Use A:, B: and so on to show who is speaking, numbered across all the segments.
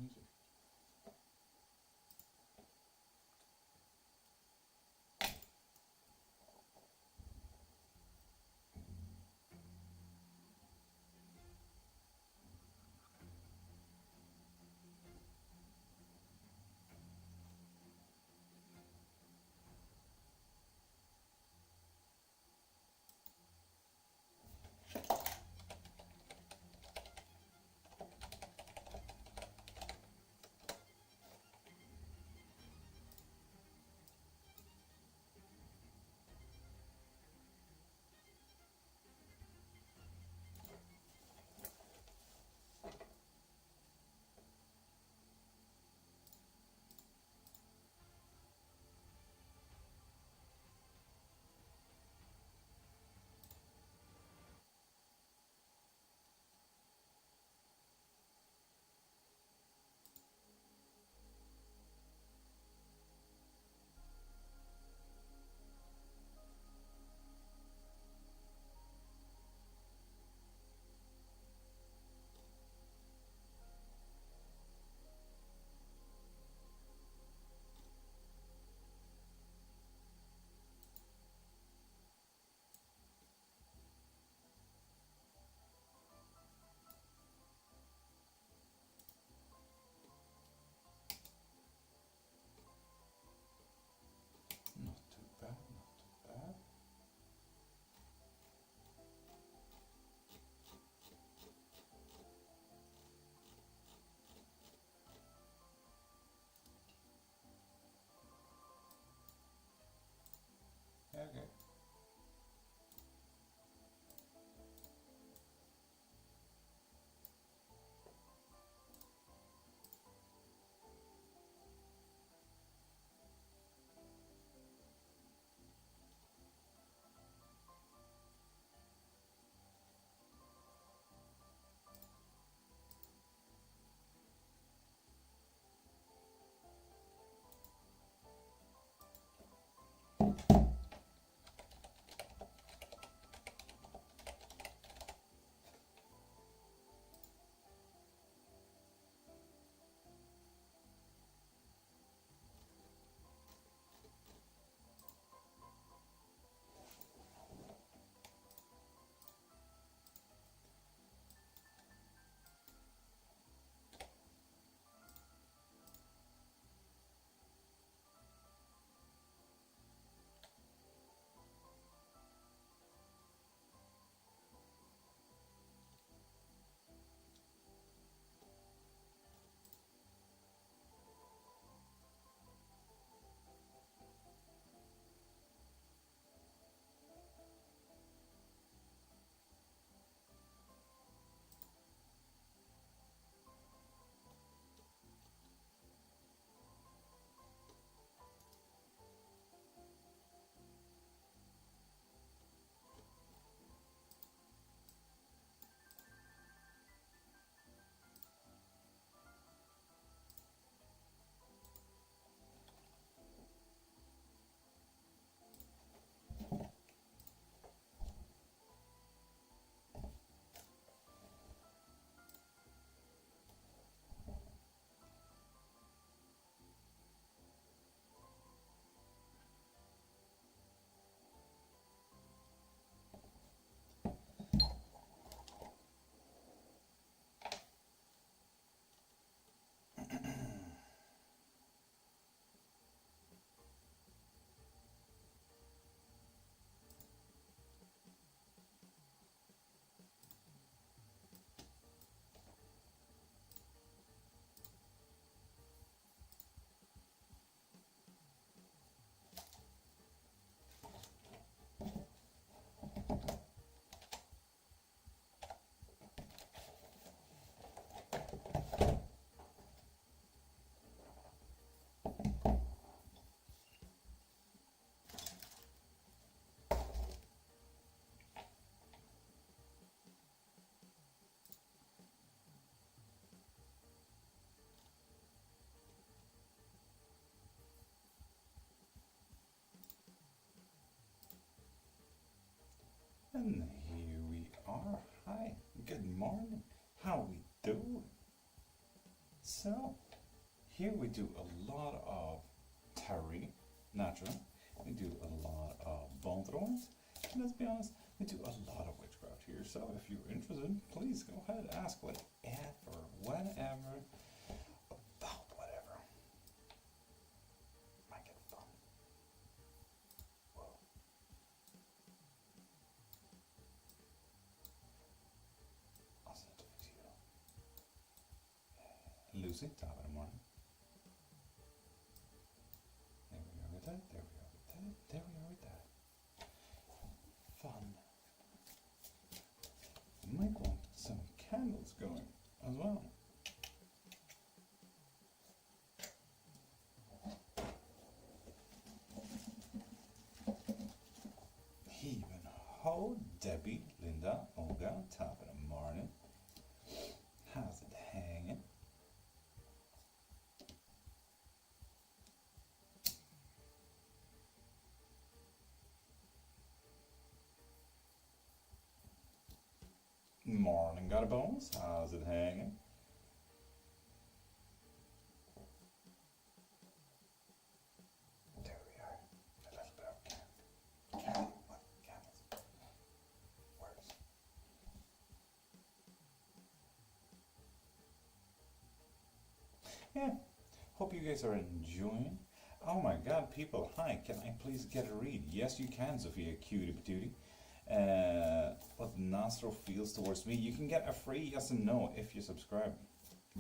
A: music. Not too bad, not too bad. Okay. And here we are. Hi, good morning. How we doing? So, Here we do a lot of tarot, natural. We do a lot of bone throwings. And let's be honest, we do a lot of witchcraft here. So if you're interested, please go ahead, ask whatever, whenever, about whatever. Make it fun. Whoa. I'll send it to you. Lucy, top of the morning. There we are with that, there we are with that, there we are with that. Fun. You might want some candles going as well. Heaving ho, Debbie, Linda, Olga, top of the morning. How's it hanging? Morning, got a bones. How's it hanging? There we are. A little bit of candy. What? Candles. Words. Yeah. Hope you guys are enjoying. Oh my god, people. Hi, can I please get a read? Yes, you can, Sophia. Cutie patootie. What Nostro feels towards me. You can get a free yes and no if you subscribe.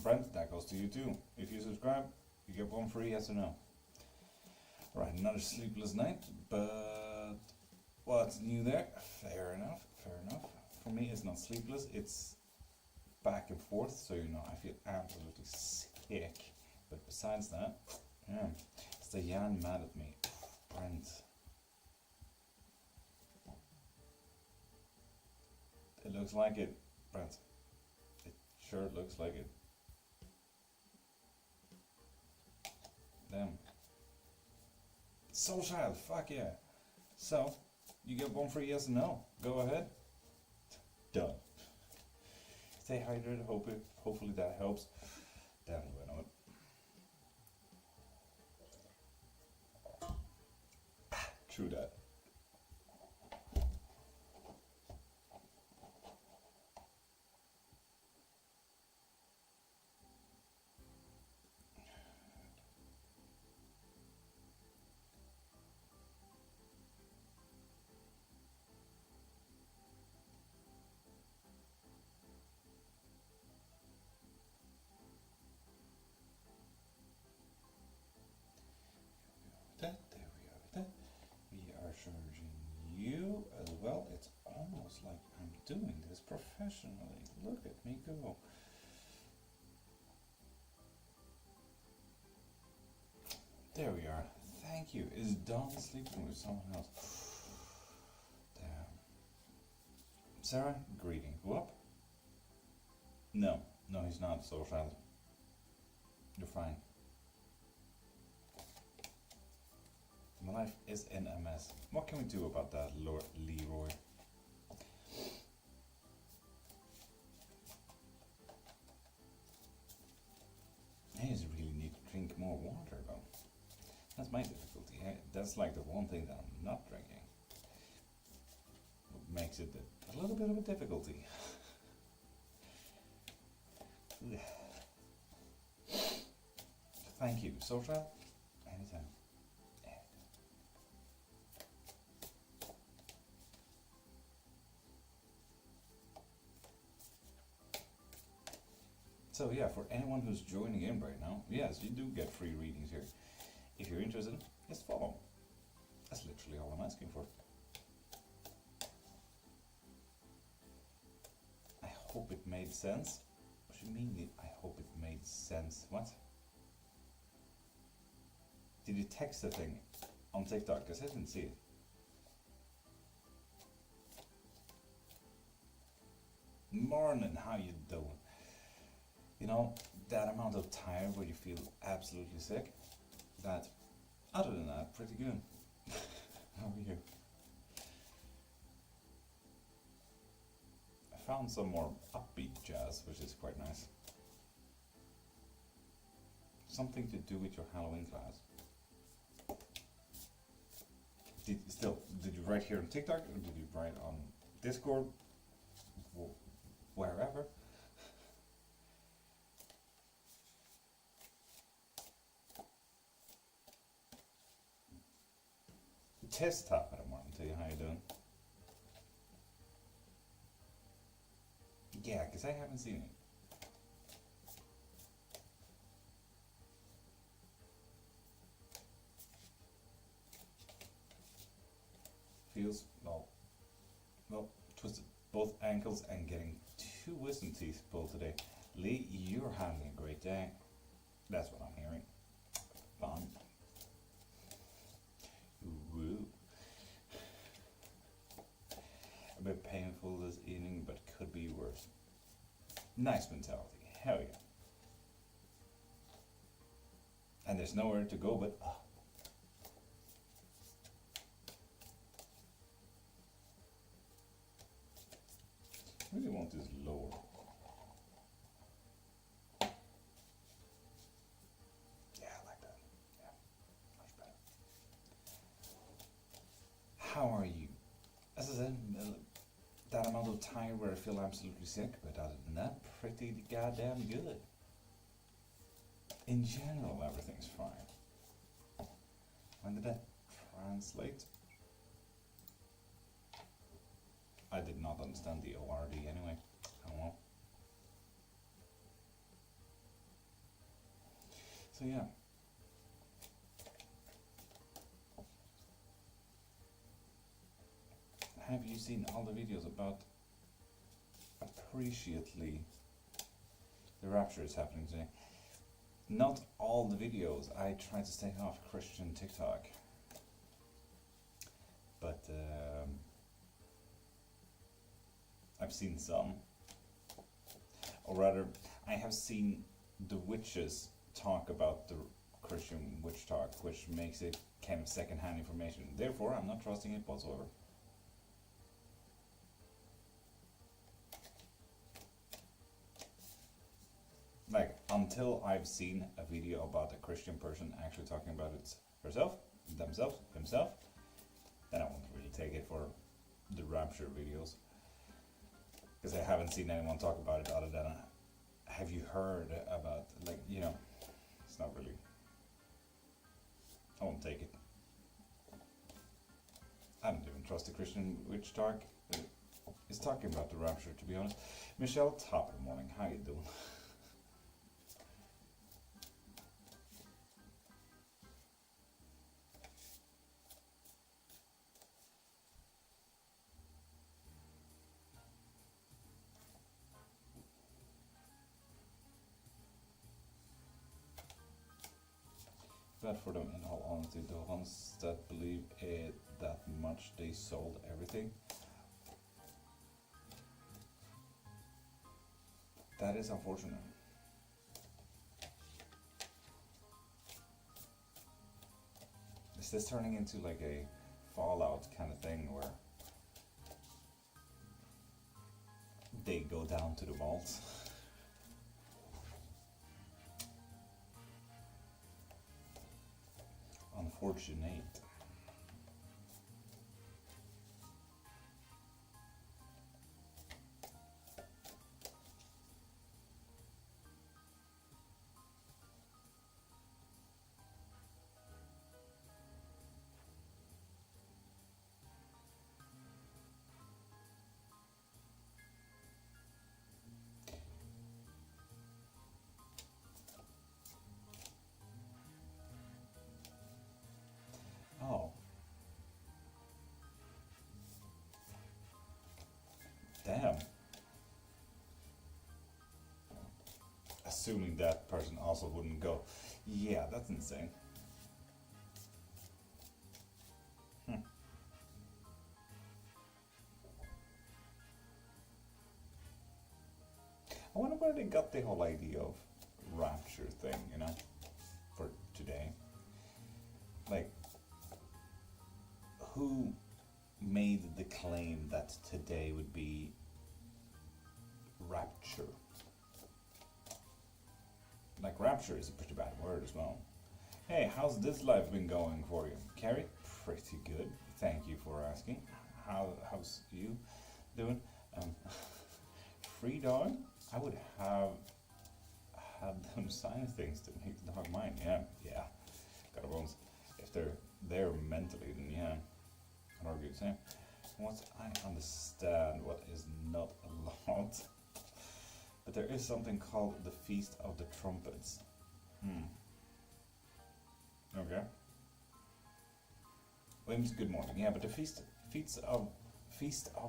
A: Brent, that goes to you too. If you subscribe, you get one free yes or no. Right, another sleepless night, but what's new there? Fair enough, fair enough. For me, it's not sleepless, it's back and forth, so you know, I feel absolutely sick. But besides that, yeah, is the Jan mad at me? Brent. It looks like it, Brent. It sure looks like it. Damn. Soul Child, fuck yeah. So, you get one free yes and no. Go ahead. Done. Stay hydrated, hopefully that helps. Damn, do I know it. True that. There we are with that. We are charging you as well. It's almost like I'm doing this professionally. Look at me go. There we are. Thank you. Is Don sleeping with someone else? Damn. Sarah, greeting. Whoop. No, he's not social. You're fine. My life is in a mess. What can we do about that, Lord Leroy? I just really need to drink more water though. That's my difficulty. That's like the one thing that I'm not drinking. What makes it a little bit of a difficulty. Thank you. Social? Anytime. So yeah, for anyone who's joining in right now, yes, you do get free readings here. If you're interested, just follow. That's literally all I'm asking for. I hope it made sense. What do you mean, I hope it made sense? What? Did you text the thing on TikTok? Because I didn't see it. Morning, how you doing? You know, that amount of time where you feel absolutely sick, that, other than that, pretty good. How are you? I found some more upbeat jazz, which is quite nice. something to do with your Halloween class. Did you write here on TikTok, or did you write on Discord? Wherever? Test top at the moment, tell you how you doing. Yeah, because I haven't seen it. Feels, well, twisted both ankles and getting 2 wisdom teeth pulled today. Lee, you're having a great day. That's what I'm hearing. Fun. Woo. A bit painful this evening, but could be worse. Nice mentality. Hell yeah. And there's nowhere to go but up. I really want this lower. Yeah, I like that. Yeah, much better. How are you? As I said, that amount of time where I feel absolutely sick, but other than that, pretty goddamn good. In general, everything's fine. When did that translate? I did not understand the ORD anyway. Oh well. So yeah. Have you seen all the videos about appreciately the rapture is happening today? Not all the videos. I try to stay off Christian TikTok. But I've seen some. Or rather, I have seen the witches talk about the Christian witch talk, which makes it kind of second-hand information. Therefore, I'm not trusting it whatsoever. Like, until I've seen a video about a Christian person actually talking about it herself, himself, then I won't really take it for the rapture videos. Because I haven't seen anyone talk about it other than, have you heard about, like, you know, it's not really, I won't take it. I don't even trust the Christian witch talk. It's talking about the rapture, to be honest. Michelle, top of the morning, how you doing? Bad for them, in all honesty. The ones that believe it that much, they sold everything. That is unfortunate. Is this turning into like a Fallout kind of thing where they go down to the vaults? Unfortunate. Oh. Damn. Assuming that person also wouldn't go. Yeah, that's insane. I wonder where they got the whole idea of rapture thing, you know, for today. Like, who made the claim that today would be rapture? Like rapture is a pretty bad word as well. Hey, how's this life been going for you? Carrie? Pretty good. Thank you for asking. How's you doing? Free dog? I would have had them sign things to make the dog mine. Yeah. Got bones. If they're there mentally, then yeah. I'd argue the same. What I understand, what is not a lot. But there is something called the Feast of the Trumpets. Okay. Williams, good morning. Yeah, but the Feast of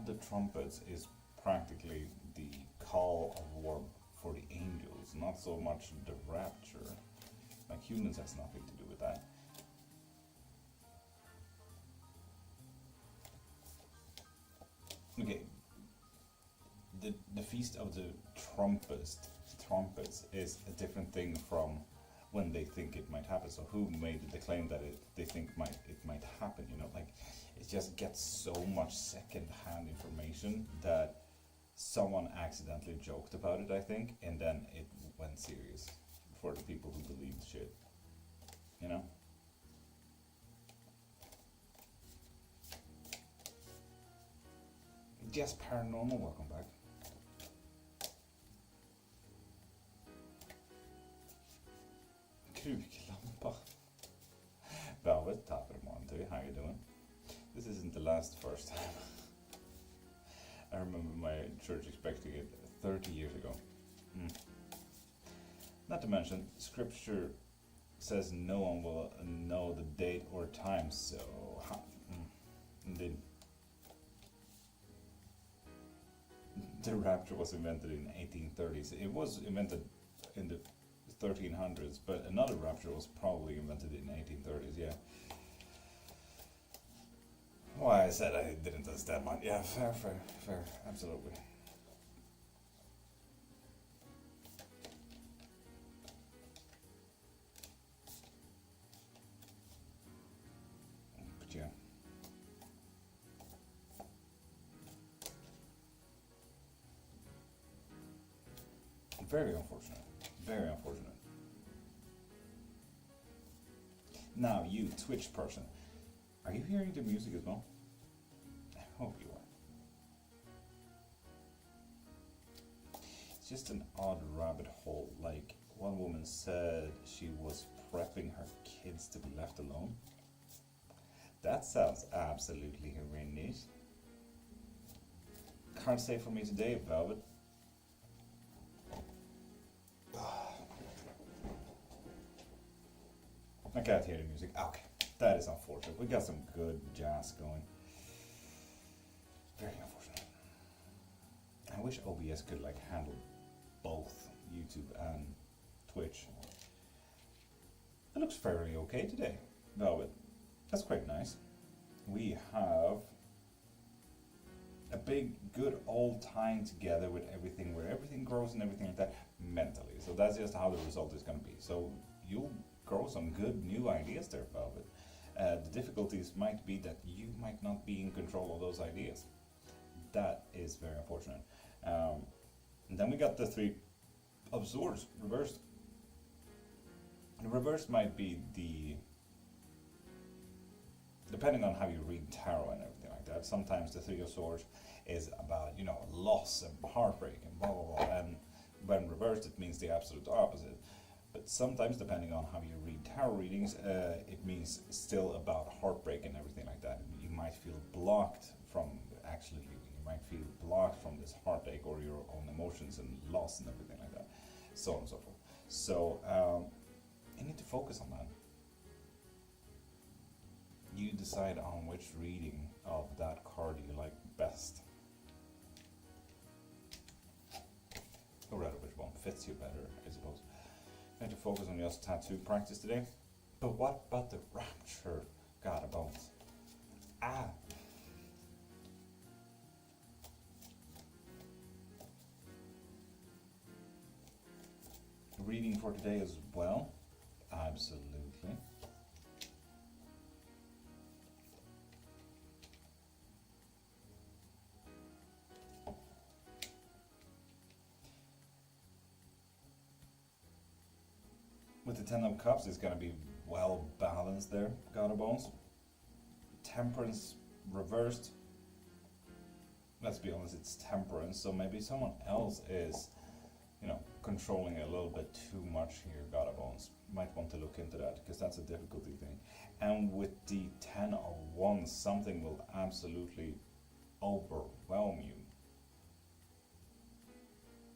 A: the Trumpets is practically the call of war for the angels, not so much the rapture. Like humans has nothing to do with that. Okay. The Feast of the Trumpets is a different thing from when they think it might happen. So who made the claim that they think it might happen? You know, like it just gets so much second-hand information that someone accidentally joked about it, I think, and then it went serious for the people who believed shit. You know. Yes, paranormal. Welcome back. Kruklampa. Velvet, top of the morning to you. How you doing? This isn't the first time. I remember my church expecting it 30 years ago. Not to mention, scripture says no one will know the date or time, so... Indeed. The rapture was invented in 1830s. It was invented in the 1300s, but another rapture was probably invented in 1830s, yeah. Why I said I didn't understand mine. Yeah, fair, absolutely. But yeah. Very unfortunate. Very unfortunate. Now, you, Twitch person, are you hearing the music as well? I hope you are. It's just an odd rabbit hole. Like, one woman said she was prepping her kids to be left alone. That sounds absolutely horrendous. Can't say for me today, Velvet. I can't hear the music. Okay, that is unfortunate. We got some good jazz going. Very unfortunate. I wish OBS could like handle both YouTube and Twitch. It looks fairly okay today, Velvet. That's quite nice. We have a big, good old time together with everything, where everything grows and everything like that mentally. So that's just how the result is going to be. So you'll grow some good new ideas there, Velvet. The difficulties might be that you might not be in control of those ideas. That is very unfortunate. And then we got the Three of Swords reversed. The reverse might be depending on how you read tarot and everything like that. Sometimes the Three of Swords is about, you know, loss and heartbreak and blah blah blah, and when reversed it means the absolute opposite. But sometimes, depending on how you read tarot readings, it means still about heartbreak and everything like that. You might feel blocked from actually living. You might feel blocked from this heartache or your own emotions and loss and everything like that, so on and so forth. So you need to focus on that. You decide on which reading of that card you like best, or rather which one fits you better, I suppose. I had to focus on just tattoo practice today. But what about the rapture? God, about reading for today as well. Absolutely. With the Ten of Cups, it's going to be well balanced there, God of Bones. Temperance reversed. Let's be honest, it's temperance, so maybe someone else is, controlling a little bit too much here, God of Bones. Might want to look into that, because that's a difficulty thing. And with the 10 of Wands, something will absolutely overwhelm you.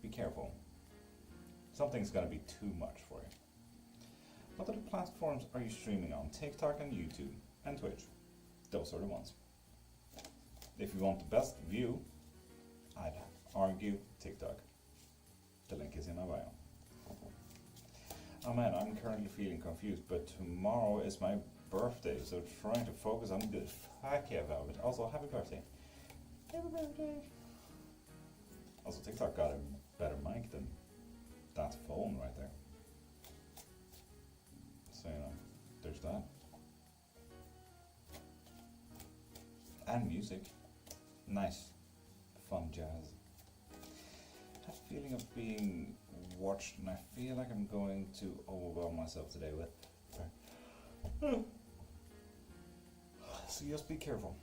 A: Be careful. Something's going to be too much for you. What other platforms are you streaming on? TikTok and YouTube and Twitch. Those are the ones. If you want the best view, I'd argue TikTok. The link is in my bio. Oh man, I'm currently feeling confused, but tomorrow is my birthday, so trying to focus on the fuck yeah about it. Also, happy birthday. Happy birthday. Also, TikTok got a better mic than that phone right there. So, there's that. And music. Nice. Fun jazz. I have a feeling of being watched, and I feel like I'm going to overwhelm myself today with. So just be careful.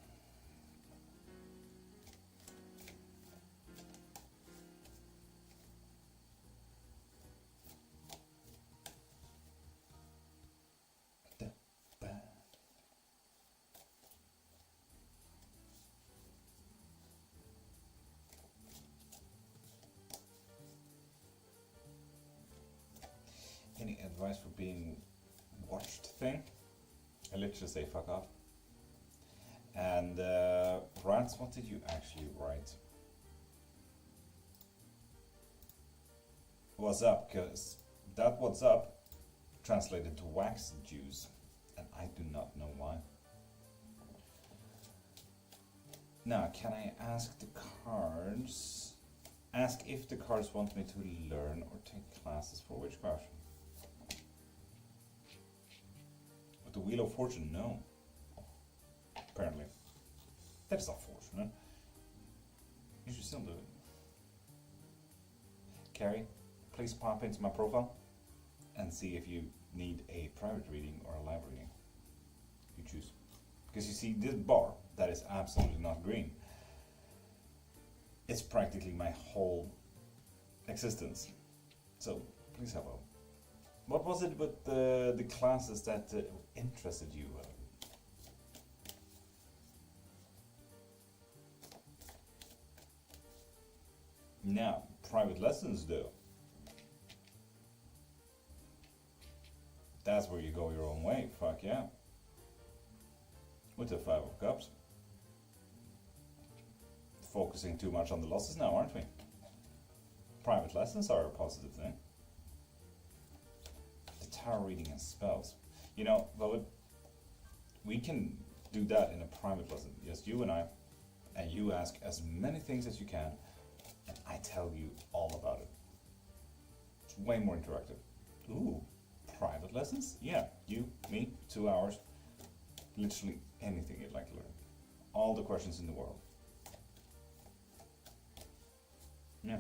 A: Any advice for being watched thing? I literally say fuck off. And Rats, what did you actually write? What's up? Because that what's up translated to wax juice, and I do not know why. Now, can I ask the cards? Ask if the cards want me to learn or take classes for witchcraft. With the Wheel of Fortune, no. Apparently. That is unfortunate. You should still do it. Carrie, please pop into my profile and see if you need a private reading or a live reading. You choose. Because you see, this bar, that is absolutely not green. It's practically my whole existence. So, please help out. What was it with the classes that interested you? Now, private lessons though. That's where you go your own way, fuck yeah. With the Five of Cups. Focusing too much on the losses now, aren't we? Private lessons are a positive thing. The tarot reading and spells. Well, we can do that in a private lesson. Just you and I, and you ask as many things as you can, and I tell you all about it. It's way more interactive. Ooh, private lessons? Yeah, you, me, 2 hours. Literally anything you'd like to learn. All the questions in the world. Yeah.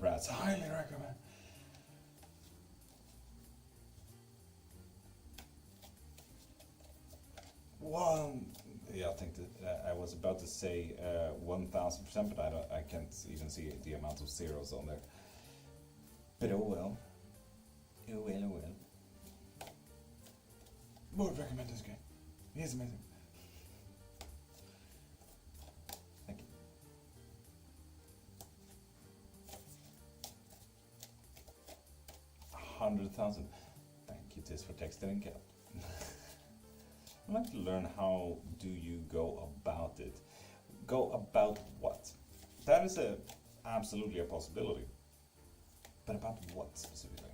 A: Rats, highly recommend. I think that I was about to say 1000%, but I can't even see the amount of zeros on there. But oh well. Oh well, oh well. Would recommend this game. He is amazing. Thank you. 100,000. Thank you, Tis, for texting and cap. I'd like to learn how do you go about it. Go about what? That is absolutely a possibility. But about what specifically?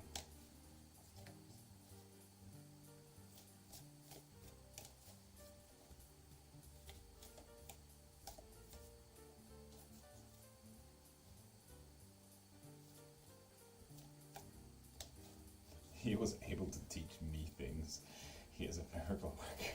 A: He was able to teach me things. He is a miracle worker.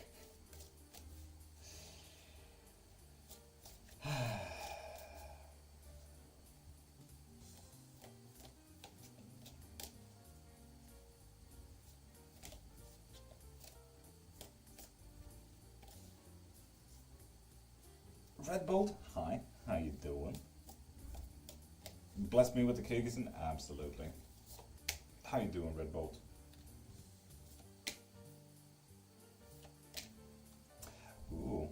A: Red Bolt, hi, how you doing? Bless me with the Kyrgyzstan, absolutely. How you doing, Red Bolt? Ooh.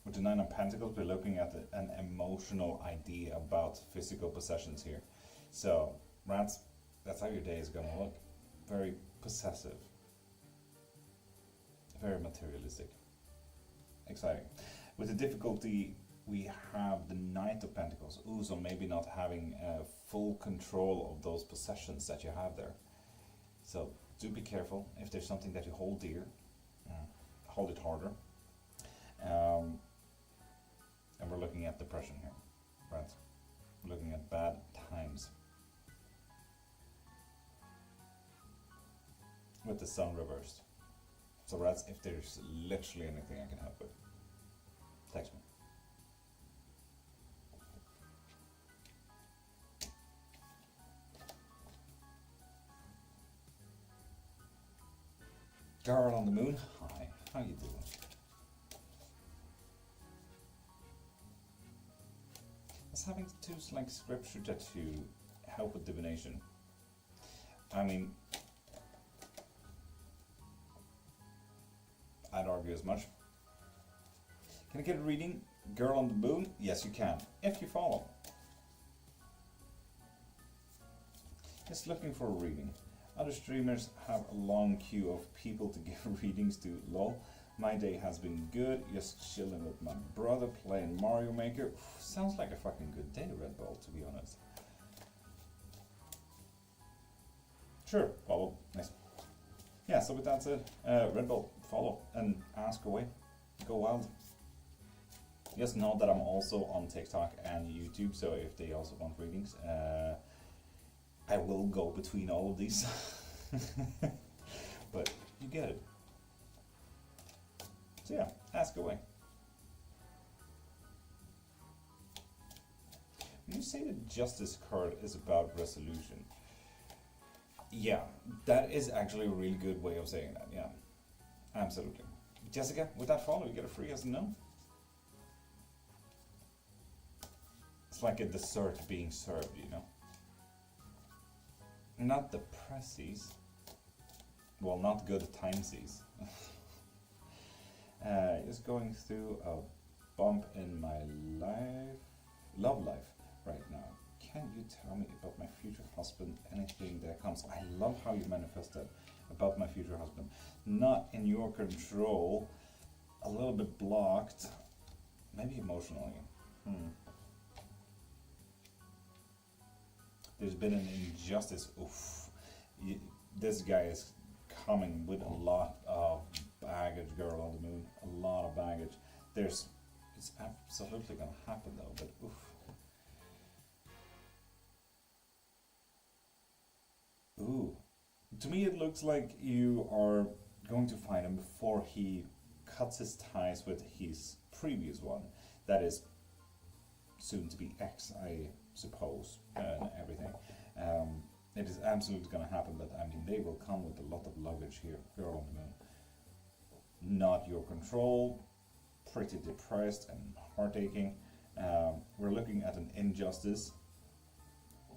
A: With the Nine of Pentacles, we're looking at an emotional idea about physical possessions here. So, rats, that's how your day is going to look. Very possessive. Very materialistic. Exciting. With the difficulty, we have the Knight of Pentacles. Ooh, so maybe not having full control of those possessions that you have there. So, do be careful. If there's something that you hold dear, hold it harder. And we're looking at depression here, right? We're looking at bad times. With the Sun reversed. So rats, if there's literally anything I can help with, text me. Girl on the Moon, hi, how you doing? Having to like scripture that to help with divination. I mean, I'd argue as much. Can I get a reading? Girl on the Moon? Yes, you can, if you follow. Just looking for a reading. Other streamers have a long queue of people to give readings to. Lol. My day has been good, just chilling with my brother, playing Mario Maker. Sounds like a fucking good day, Red Bull, to be honest. Sure, follow. Nice. Yeah, so with that said, Red Bull, follow and ask away. Go wild. Just know that I'm also on TikTok and YouTube, so if they also want readings, I will go between all of these. But you get it. So yeah, ask away. When you say the Justice card is about resolution, yeah, that is actually a really good way of saying that, yeah. Absolutely. Jessica, with that follow, you get a free as a no. It's like a dessert being served, you know. Not the pressies. Well, not good timesies. Just going through a bump in my love life right now. Can you tell me about my future husband, anything that comes? I love how you manifest that about my future husband. Not in your control, a little bit blocked, maybe emotionally. There's been an injustice. Oof. This guy is coming with a lot of baggage, Girl on the Moon. A lot of baggage. It's absolutely gonna happen though, but oof. Ooh. To me it looks like you are going to find him before he cuts his ties with his previous one. That is soon to be ex, I suppose, and everything. It is absolutely going to happen, but I mean, they will come with a lot of luggage here, Girl on the Moon. Not your control, pretty depressed and heart-aching. We're looking at an injustice.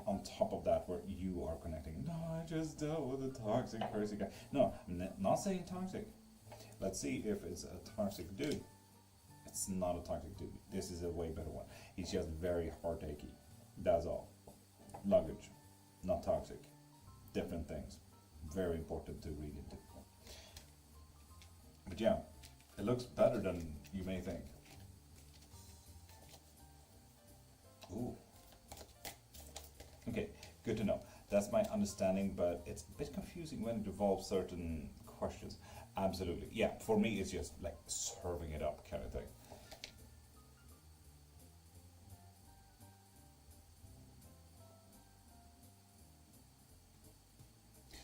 A: On top of that, where you are connecting. No, I just dealt with a toxic, crazy guy. No, I'm not saying toxic. Let's see if it's a toxic dude. It's not a toxic dude. This is a way better one. He's just very heart-achy. That's all. Luggage, not toxic. Different things. Very important to read into. But yeah, it looks better than you may think. Ooh. Okay, good to know. That's my understanding, but it's a bit confusing when it involves certain questions. Absolutely. Yeah, for me it's just like serving it up kind of thing.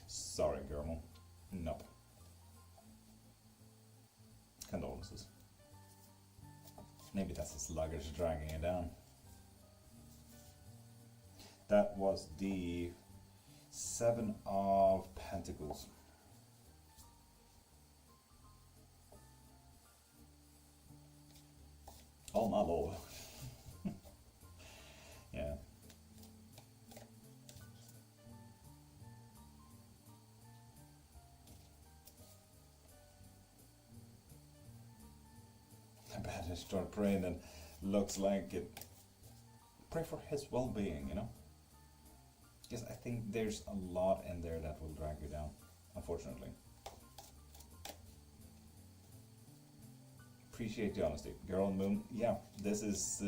A: Sorry, Germal. Nope. Condolences. Maybe that's his luggage dragging it down. That was the Seven of Pentacles. Oh my lord. Yeah. I better start praying, and looks like it. Pray for his well-being, you know? Because I think there's a lot in there that will drag you down, unfortunately. Appreciate the honesty. Girl on Moon, yeah, this is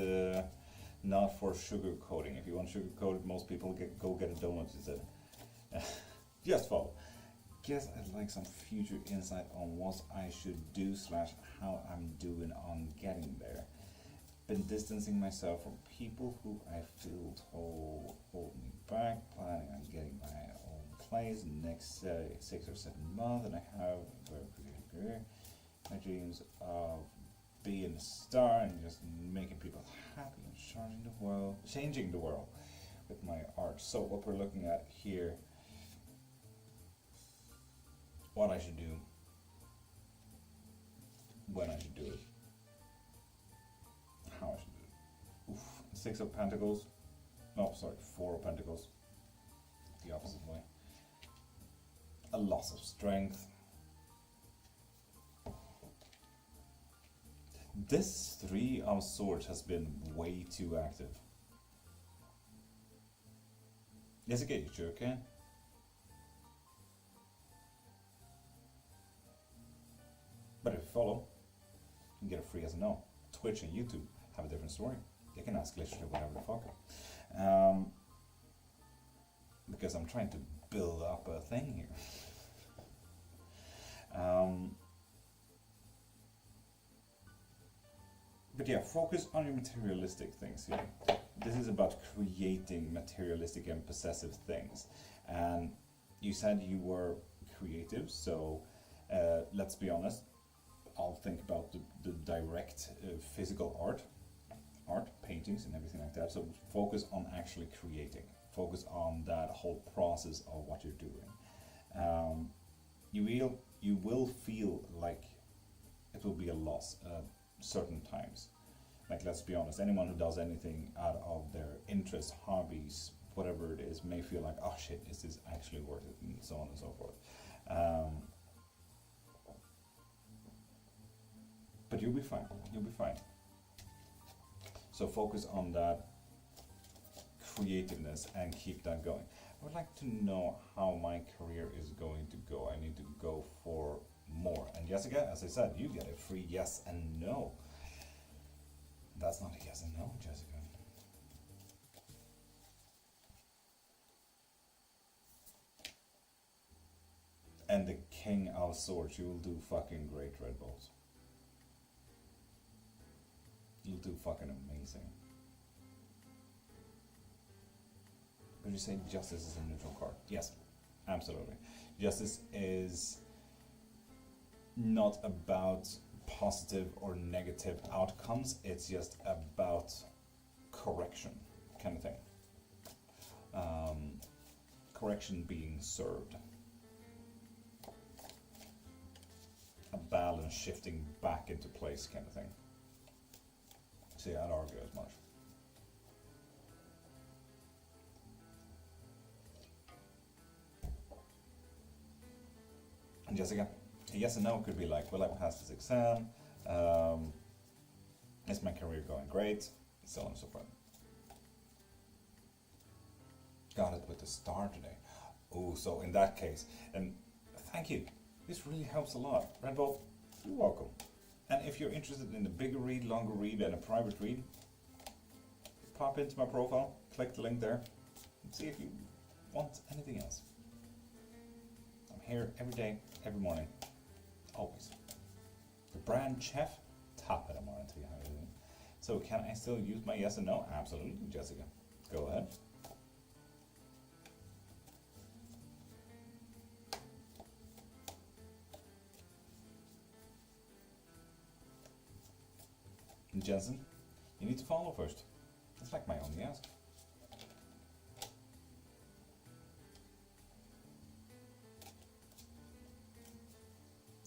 A: not for sugarcoating. If you want sugarcoated, most people go get a donut instead. Just follow. Guess I'd like some future insight on what I should do / how I'm doing on getting there. Been distancing myself from people who I feel hold me back, planning on getting my own place in the next 6 or 7 months, and I have a very creative career. My dreams of being a star and just making people happy and changing the world with my art. So what we're looking at here, what I should do, when I should do it, how I should do it. Oof. 6 of Pentacles. No, sorry, 4 of Pentacles. The opposite way. A loss of strength. This 3 of Swords has been way too active. Yes, okay, you sure can. But if you follow, you can get it free as a no. Twitch and YouTube have a different story. They can ask literally whatever the fuck. Because I'm trying to build up a thing here. But yeah, focus on your materialistic things here. This is about creating materialistic and possessive things. And you said you were creative, so let's be honest. I'll think about the direct physical art, paintings and everything like that. So focus on actually creating. Focus on that whole process of what you're doing. You will feel like it will be a loss certain times. Like, let's be honest, anyone who does anything out of their interests, hobbies, whatever it is, may feel like, oh shit, is this actually worth it, and so on and so forth. But you'll be fine. You'll be fine. So focus on that creativeness and keep that going. I would like to know how my career is going to go. I need to go for more. And Jessica, as I said, you get a free yes and no. That's not a yes and no, Jessica. And the King of Swords, you will do fucking great, Red Balls. You'll do fucking amazing. Would you say justice is a neutral card? Yes, absolutely. Justice is not about positive or negative outcomes, it's just about correction, kind of thing. Correction being served. A balance shifting back into place, kind of thing. See, I'd argue as much. And Jessica, a yes and no could be like, will I pass this exam? Is my career going great? So on and so forth. Got it with the star today. Oh, so in that case, and thank you. This really helps a lot. Red Bull, you're welcome. And if you're interested in a bigger read, longer read, and a private read, pop into my profile, click the link there, and see if you want anything else. I'm here every day, every morning, always. The brand chef, top it, I'm on to you how to do it. So can I still use my yes and no? Absolutely, Jessica. Go ahead. And Jensen, you need to follow first. It's like my only ask.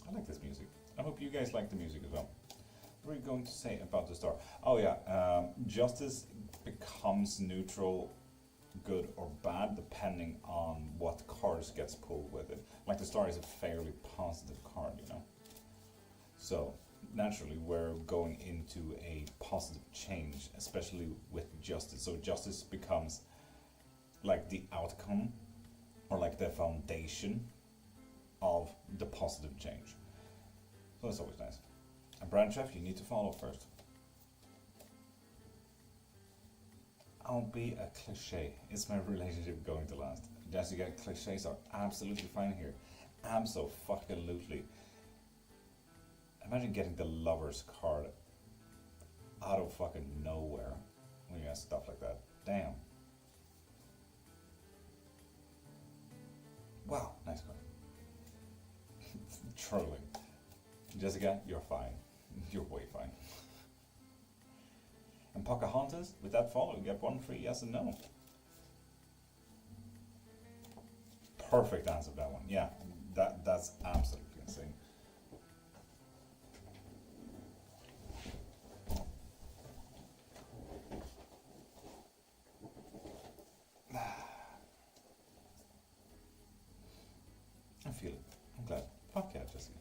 A: I like this music. I hope you guys like the music as well. were you going to say about the star? Oh yeah, justice becomes neutral, good or bad, depending on what cards gets pulled with it. Like the star is a fairly positive card, you know. So naturally, we're going into a positive change, especially with justice. So justice becomes like the outcome or like the foundation of the positive change. So that's always nice. And branch F, you need to follow first. I'll be a cliche. Is my relationship going to last? Jessica, cliches are absolutely fine here. Abso-fucking-lutely. Imagine getting the Lover's card out of fucking nowhere when you ask stuff like that. Damn. Wow, nice card. Trolling. Jessica, you're fine. You're way fine. And Pocahontas, with that follow, you get 1 free yes and no. Perfect answer to that one. Yeah, that's absolutely insane. I feel it. I'm glad. Fuck yeah, Jessica.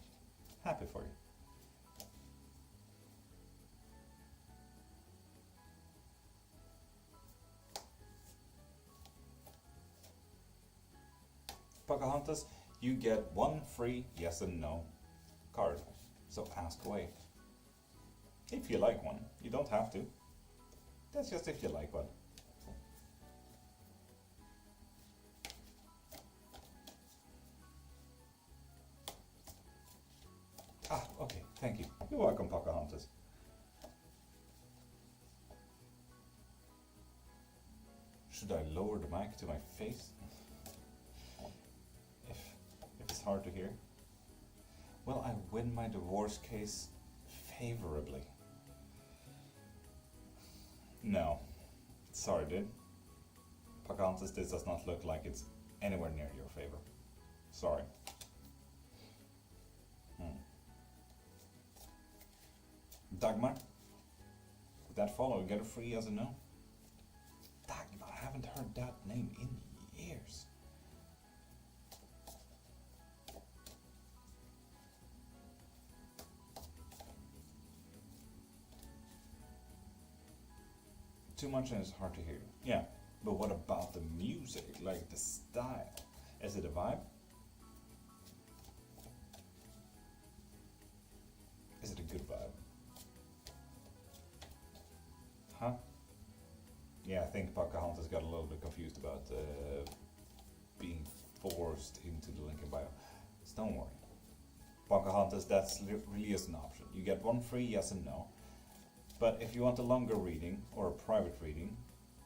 A: Happy for you. Pocahontas, you get 1 free yes and no card. So ask away. If you like one. You don't have to. That's just if you like one. Ah, okay, thank you. You're welcome, Pocahontas. Should I lower the mic to my face? If it's hard to hear. Will I win my divorce case favorably? No. Sorry, dude. Pocahontas, this does not look like it's anywhere near your favor. Sorry. Dagmar, with that follow, you get a free yes and no. Dagmar, I haven't heard that name in years. Too much and it's hard to hear. Yeah, but what about the music, like the style? Is it a vibe? Is it a good vibe? Huh? Yeah, I think Pocahontas got a little bit confused about being forced into the link in bio. So don't worry. Pocahontas, that's really is an option. You get 1 free yes and no. But if you want a longer reading or a private reading,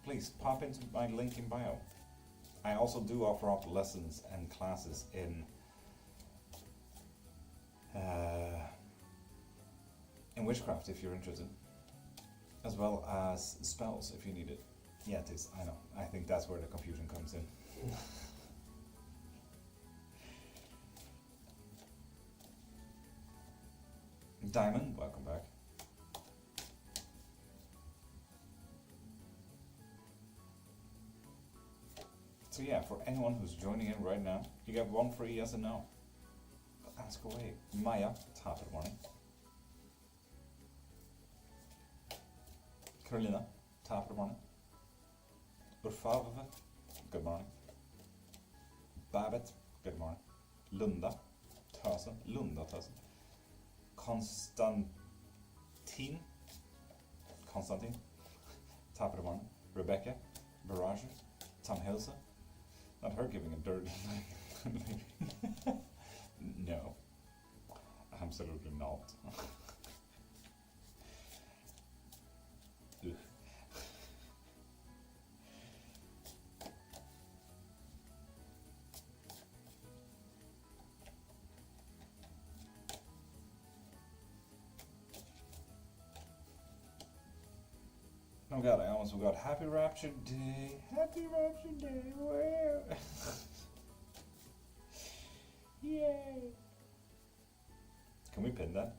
A: please pop into my link in bio. I also do offer up lessons and classes in witchcraft if you're interested, as well as spells if you need it. Yeah, it is, I know. I think that's where the confusion comes in. Diamond, welcome back. So yeah, for anyone who's joining in right now, you get 1 free yes and no. Ask away. Maya, top of the morning. Carolina, top of the morning. Urfavve, good morning. Babette, good morning. Lunda, Tösen, Konstantin, top of the morning. Rebecca, Barrage, Tom Hilsa. Not her giving a dirty name. No, absolutely not. Oh god, I almost forgot. Happy Rapture Day. Happy Rapture Day. Where? Yay. Can we pin that?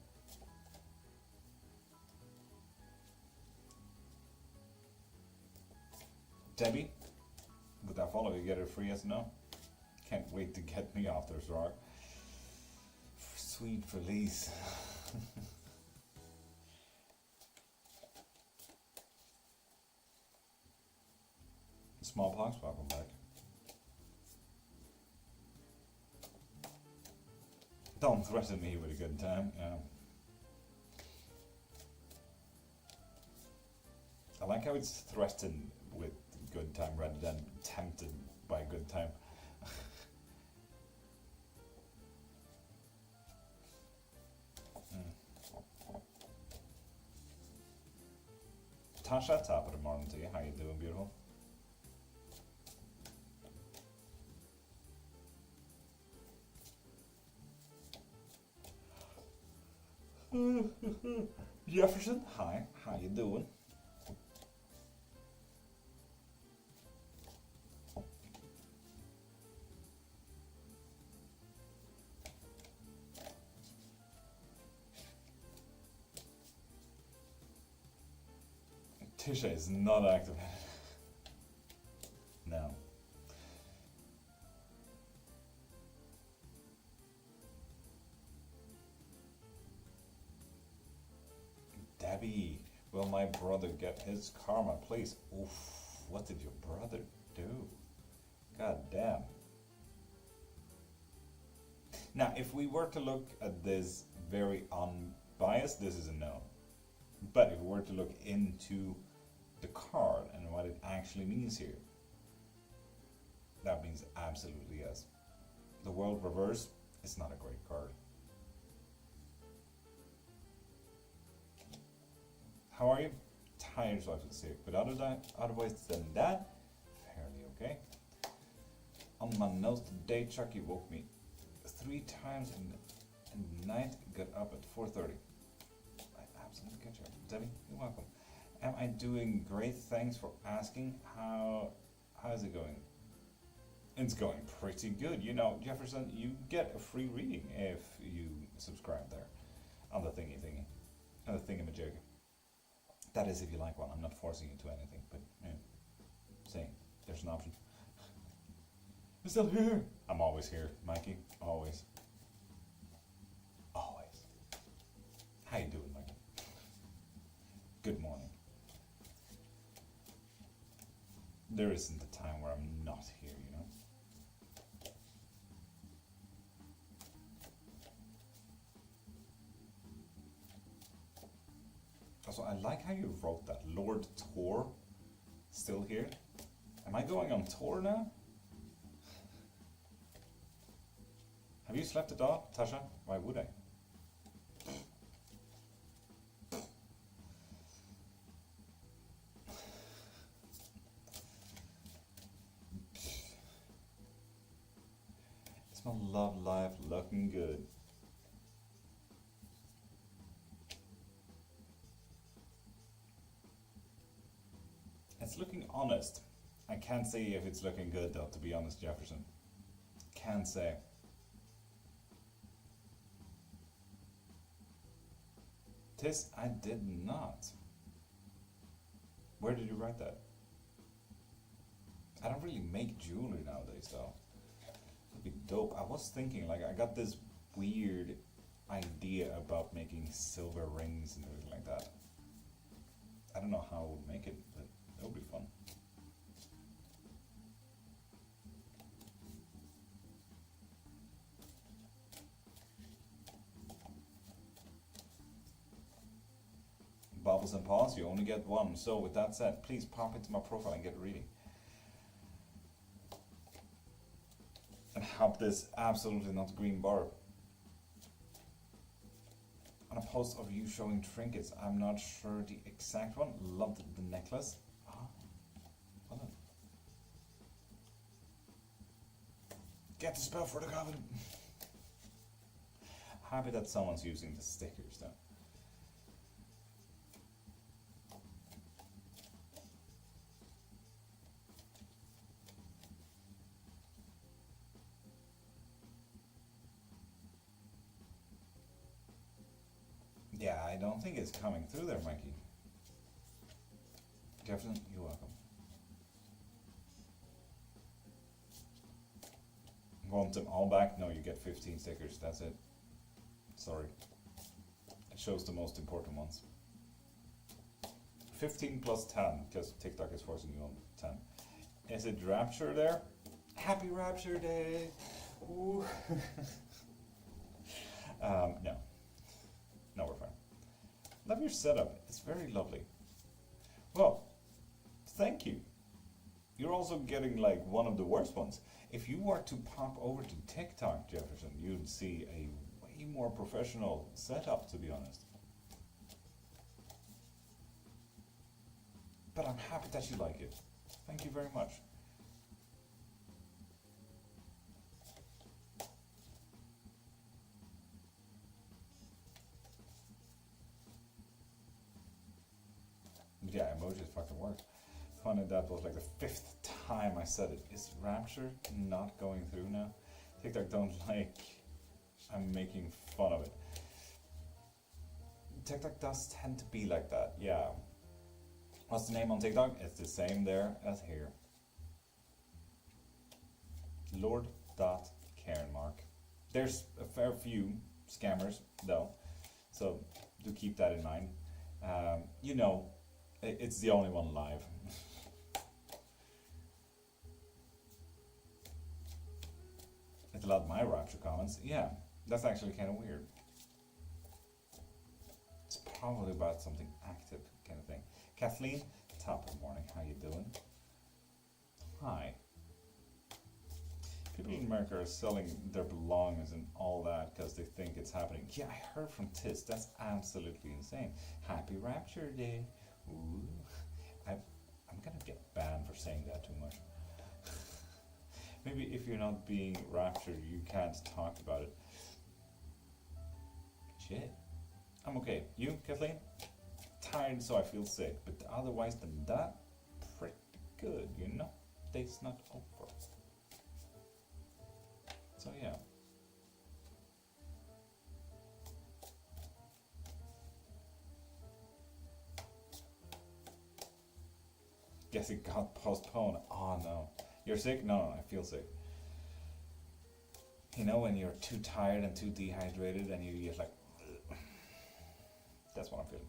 A: Debbie, with that follow, you get it free, yes or no? Can't wait to get me off this rock. Sweet release. Smallpox, welcome back. Don't threaten me with a good time. Yeah. I like how it's threatened with good time rather than tempted by good time. Tasha, top of the morning to you. How you doing, beautiful? Jefferson, hi. How you doing? Tisha is not activated. No. Debbie, will my brother get his karma, please? Oof, what did your brother do? God damn. Now, if we were to look at this very unbiased, this is a no. But if we were to look into the card and what it actually means here, that means absolutely yes. The World Reverse is not a great card. How are you? Tired, so I should say. But otherwise than that, fairly okay. On my nose today, Chucky woke me 3 times in the night. Got up at 4:30. I absolutely get you. Debbie, you're welcome. Am I doing great? Thanks for asking. How's it going? It's going pretty good. You know, Jefferson, you get a free reading if you subscribe there on the thingy, on the thingamajig. That is if you like one. I'm not forcing you to anything, but yeah, saying there's an option. I'm still here. I'm always here, Mikey. Always. Always. How you doing, Mikey? Good morning. There isn't a time where I'm not here, you know? Also, I like how you wrote that. Lord Tour, still here. Am I going on tour now? Have you slept at all, Tasha? Why would I? Is my love life looking good? It's looking honest. I can't say if it's looking good though, to be honest, Jefferson. Can't say. Tis, I did not. Where did you write that? I don't really make jewelry nowadays though. It'd be dope. I was thinking, like, I got this weird idea about making silver rings and everything like that. I don't know how I would make it, but it would be fun. Bubbles and paws, you only get one. So with that said, please pop into my profile and get a reading. And have this absolutely not green bar. On a post of you showing trinkets, I'm not sure the exact one. Loved the necklace. Ah, well done. Get the spell for the coven. Happy that someone's using the stickers though. Yeah, I don't think it's coming through there, Mikey. Jefferson, you're welcome. Want them all back? No, you get 15 stickers. That's it. Sorry. It shows the most important ones. 15 plus 10, because TikTok is forcing you on 10. Is it Rapture there? Happy Rapture Day! Ooh. No. No, we're fine. Love your setup. It's very lovely. Well, thank you. You're also getting like one of the worst ones. If you were to pop over to TikTok, Jefferson, you'd see a way more professional setup, to be honest. But I'm happy that you like it. Thank you very much. Yeah, emojis fucking work. Funny, that was like the 5th time I said it. Is Rapture not going through now? TikTok don't like I'm making fun of it. TikTok does tend to be like that, yeah. What's the name on TikTok? It's the same there as here. Lord.Cairnmark. There's a fair few scammers though, so do keep that in mind. You know, it's the only one live. It allowed my Rapture comments. Yeah, that's actually kind of weird. It's probably about something active kind of thing. Kathleen, top of the morning, how you doing? Hi. People in America are selling their belongings and all that because they think it's happening. Yeah, I heard from Tis, that's absolutely insane. Happy Rapture Day. Ooh. I'm gonna get banned for saying that too much. Maybe if you're not being raptured, you can't talk about it. Shit. I'm okay. You, Kathleen? Tired, so I feel sick, but otherwise than that, pretty good, you know? Day's not over. So yeah. Guess it got postponed. Oh no. You're sick? No, I feel sick. You know when you're too tired and too dehydrated and you get like... That's what I'm feeling.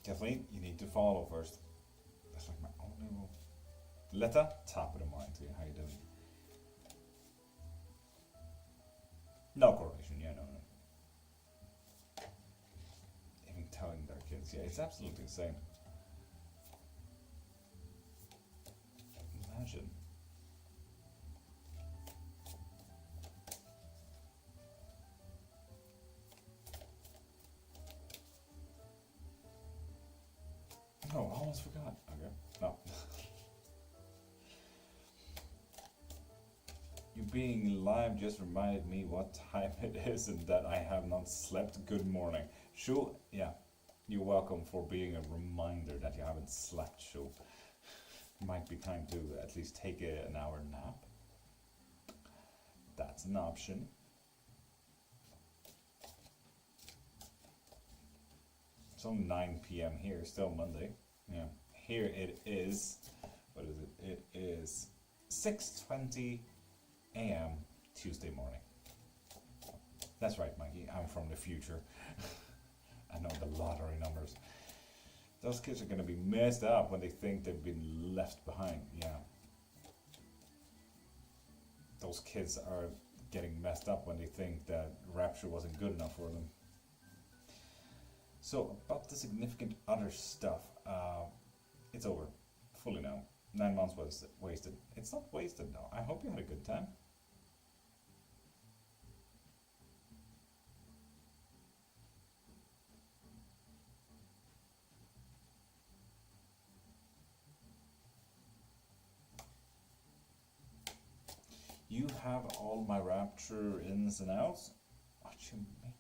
A: Kathleen, you need to follow first. That's like my only rule. Letta, top of the morning to you. How you doing? No correlation, yeah, no. Even telling their kids, yeah, it's absolutely insane. Imagine. Oh, I almost forgot. Okay, no. You being live just reminded me what time it is and that I have not slept. Good morning. Sure, yeah. You're welcome for being a reminder that you haven't slept, sure. Might be time to at least take an hour nap. That's an option. It's only 9 p.m. here, still Monday. Yeah. Here it is, what is it? It is 6:20 a.m. Tuesday morning. That's right, Mikey. I'm from the future. I know the lottery numbers. Those kids are going to be messed up when they think they've been left behind. Yeah. Those kids are getting messed up when they think that Rapture wasn't good enough for them. So, about the significant other stuff, it's over. Fully now. 9 months was wasted. It's not wasted though. I hope you had a good time. You have all my Rapture ins and outs. What you mean?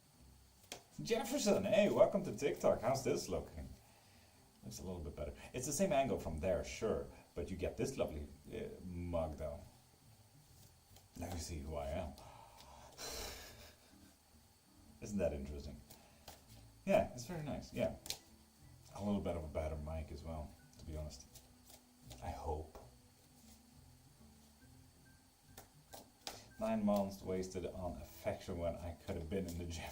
A: Jefferson, hey, welcome to TikTok. How's this looking? Looks a little bit better. It's the same angle from there, sure, but you get this lovely mug though. Let me see who I am. Isn't that interesting? Yeah, it's very nice. Yeah, a little bit of a better mic as well, to be honest. I hope. 9 months wasted on affection when I could have been in the gym.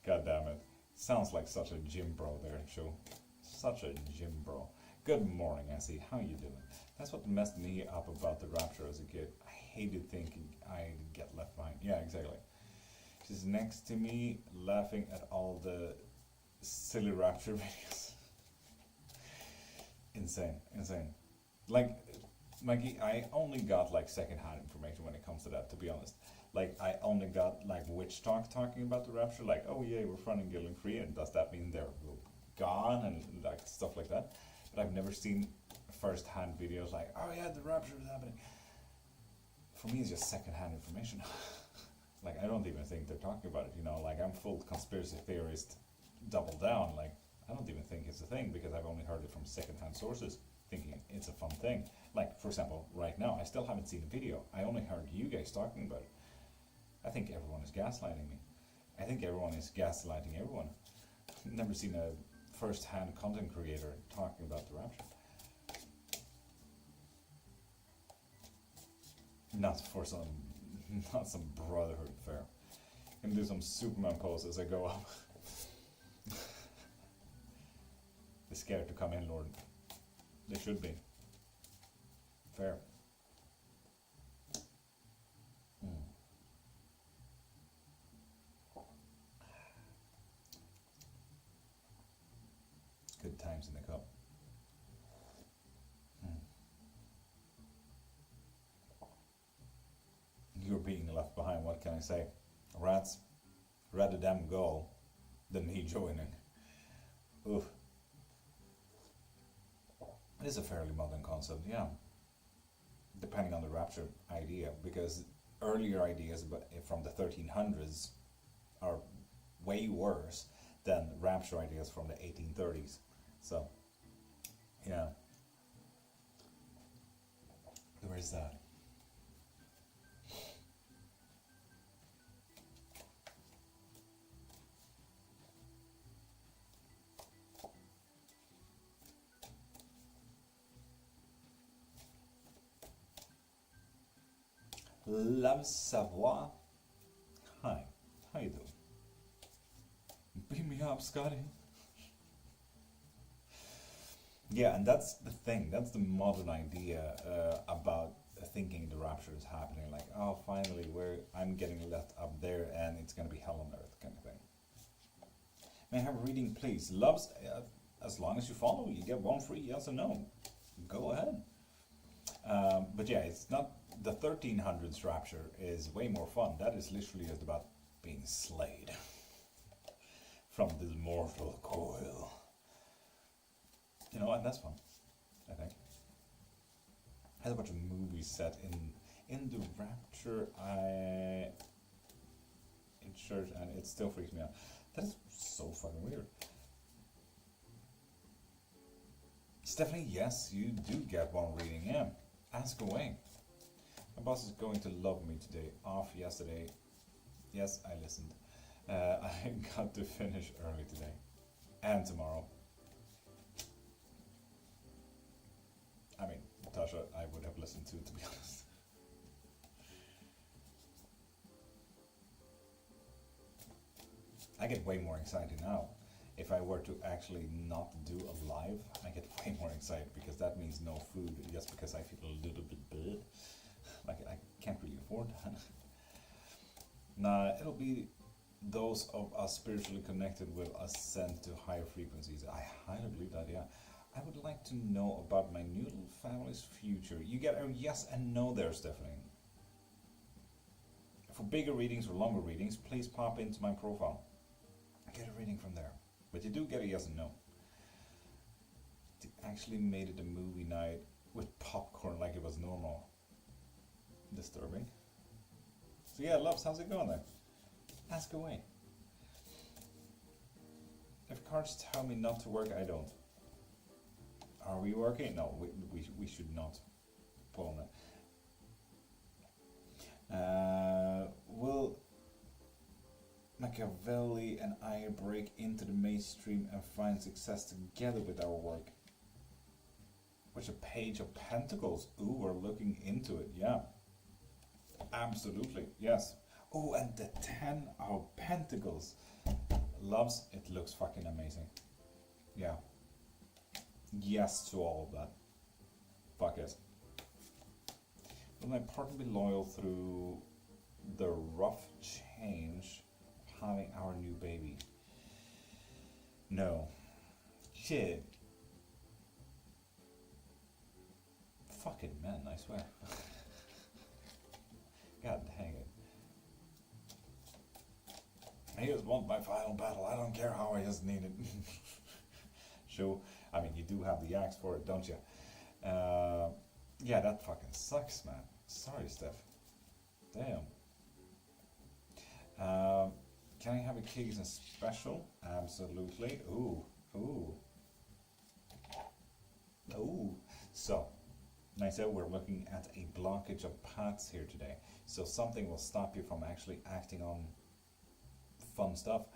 A: God damn it. Sounds like such a gym bro there, Joe. Such a gym bro. Good morning, Essie. How you doing? That's what messed me up about the rapture as a kid. I hated thinking I'd get left behind. Yeah, exactly. She's next to me, laughing at all the silly rapture videos. Insane, insane. Like, Mikey, I only got like secondhand information when it comes to that, to be honest. Like, I only got like witch talking about the rapture, like, oh yeah, we're finding Gillen Free, and does that mean they're gone, and like stuff like that. But I've never seen first-hand videos like, oh yeah, the rapture is happening. For me, it's just second-hand information. Like, I don't even think they're talking about it, you know, like, I'm full conspiracy theorist, double down, like, I don't even think it's a thing, because I've only heard it from second-hand sources, thinking it's a fun thing. Like, for example, right now, I still haven't seen a video. I only heard you guys talking about it. I think everyone is gaslighting me. I think everyone is gaslighting everyone. Never seen a first-hand content creator talking about the rapture. Not some brotherhood affair. Gonna do some Superman poses as I go up. They're scared to come in, Lord. They should be. Fair. Good times in the cup. You're being left behind, what can I say? Rats, rather them go than me joining. Oof. It is a fairly modern concept, yeah. Depending on the rapture idea, because earlier ideas from the 1300s are way worse than rapture ideas from the 1830s. So, yeah. Where is that? Love Savoir. Hi, how you doing? Beat me up, Scotty. Yeah, and that's the thing. That's the modern idea about thinking the rapture is happening. Like, oh, finally, I'm getting left up there, and it's gonna be hell on earth, kind of thing. May I have a reading, please? Loves, as long as you follow, you get one free yes or no. Go ahead. But yeah, it's not. The 1300s rapture is way more fun. That is literally just about being slayed from this mortal coil. You know, and that's fun, I think. I had a bunch of movies set in the rapture in church, and it still freaks me out. That is so fucking weird. Stephanie, yes, you do get one reading, yeah. Ask away. My boss is going to love me today. Off yesterday. Yes, I listened. I got to finish early today. And tomorrow. I mean, Tasha, I would have listened to be honest. I get way more excited now. If I were to actually not do a live, I get way more excited because that means no food, just because I feel a little bit bad. Like, I can't really afford that. Nah, it'll be those of us spiritually connected will ascend to higher frequencies. I highly believe that, yeah. I would like to know about my new little family's future. You get a yes and no there, Stephanie. For bigger readings or longer readings, please pop into my profile. Get a reading from there. But you do get a yes and no. They actually made it a movie night with popcorn like it was normal. Disturbing. So yeah, loves, how's it going then? Ask away. If cards tell me not to work, I don't. Are we working? No, we should not pull on it. Will Machiavelli and I break into the mainstream and find success together with our work? Which a page of pentacles. Ooh, we're looking into it, yeah. Absolutely, yes. Oh, and the 10 of Pentacles. Loves, it looks fucking amazing. Yeah. Yes to all of that. Fuck it. Will my partner be loyal through the rough change of having our new baby? No. Shit. Fucking men, I swear. God dang it. I just want my final battle. I don't care how I just need it. Sure. I mean, you do have the axe for it, don't you? Yeah, that fucking sucks, man. Sorry, Steph. Damn. Can I have a Kings and special? Absolutely. Ooh. Ooh. Ooh. So, nice out, we're looking at a blockage of paths here today. So something will stop you from actually acting on fun stuff.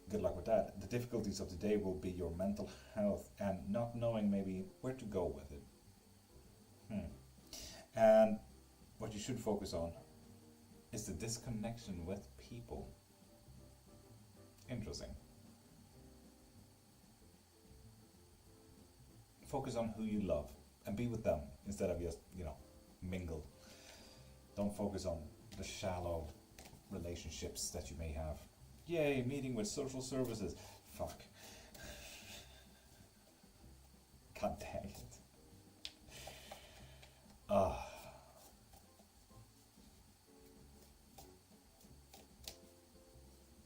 A: Good luck with that. The difficulties of today will be your mental health and not knowing maybe where to go with it. And what you should focus on is the disconnection with people. Interesting. Focus on who you love and be with them instead of just, mingle. Don't focus on the shallow relationships that you may have. Yay, meeting with social services. Fuck. God dang it.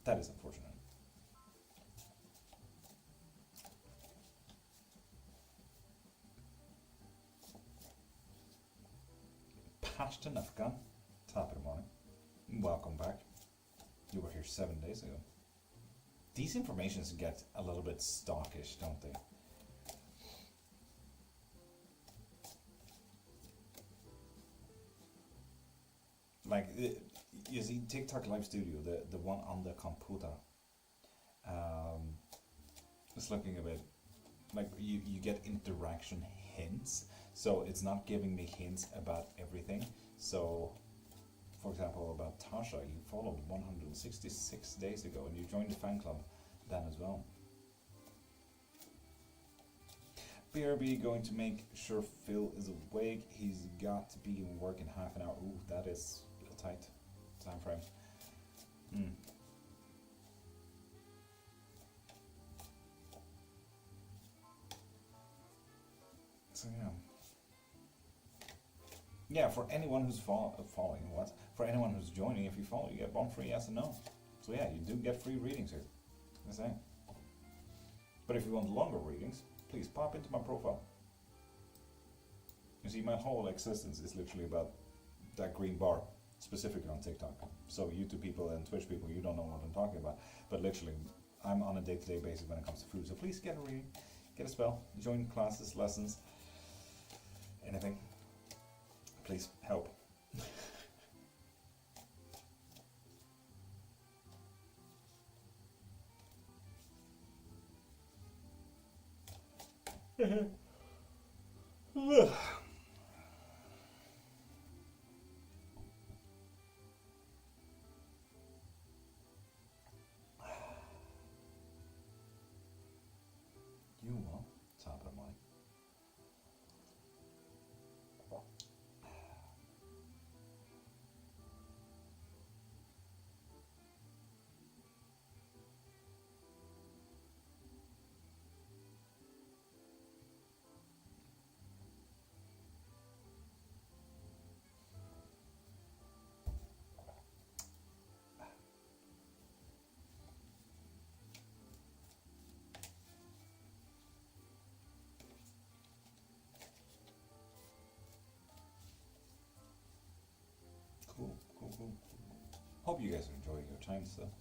A: That is unfortunate. Pashton Afghan, top of the morning. Welcome back. You were here 7 days ago. These informations get a little bit stockish, don't they? Like, you see, TikTok Live Studio, the one on the computer, it's looking a bit like you get interaction hints. So it's not giving me hints about everything. So, for example, about Tasha, you followed 166 days ago and you joined the fan club then as well. BRB going to make sure Phil is awake. He's got to be in work in half an hour. Ooh, that is a tight time frame. So yeah. Yeah, for anyone who's following, for anyone who's joining, if you follow, you get one free yes and no. So yeah, you do get free readings here. I'm saying. But if you want longer readings, please pop into my profile. You see, my whole existence is literally about that green bar, specifically on TikTok. So YouTube people and Twitch people, you don't know what I'm talking about. But literally, I'm on a day-to-day basis when it comes to food. So please get a reading, get a spell, join classes, lessons, anything. Please help. You will, top of the morning. Cool. Hope you guys are enjoying your time still.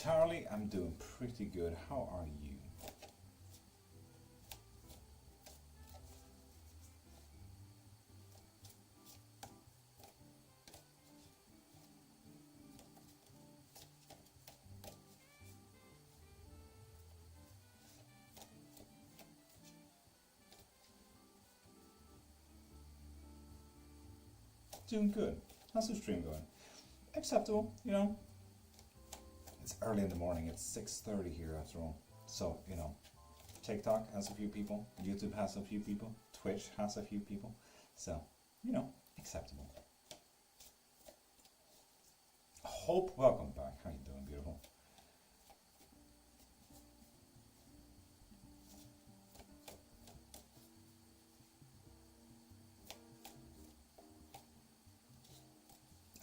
A: Charlie, I'm doing pretty good. How are you? Doing good. How's the stream going? Acceptable, you know. It's early in the morning. It's 6:30 here after all. So, you know, TikTok has a few people. YouTube has a few people. Twitch has a few people. So, you know, acceptable. Hope, welcome back. How you doing, beautiful?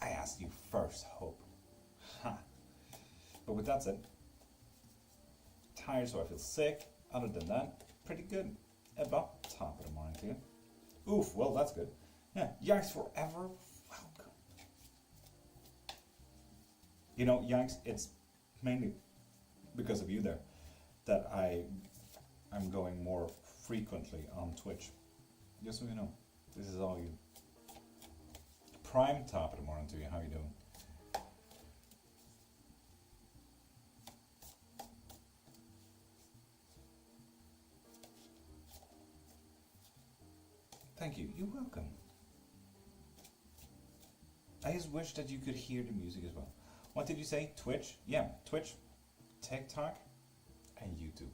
A: I asked you first, Hope. Ha. But with that said, tired so I feel sick. Other than that, pretty good. About top of the morning to you. Oof, well that's good. Yeah, Yikes Forever, welcome. You know, Yikes, it's mainly because of you there that I'm going more frequently on Twitch. Just so you know, this is all you. Prime top of the morning to you. How you doing? Thank you. You're welcome. I just wish that you could hear the music as well. What did you say? Twitch? Yeah, Twitch, TikTok, and YouTube.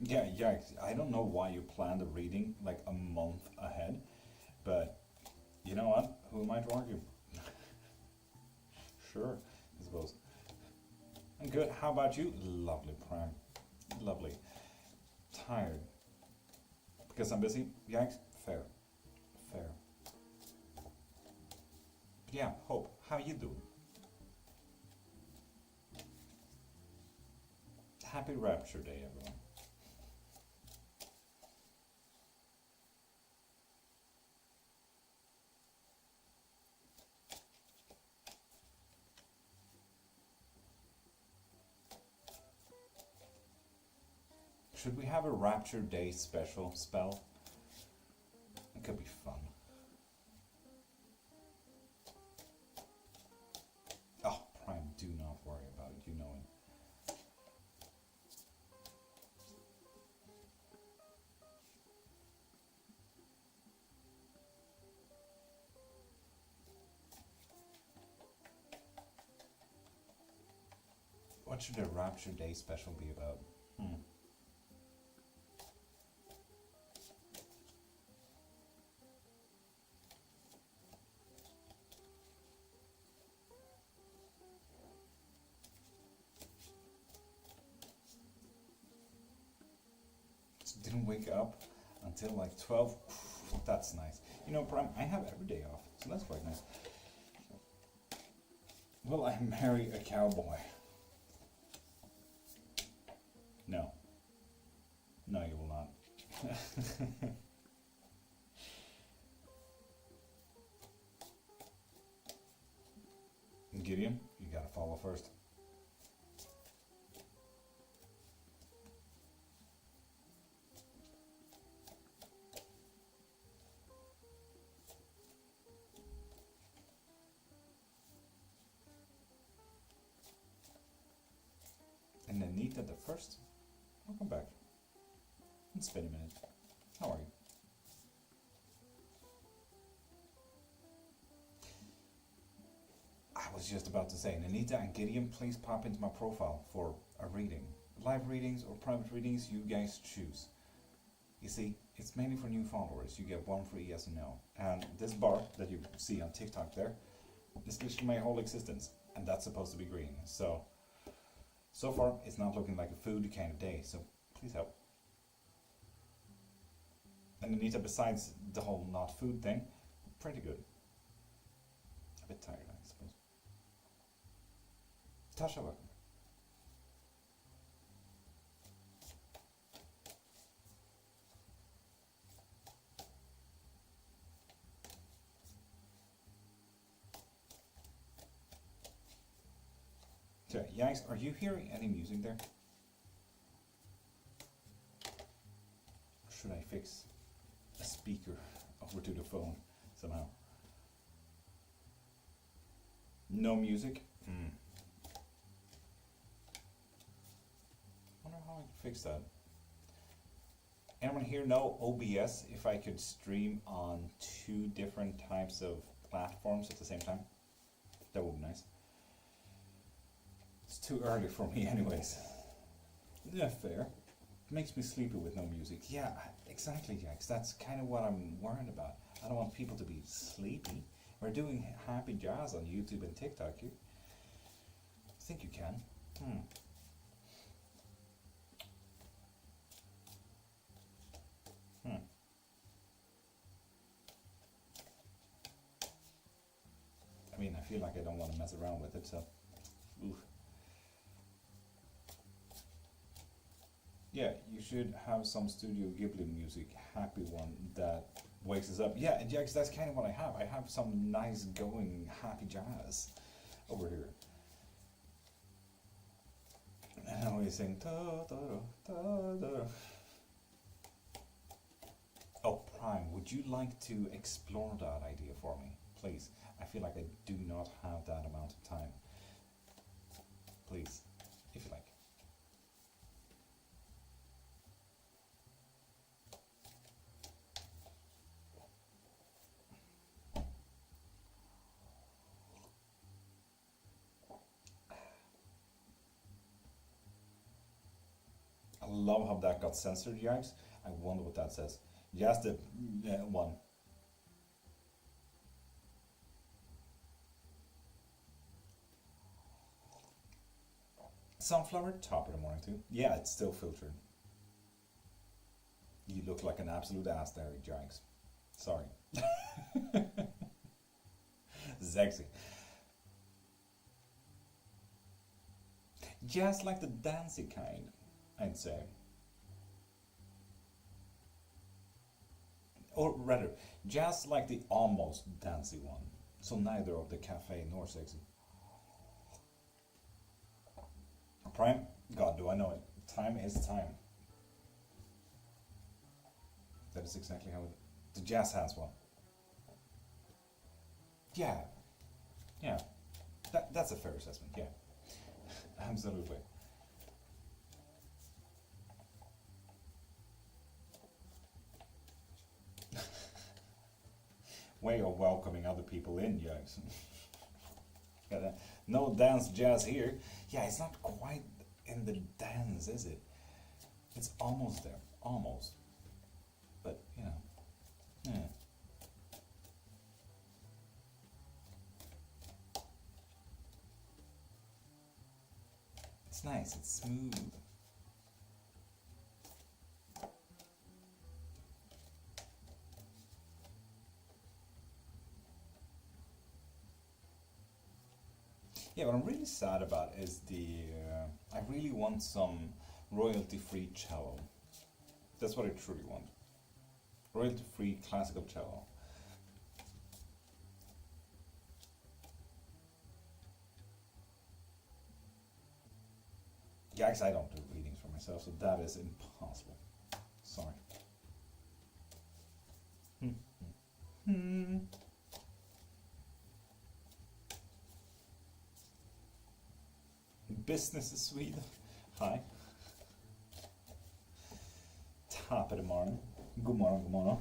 A: Yeah, yikes. I don't know why you planned a reading like a month ahead, but you know what? Who am I to argue? Sure, I suppose. I'm good. How about you? Lovely, Prime. Lovely. Tired. Because I'm busy? Yikes. Fair. Fair. But yeah, Hope, how you doing? Happy Rapture Day, everyone. Should we have a Rapture Day special spell? It could be fun. Oh, Prime, do not worry about it, you know it. What should a Rapture Day special be about? Didn't wake up until like 12. That's nice. You know, Prime, I have every day off, so that's quite nice. Will I marry a cowboy? No. No, you will not. Gideon, you gotta follow first. And Anita the first. Welcome back. It's been a minute. How are you? I was just about to say, Anita and Gideon, please pop into my profile for a reading. Live readings or private readings, you guys choose. You see, it's mainly for new followers. You get one free yes and no. And this bar that you see on TikTok there is literally my whole existence. And that's supposed to be green. So far, it's not looking like a food kind of day, so please help. And Anita, besides the whole not food thing, pretty good. A bit tired, I suppose. Tasha, welcome. So, Yanks, are you hearing any music there? Should I fix a speaker over to the phone somehow? No music? Wonder how I can fix that. Anyone here know OBS, if I could stream on 2 different types of platforms at the same time? That would be nice. It's too early for me anyways. Yeah, fair. It makes me sleepy with no music. Yeah, exactly, Jax. That's kind of what I'm worried about. I don't want people to be sleepy. We're doing happy jazz on YouTube and TikTok here. I think you can. I mean, I feel like I don't want to mess around with it, so. Oof. Yeah, you should have some Studio Ghibli music, happy one that wakes us up. Yeah, Jax, that's kind of what I have. I have some nice going happy jazz over here. And I always sing da da da da. Oh, Prime, would you like to explore that idea for me, please? I feel like I do not have that amount of time. Please, if you like. I love how that got censored, Jax. I wonder what that says. Just the one. Sunflower, top of the morning too. Yeah, it's still filtered. You look like an absolute ass there, Jax. Sorry. Sexy. Just like the dancey kind, I'd say. Or rather, just like the almost dancey one. So neither of the cafe nor sexy. Prime? God, do I know it. Time is time. That is exactly how it... The jazz hands one. Yeah. Yeah. That's a fair assessment, yeah. Absolutely. Way of welcoming other people in, Jackson. No dance jazz here. Yeah, it's not quite in the dance, is it? It's almost there. Almost. But, you know. Yeah. It's nice. It's smooth. Yeah, what I'm really sad about is I really want some royalty-free cello. That's what I truly want. Royalty-free classical cello. Yeah, I don't do readings for myself, so that is impossible. Sorry. Business is Sweden. Hi. Top of the morning. God morgon, god morgon.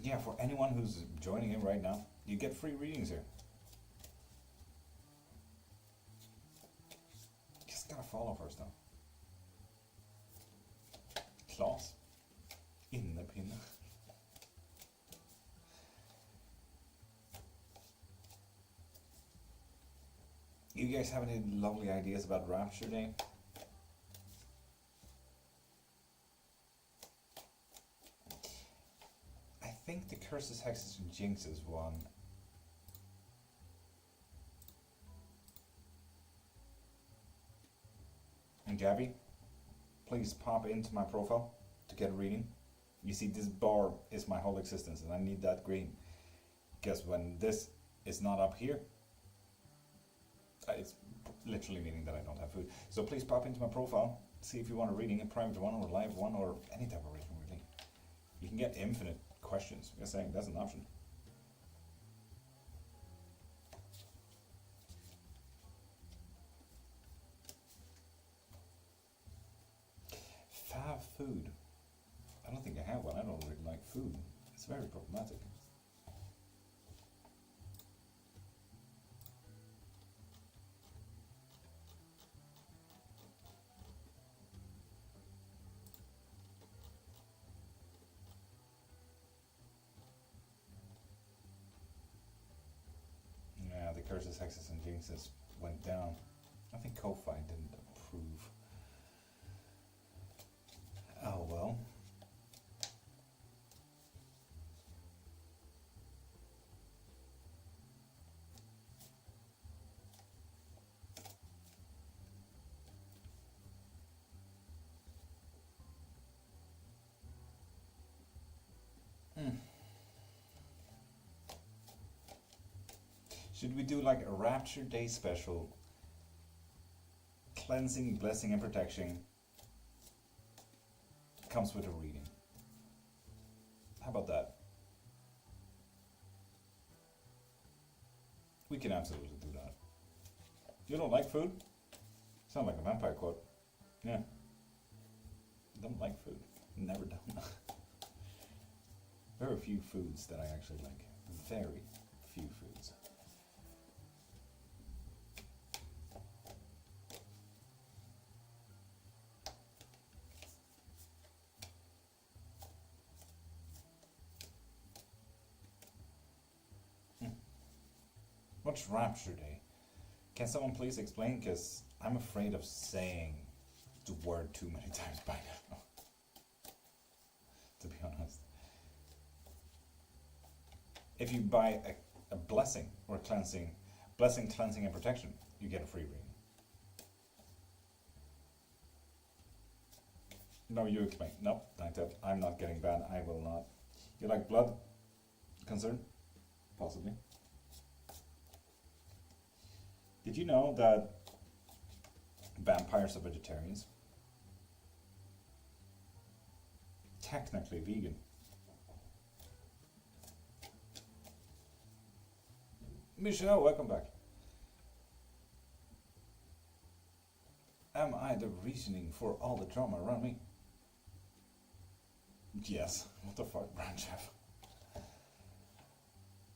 A: Yeah, for anyone who's joining in right now, you get free readings here. Just gotta follow first though. Claes. Innepinne. You guys have any lovely ideas about Rapture Day? curses, hexes, and jinxes one. And Gabby, please pop into my profile to get a reading. You see, this bar is my whole existence, and I need that green. Because when this is not up here, it's literally meaning that I don't have food. So please pop into my profile, see if you want a reading, a private one or a live one or any type of reading, really. You can get infinite questions. You're saying that's an option. Fab food. I don't think I have one. I don't really like food. It's very problematic. Yeah, the curses, hexes, and jinxes went down. I think Ko-Fi didn't approve. Oh well. Should we do like a Rapture Day special? Cleansing, blessing, and protection comes with a reading. How about that? We can absolutely do that. You don't like food? Sound like a vampire quote. Yeah. Don't like food. Never done. Very few foods that I actually like. Very few foods. What's Rapture Day? Can someone please explain? Because I'm afraid of saying the word too many times by now. To be honest. If you buy a blessing or cleansing, blessing, cleansing, and protection, you get a free reading. No, you explain. No, I'm not getting banned. I will not. You like blood? Concern? Possibly. Did you know that vampires are vegetarians? Technically vegan. Michelle, welcome back. Am I the reasoning for all the drama around me? Yes. What the fuck, brand chef?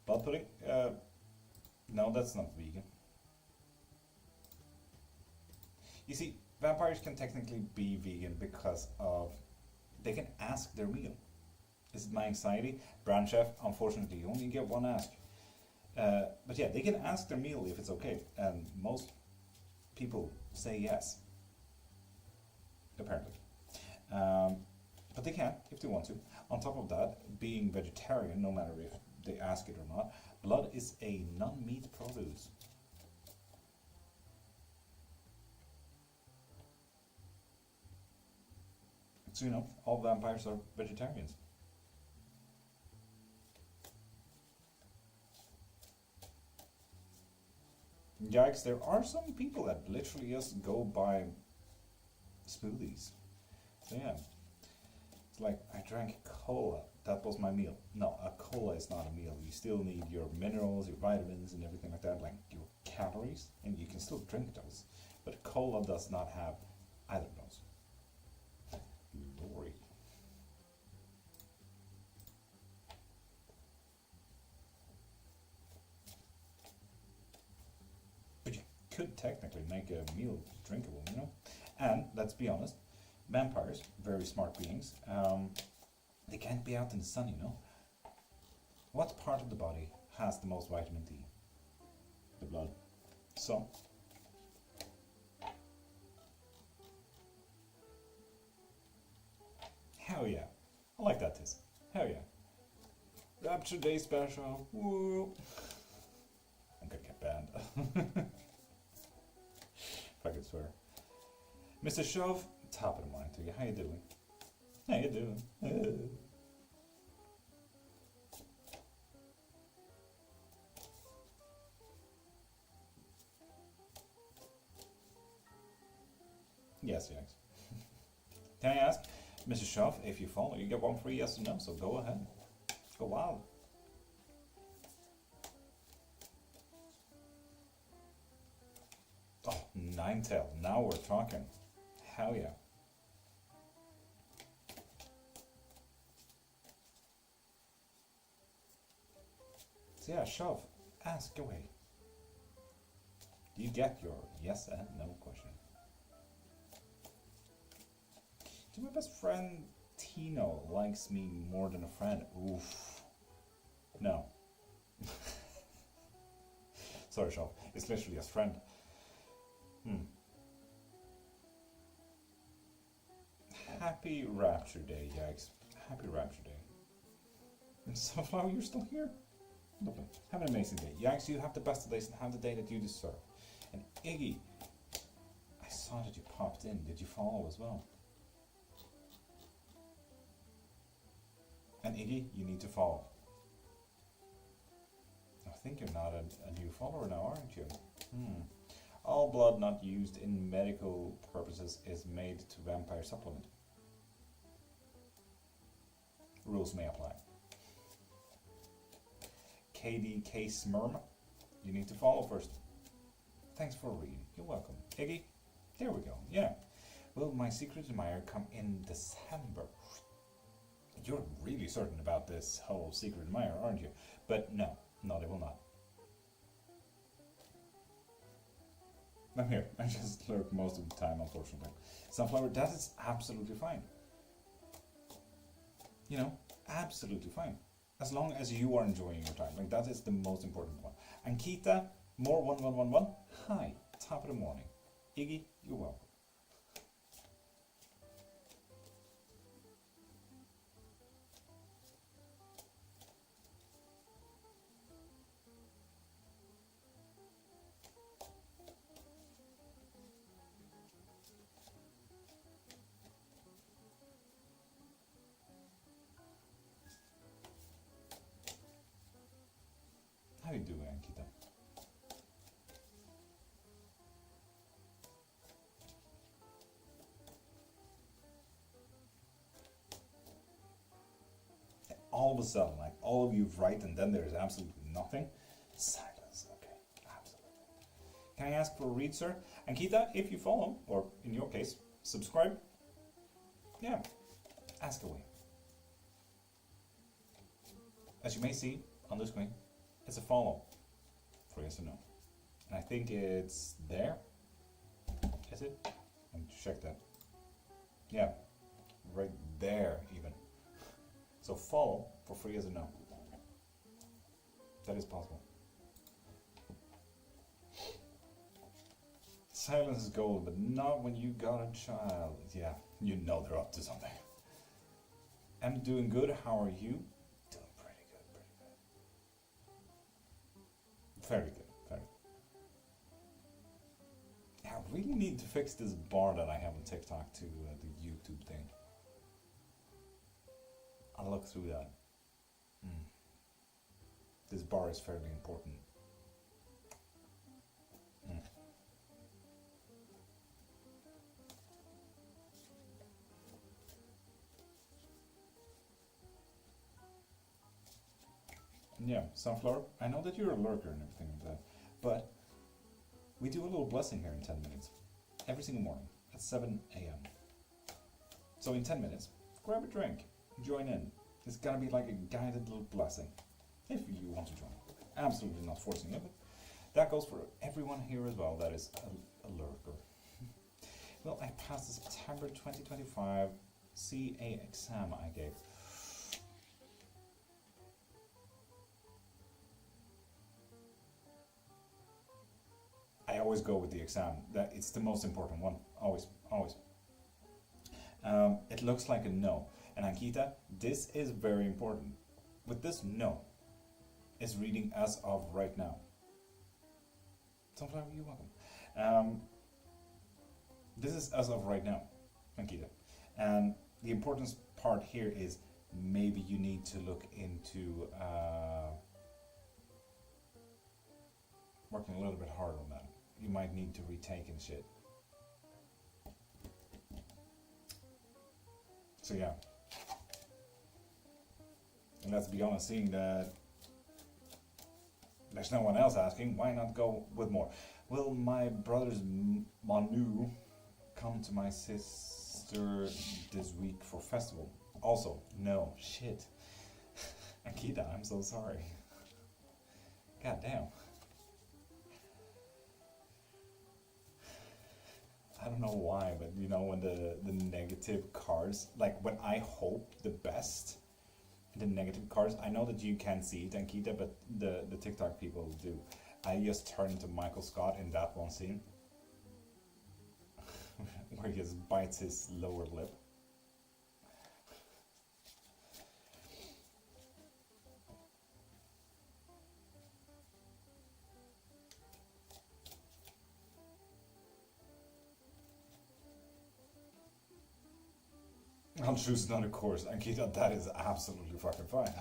A: Blood pudding? No, that's not vegan. You see, vampires can technically be vegan because of they can ask their meal. Is it my anxiety? Brand chef, unfortunately, you only get one ask. But yeah, they can ask their meal if it's okay, and most people say yes. Apparently. But they can, if they want to. On top of that, being vegetarian, no matter if they ask it or not, blood is a non-meat produce. So, you know, all vampires are vegetarians. Yikes, there are some people that literally just go by smoothies. So yeah, it's like, I drank cola, that was my meal. No, a cola is not a meal. You still need your minerals, your vitamins and everything like that, like your calories, and you can still drink those. But cola does not have either of those. Lori. But you could technically make a meal drinkable, you know? And, let's be honest, vampires, very smart beings, they can't be out in the sun, you know? What part of the body has the most vitamin D? The blood. So, hell yeah. I like that, Tiz. Hell yeah. Rapture Day special. Woo! I'm gonna get banned. If I could swear. Mr. Shove, top of the morning to you. How you doing? How you doing? Yes, yes. Can I ask, Mr. Shove, if you follow, you get one free yes or no, so go ahead. Go wild. Oh, Ninetail, now we're talking. Hell yeah. So yeah, Shove, ask away. Do you get your yes and no question? Do my best friend Tino likes me more than a friend? Oof. No. Sorry, Shove. It's literally a friend. Happy Rapture Day, yikes. Happy Rapture Day. And Sunflower, you're still here? Lovely. Have an amazing day. Yikes, you have the best of days and have the day that you deserve. And Iggy, I saw that you popped in. Did you follow as well? And Iggy, you need to follow. I think you're not a new follower now, aren't you? All blood not used in medical purposes is made to vampire supplement. Rules may apply. KDK Smurm, you need to follow first. Thanks for reading. You're welcome. Iggy, there we go. Yeah. Will my secret admirer come in December? You're really certain about this whole secret admirer, aren't you? But no, they will not. I'm here. I just lurk most of the time, unfortunately. Sunflower, that is absolutely fine. You know, absolutely fine. As long as you are enjoying your time. Like, that is the most important one. And Kita, more 1111. Hi, top of the morning. Iggy, you're welcome. How you doing, Ankita? All of a sudden, like, all of you write and then there's absolutely nothing. Silence, okay, absolutely. Can I ask for a read, sir? Ankita, if you follow, or in your case, subscribe, yeah, ask away. As you may see on the screen, it's a follow for yes or no. And I think it's there. Is it? Let me check that. Yeah, right there even. So follow for free as a no. That is possible. Silence is gold, but not when you got a child. Yeah, you know they're up to something. I'm doing good. How are you? Doing pretty good, pretty good. Very good, very good. I really need to fix this bar that I have on TikTok to the YouTube thing. I'll look through that. This bar is fairly important. Yeah, Sunflower, I know that you're a lurker and everything like that, but we do a little blessing here in 10 minutes. Every single morning at 7 a.m. So in 10 minutes, grab a drink, join in. It's gonna be like a guided little blessing, if you want to join. Absolutely not forcing it, but that goes for everyone here as well that is a lurker. Well, I passed the September 2025 CA exam I gave. I always go with the exam. That it's the most important one. Always, always. It looks like a no. And Ankita, this is very important. with this, no. It's reading as of right now. Sunflower, you're welcome. This is as of right now, Ankita. And the important part here is maybe you need to look into working a little bit harder on that. You might need to retake and shit. So yeah. And let's be honest, seeing that there's no one else asking, why not go with more? Will my brother's Manu come to my sister this week for festival? Also, no. Shit. Akita, I'm so sorry. God damn. I don't know why, but you know, when the negative cards, like when I hope the best, the negative cards, I know that you can't see it, Ankita, but the TikTok people do. I just turned into Michael Scott in that one scene where he just bites his lower lip. I'll choose another course, Ankita. That is absolutely fucking fine.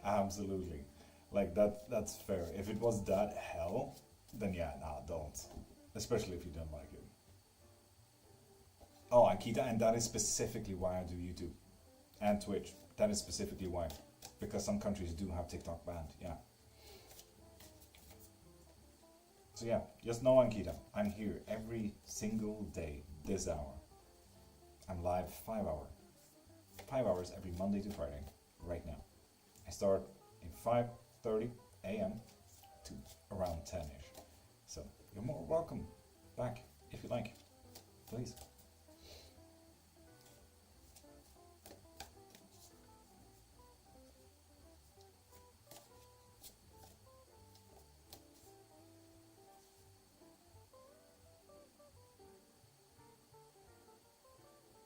A: Absolutely. Like that's fair. If it was that hell, then yeah, nah, don't. Especially if you don't like it. Oh, Ankita, and that is specifically why I do YouTube and Twitch. That is specifically why. Because some countries do have TikTok banned, yeah. So yeah, just know, Ankita, I'm here every single day, this hour. I'm live 5 hours. 5 hours every Monday to Friday, right now. I start in 5:30 a.m. to around 10ish. So you're more welcome back if you like, please.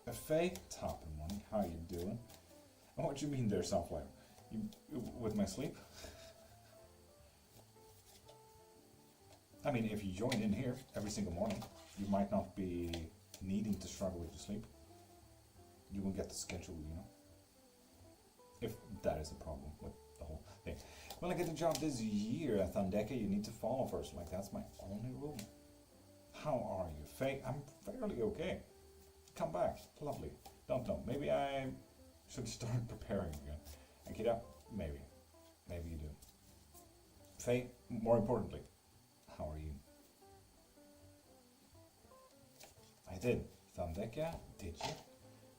A: A fake top and money, how you doing? Oh, what you mean there, Sunflower? You with my sleep? I mean, if you join in here every single morning, you might not be needing to struggle with your sleep. You will get the schedule, you know? If that is a problem with the whole thing. When I get a job this year at Thandeka, you need to follow first. Like, that's my only rule. How are you? Faye, I'm fairly okay. Come back. Lovely. Don't know. Maybe I should start preparing again. Akita, maybe. Maybe you do. Faye, more importantly, how are you? I did. Thandeka, did you?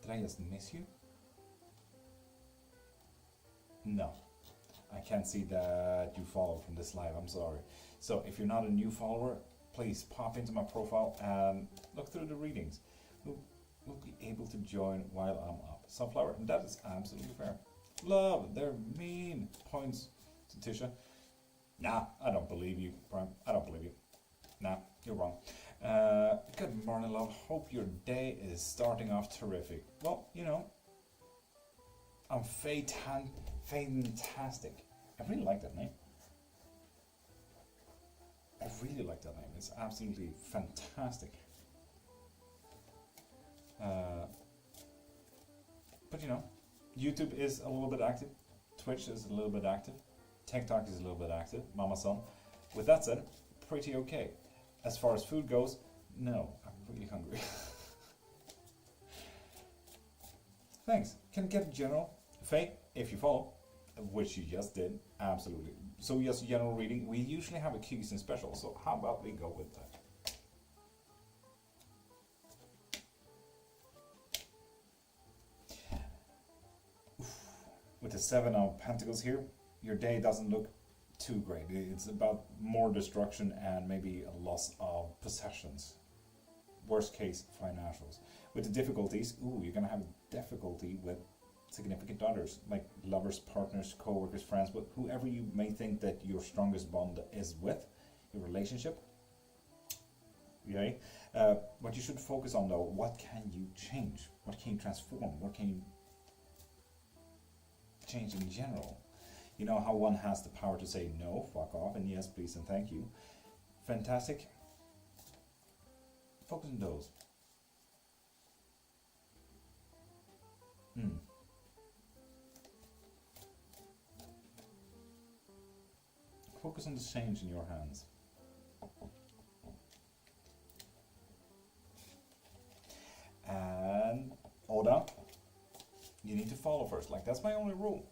A: Did I just miss you? No. I can't see that you follow from this live. I'm sorry. So if you're not a new follower, please pop into my profile and look through the readings. Will be able to join while I'm up. Sunflower, and that is absolutely fair. Love, they're mean. Points to Tisha. Nah, I don't believe you, Prime. I don't believe you. Nah, you're wrong. Good morning, love. Hope your day is starting off terrific. Well, you know, I'm fantastic. I really like that name. I really like that name. It's absolutely fantastic. But you know, YouTube is a little bit active, Twitch is a little bit active, TikTok is a little bit active, Mama Son. With that said, pretty okay. As far as food goes, no, I'm really hungry. Thanks. Can get a general, Faye, if you follow, which you just did, absolutely. So yes, general reading, we usually have a Kyrgyzstan special, so how about we go with that? With the 7 of Pentacles here, your day doesn't look too great. It's about more destruction and maybe a loss of possessions. Worst case, financials. With the difficulties, you're gonna have difficulty with significant others, like lovers, partners, co-workers, friends, but whoever you may think that your strongest bond is with, your relationship. Okay? What you should focus on though, what can you change? What can you transform? What can you change in general. You know how one has the power to say no, fuck off, and yes, please, and thank you. Fantastic. Focus on those. Focus on the change in your hands. And Oda, you need to follow first. Like, that's my only rule.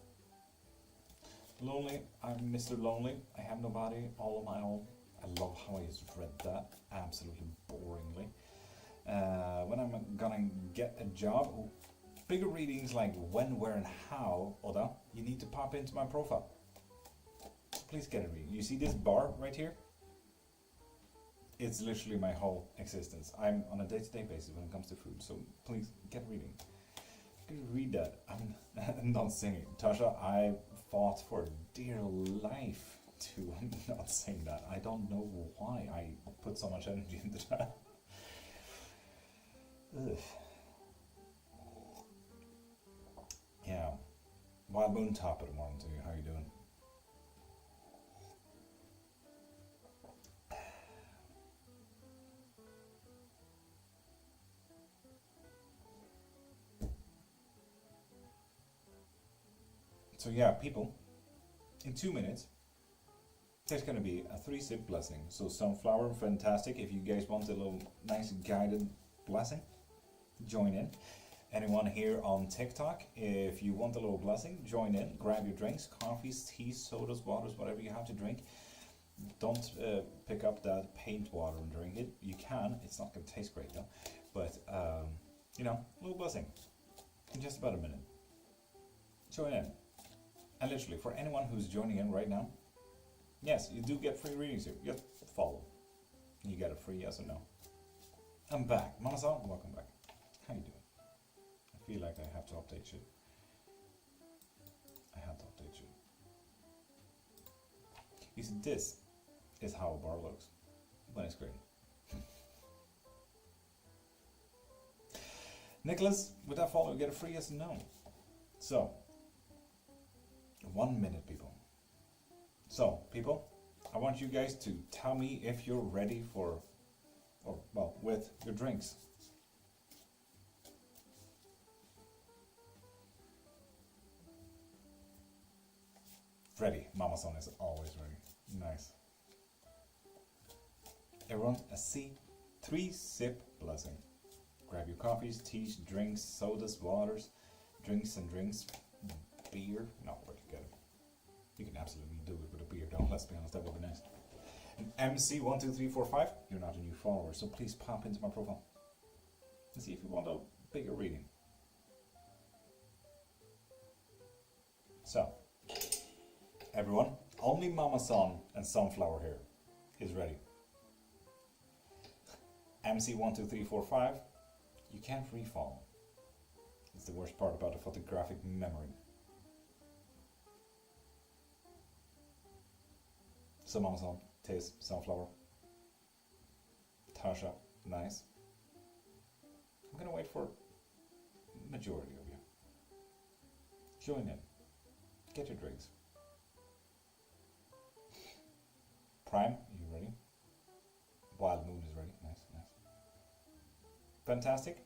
A: Lonely, I'm Mr. Lonely. I have nobody, all on my own. I love how I just read that, absolutely boringly. When I'm gonna get a job, bigger readings like when, where, and how, Oda, you need to pop into my profile. Please get a reading. You see this bar right here? It's literally my whole existence. I'm on a day-to-day basis when it comes to food, so please get reading. Read that. I'm not singing. Tasha, I fought for dear life to not sing that. I don't know why I put so much energy into that. Ugh. Yeah. Wild Moon, top of the morning to you. How you doing? So yeah, people, in 2 minutes, there's going to be a 3-sip blessing. So sunflower, fantastic. If you guys want a little nice guided blessing, join in. Anyone here on TikTok, if you want a little blessing, join in. Grab your drinks, coffees, teas, sodas, waters, whatever you have to drink. Don't pick up that paint water and drink it. You can, it's not going to taste great though. But, you know, a little blessing in just about a minute. Join in. And literally, for anyone who's joining in right now, yes, you do get free readings here. Just follow. You get a free yes or no. I'm back. Mama-san, welcome back. How you doing? I feel like I have to update you. I have to update you. You see, this is how a bar looks when it's green. Nicholas, with that follow, you get a free yes and no. So, 1 minute, people. So, people, I want you guys to tell me if you're ready for, or, well, with your drinks. Ready. Mama-san is always ready. Nice. Everyone, a 3-sip blessing. Grab your coffees, teas, drinks, sodas, waters, drinks and drinks. Beer? No, but you get it. You can absolutely do it with a beer, though. Let's be honest, that would be nice. And MC12345, you're not a new follower, so please pop into my profile and see if you want a bigger reading. So, everyone, only Mama-san and Sunflower here is ready. MC12345, you can't refall. It's the worst part about a photographic memory. So Mama-san, Taze, Sunflower, Tasha, nice. I'm gonna wait for majority of you. Join in. Get your drinks. Prime, are you ready? Wild Moon is ready. Nice, nice. Fantastic.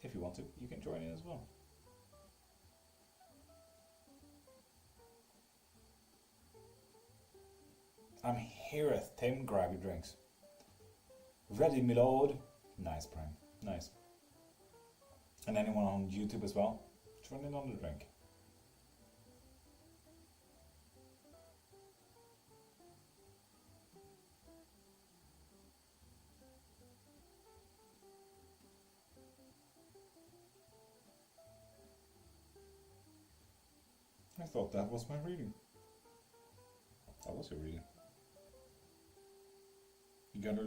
A: If you want to, you can join in as well. I'm hereth. Tim, grab your drinks. Ready, my lord. Nice, Prime. Nice. And anyone on YouTube as well, join in on the drink. I thought that was my reading. That was your reading. You got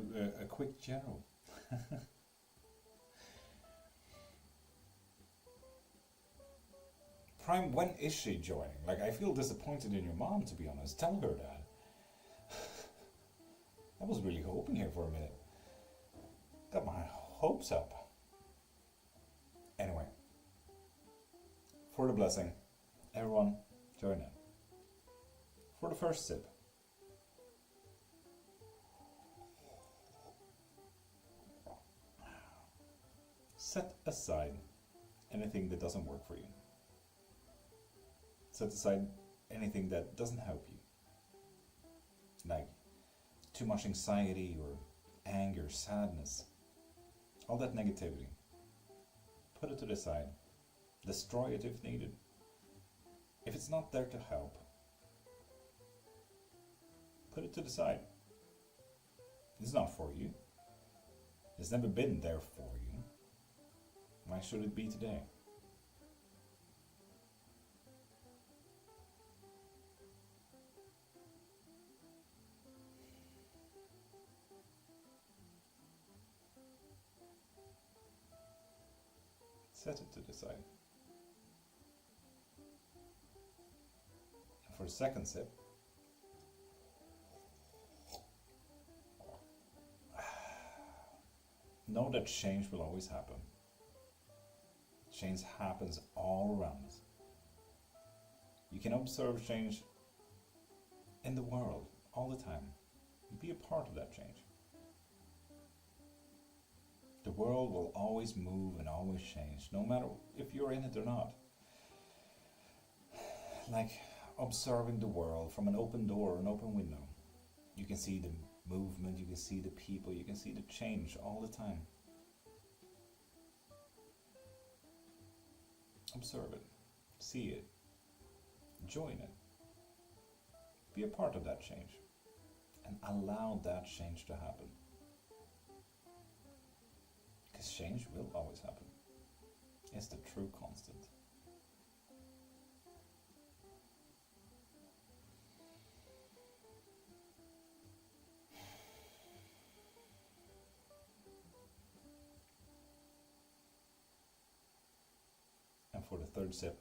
A: a quick general. Prime, when is she joining? Like, I feel disappointed in your mom, to be honest. Tell her that. I was really hoping here for a minute. Got my hopes up. Anyway, for the blessing, Everyone, join in. For the first sip, set aside anything that doesn't work for you. Set aside anything that doesn't help you. Like too much anxiety or anger, sadness, all that negativity. Put it to the side. Destroy it if needed. If it's not there to help, put it to the side. It's not for you. It's never been there for you. Why should it be today? Set it to the side. And for a second sip, know that change will always happen. Change happens all around us. You can observe change in the world all the time. Be a part of that change. The world will always move and always change, no matter if you're in it or not. Like observing the world from an open door or an open window. You can see the movement, you can see the people, you can see the change all the time. Observe it, see it, join it. Be a part of that change and allow that change to happen. Because change will always happen. It's the true constant. And for the third sip,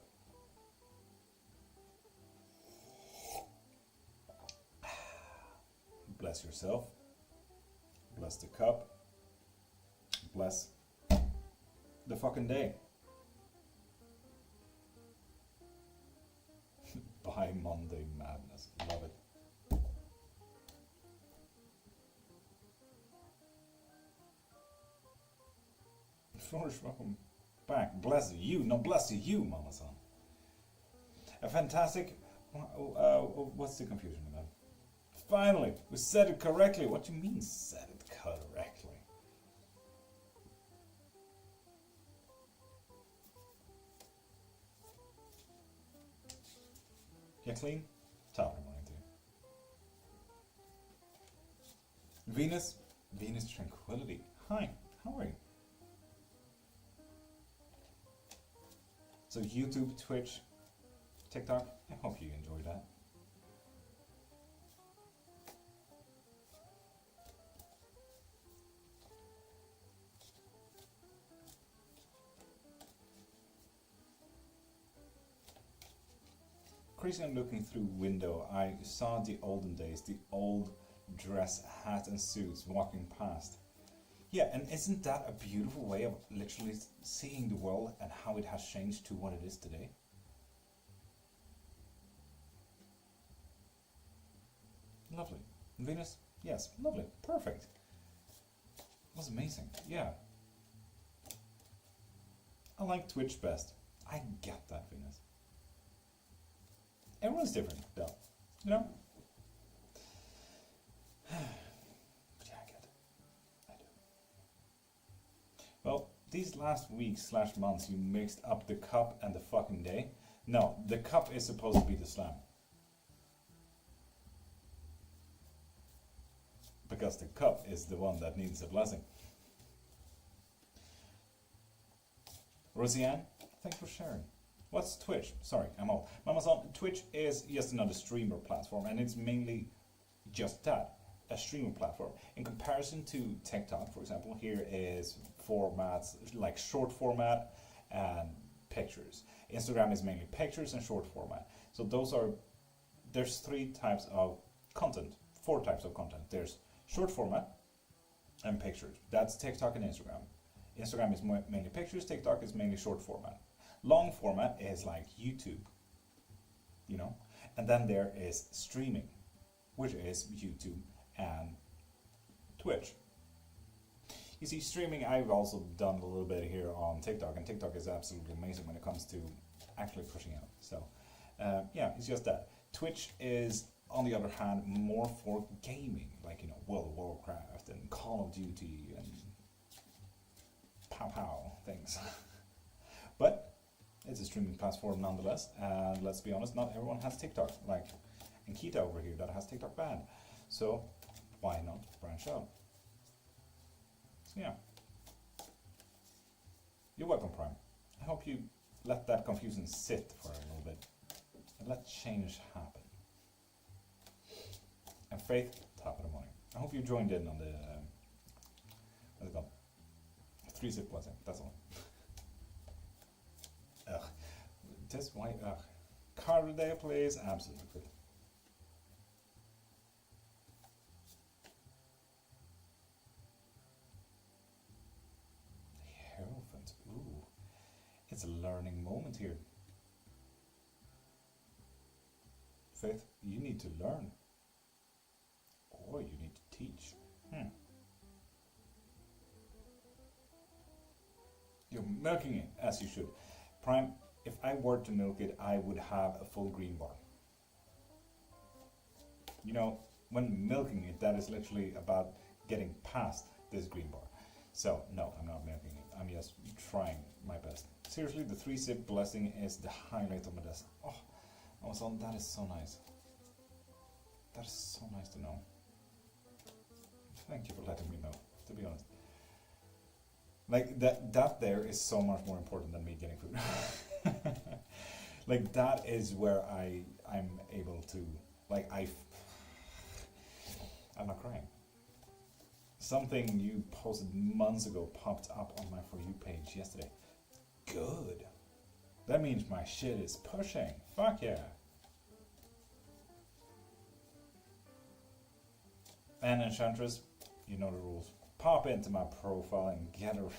A: bless yourself, bless the cup, bless the fucking day. By Monday Madness. Love it. Flourish, welcome back. Bless you. No, bless you, Mama Son. A fantastic... what's the confusion about? Finally, we said it correctly. What do you mean, said it correctly? Yeah, clean? Top of the morning too. Venus? Venus Tranquility. Hi, how are you? So YouTube, Twitch, TikTok, I hope you enjoyed that. Crazy, I'm looking through window. I saw the olden days, the old dress, hat and suits walking past. Yeah, and isn't that a beautiful way of literally seeing the world and how it has changed to what it is today? Lovely. Venus? Yes, lovely. Perfect. It was amazing. Yeah. I like Twitch best. I get that, Venus. Everyone's different, though. You know? But yeah, I get it. I do. Well, these last weeks / months, you mixed up the cup and the fucking day. No, the cup is supposed to be the slam. Because the cup is the one that needs a blessing. Rosianne, thanks for sharing. What's Twitch? Sorry, I'm old. Mama's-on, Twitch is just another streamer platform, and it's mainly just that, a streamer platform. In comparison to TikTok, for example, here is formats like short format and pictures. Instagram is mainly pictures and short format. So there's 3 types of content, 4 types of content. There's short format and pictures. That's TikTok and Instagram. Instagram is mainly pictures, TikTok is mainly short format. Long format is like YouTube. you know. And then there is streaming, which is YouTube and Twitch. You see, streaming, I've also done a little bit here on TikTok, and TikTok is absolutely amazing when it comes to actually pushing out. So, yeah, it's just that. Twitch is, on the other hand, more for gaming, like, you know, World of Warcraft and Call of Duty and pow things. But it's a streaming platform nonetheless, and let's be honest, not everyone has TikTok, like Ankita over here that has TikTok banned. So, why not branch out? Yeah. You're welcome, Prime. I hope you let that confusion sit for a little bit and let change happen. And Faith, top of the morning. I hope you joined in on the what's it called? 3-sip blessing. That's all. Ugh. This why ugh. Card of the day, please. Absolutely. Hierophant. Ooh. It's a learning moment here. Faith, you need to learn. Or you need to teach. You're milking it, as you should. Prime, if I were to milk it, I would have a full green bar. You know, when milking it, that is literally about getting past this green bar. So, no, I'm not milking it. I'm just trying my best. Seriously, the 3-sip blessing is the highlight of my desk. Oh, that is so nice. That is so nice to know. Thank you for letting me know, to be honest. Like, that there is so much more important than me getting food. Like, that is where I'm able to, like, I'm not crying. Something you posted months ago popped up on my For You page yesterday. Good. That means my shit is pushing. Fuck yeah. And Enchantress, you know the rules. Pop into my profile and get a...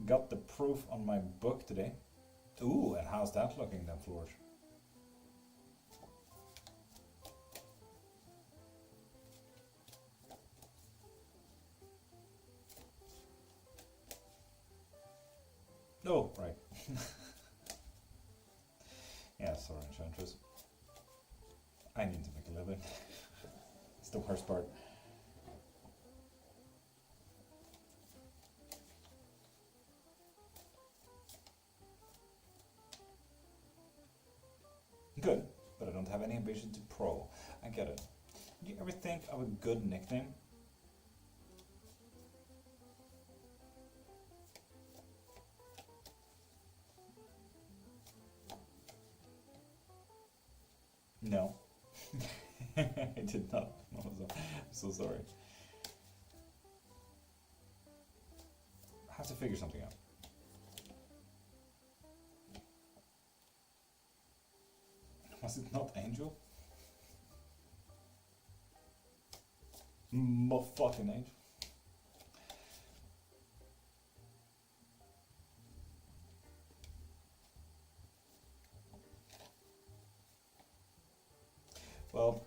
A: Got the proof on my book today. Ooh, and how's that looking then, Flourish? Oh, right. Yeah, sorry, Enchantress. I need to make a living. It's the worst part. Good, but I don't have any ambition to pro. I get it. You ever think of a good nickname? No. I did not. I'm so sorry. I have to figure something out. Was it not Angel? Motherfucking Angel. Well,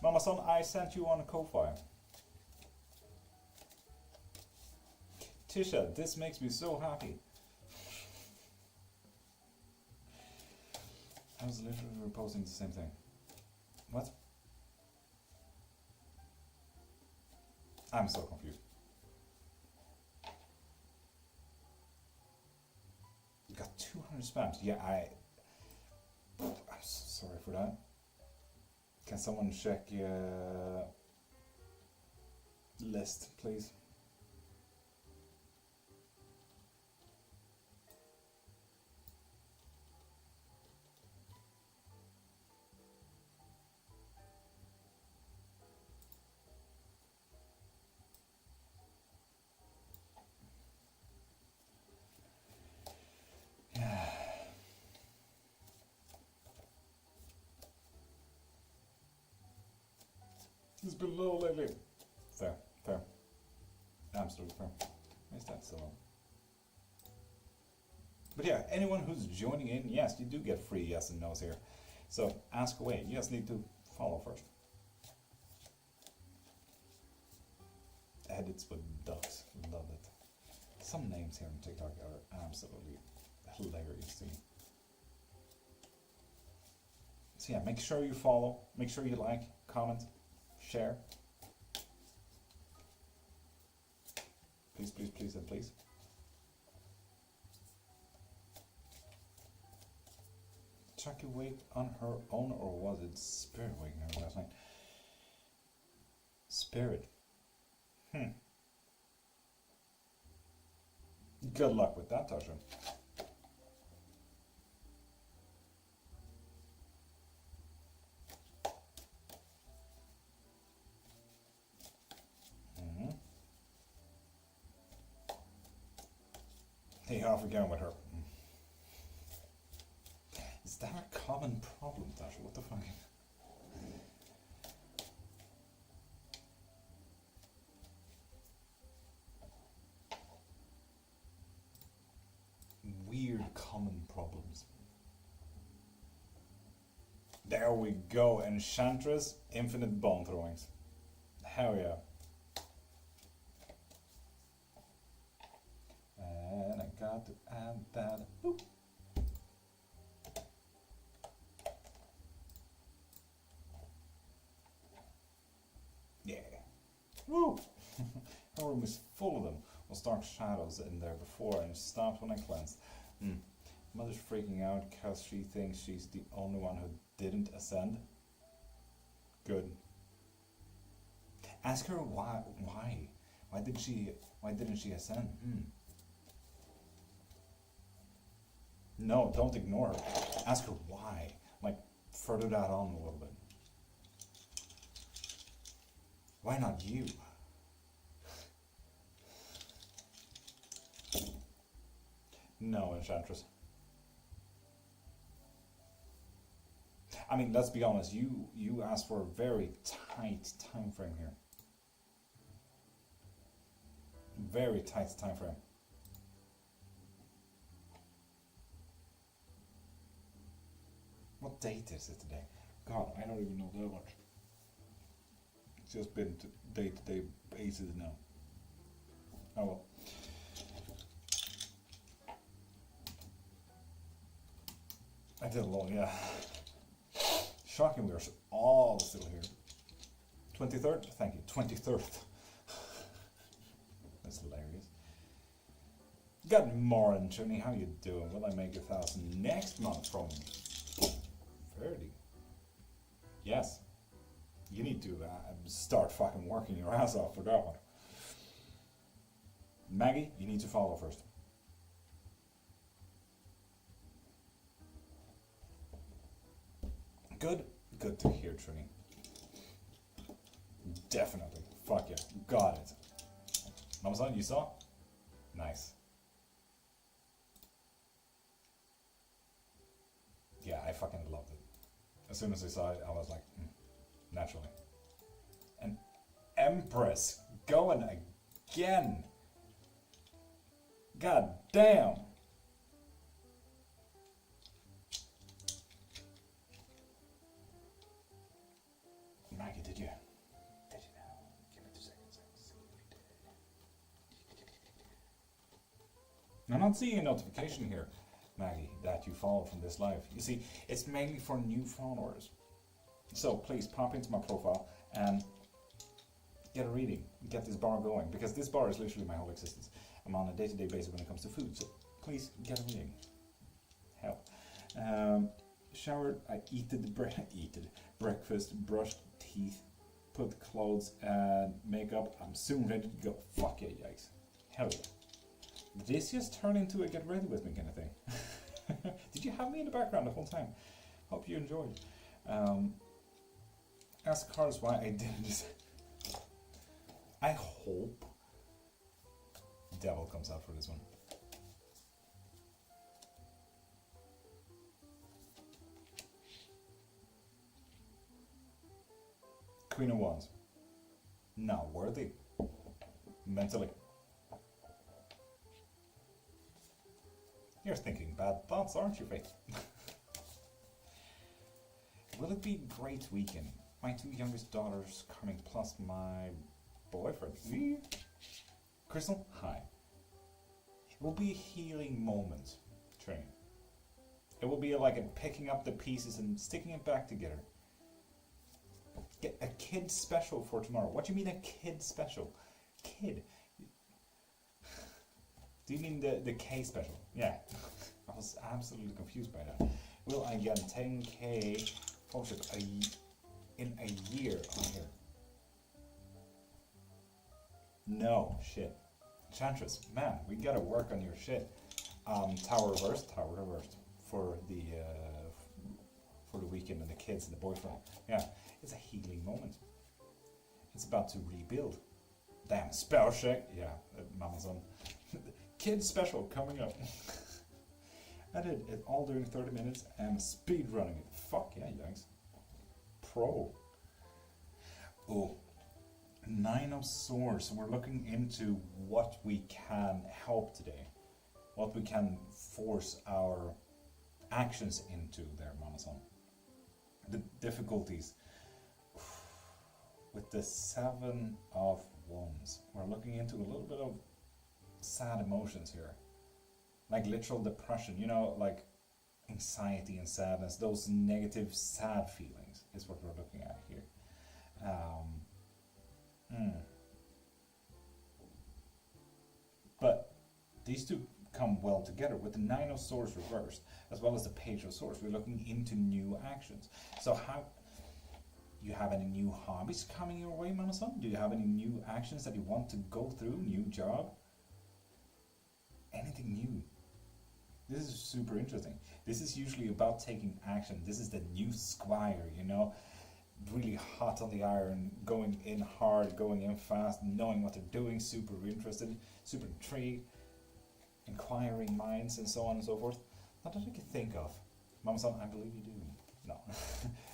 A: Mama son, I sent you on a Ko-Fi. Tisha, this makes me so happy. I was literally reposting the same thing. What? I'm so confused. You got 200 spams. Yeah, I'm so sorry for that. Can someone check your list, please? It's been low lately. Fair, fair. Absolutely fair. Where's that still on? But yeah, anyone who's joining in, yes, you do get free yes and no's here. So ask away. You just need to follow first. Edits with ducks. Love it. Some names here on TikTok are absolutely hilarious to me. So yeah, make sure you follow, make sure you like, comment, share. Please, please, please, and please. Chucky waked on her own, or was it Spirit waking her last night? Spirit. Good luck with that, Tasha. Hey, off again with her. Is that a common problem, Tasha? What the fuck? Weird common problems. There we go, Enchantress, infinite bone throwings. Hell yeah. And I got to add that. Boop. Yeah. Woo! Her room is full of them. Was dark shadows in there before and stopped when I cleansed. Mother's freaking out because she thinks she's the only one who didn't ascend. Good. Ask her why. Why didn't she ascend? No, don't ignore her. Ask her why. Like, further that on a little bit. Why not you? No, Enchantress. I mean, let's be honest, you asked for a very tight time frame here. Very tight time frame. What date is it today? God, I don't even know that much. It's just been day-to-day basis now. Oh well. I did a lot, yeah. Shocking, we are all still here. 23rd? Thank you. 23rd. That's hilarious. Good morning, Tony. How you doing? Will I make 1,000 next month from 30? Yes. You need to start fucking working your ass off for that one. Maggie, you need to follow first. Good to hear, Trini. Definitely. Fuck yeah. Got it. Mama-san, you saw? Nice. Yeah, I fucking loved it. As soon as I saw it, I was like, naturally. And Empress going again. God damn. Maggie, did you know? Give me 2 seconds. I'm not seeing a notification here, Maggie, that you follow from this live. You see, it's mainly for new followers. So please pop into my profile and get a reading, get this bar going, because this bar is literally my whole existence. I'm on a day-to-day basis when it comes to food, so please get a reading. Help. Showered, I eated breakfast, brushed teeth, put clothes and makeup. I'm soon ready to go. Fuck yeah, yikes. Hell yeah. This just turned into a get ready with me kind of thing. Did you have me in the background the whole time? Hope you enjoyed. Ask Carlos why I didn't. I hope Devil comes out for this one. Queen of Wands. not worthy mentally. You're thinking bad thoughts, aren't you, Faith? Will it be a great weekend? My 2 youngest daughters coming plus my boyfriend. Crystal, hi. It will be a healing moment, Trini. It will be like a picking up the pieces and sticking it back together. Get a kid special for tomorrow. What do you mean a kid special? Kid? Do you mean the K special? Yeah. I was absolutely confused by that. Will I get 10k fellowship in a year on here? No, shit. Chantress, man, we gotta work on your shit. Tower reversed for the weekend and the kids and the boyfriend. Yeah, it's a healing moment. It's about to rebuild. Damn, spell check. Yeah, Mama's on. Kids special coming up. I did it all during 30 minutes and speed running it. Fuck yeah, yikes. Pro. Oh, 9 of Swords. We're looking into what we can help today. What we can force our actions into there, Mama-san. The difficulties. With the 7 of Wands, we're looking into a little bit of sad emotions here. Like literal depression, you know, like anxiety and sadness, those negative, sad feelings is what we're looking at here. But these two come well together with the 9 of Swords reversed, as well as the Page of Swords. We're looking into new actions. So how... You have any new hobbies coming your way, Mama-san? Do you have any new actions that you want to go through? New job? Anything new? This is super interesting. This is usually about taking action. This is the new squire, you know? Really hot on the iron, going in hard, going in fast, knowing what they're doing, super interested, super intrigued, inquiring minds, and so on and so forth. Not that I can think of. Mama-san, I believe you do. No.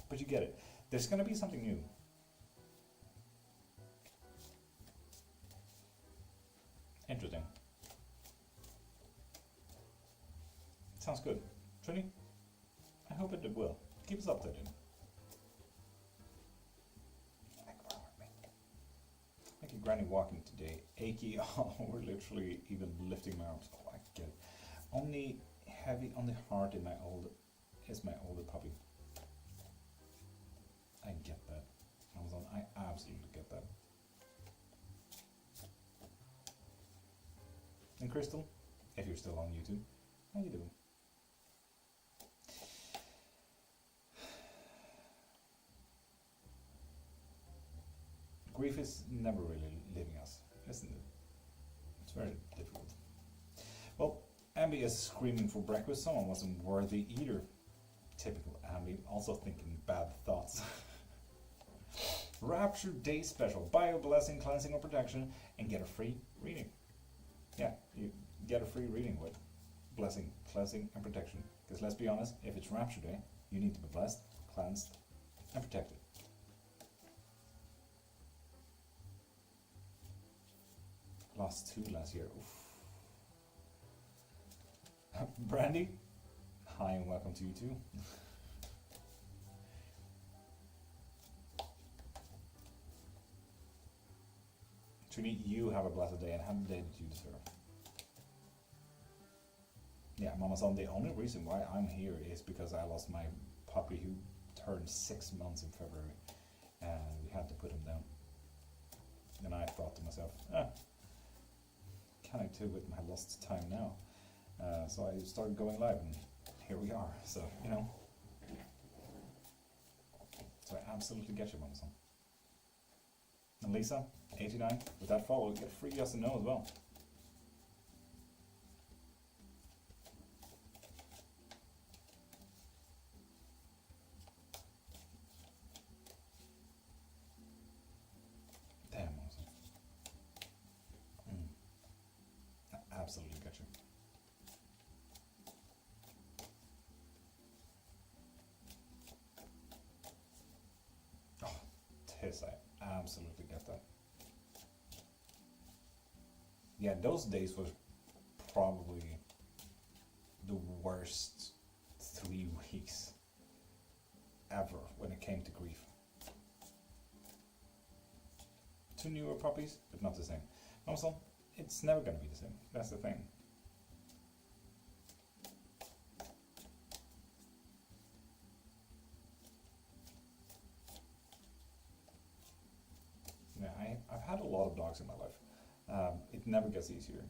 A: But you get it. There's going to be something new. Interesting. Sounds good. Trini, I hope it will. Keep us updated. Like a granny walking today. Achy. Oh, we're literally even lifting my arms. Oh, I get it. Only heavy on the heart in my older puppy. I get that. Amazon, I absolutely get that. And Crystal, if you're still on YouTube, how you doing? Grief is never really leaving us, isn't it? It's very difficult. Well, Ambi is screaming for breakfast. Someone wasn't worthy either. Typical Ambi, also thinking bad thoughts. Rapture Day Special. Buy a blessing, cleansing, or protection, and get a free reading. Yeah, you get a free reading with blessing, cleansing, and protection. Because let's be honest, if it's Rapture Day, you need to be blessed, cleansed, and protected. Lost 2 last year. Oof. Brandy, hi and welcome to you too. Trini, you have a blessed day and have the day that you deserve. Yeah, Mama-san, the only reason why I'm here is because I lost my puppy who turned 6 months in February, and we had to put him down. And I thought to myself, can I do with my lost time now? So I started going live, and here we are. So, you know. So I absolutely get you, Mama-san. And Lisa, 89, with that follow, get free yes and no as well. Damn, Mama-san. I absolutely get you. Oh, Tis, I absolutely get that. Yeah, those days was probably the worst 3 weeks ever when it came to grief. 2 newer puppies, but not the same. Also, it's never going to be the same. That's the thing. Yeah, I've had a lot of dogs in my life. It never gets easier.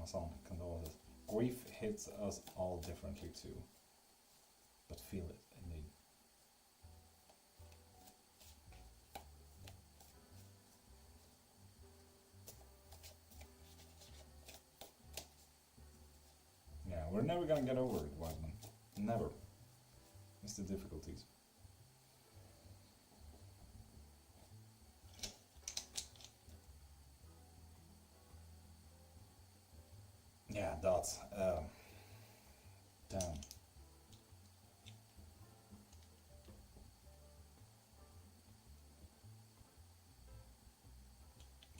A: Son, condolences. Grief hits us all differently too. But feel it, indeed. Yeah, we're never gonna get over it, Wiseman. Never. It's the difficulties. Yeah, that's damn.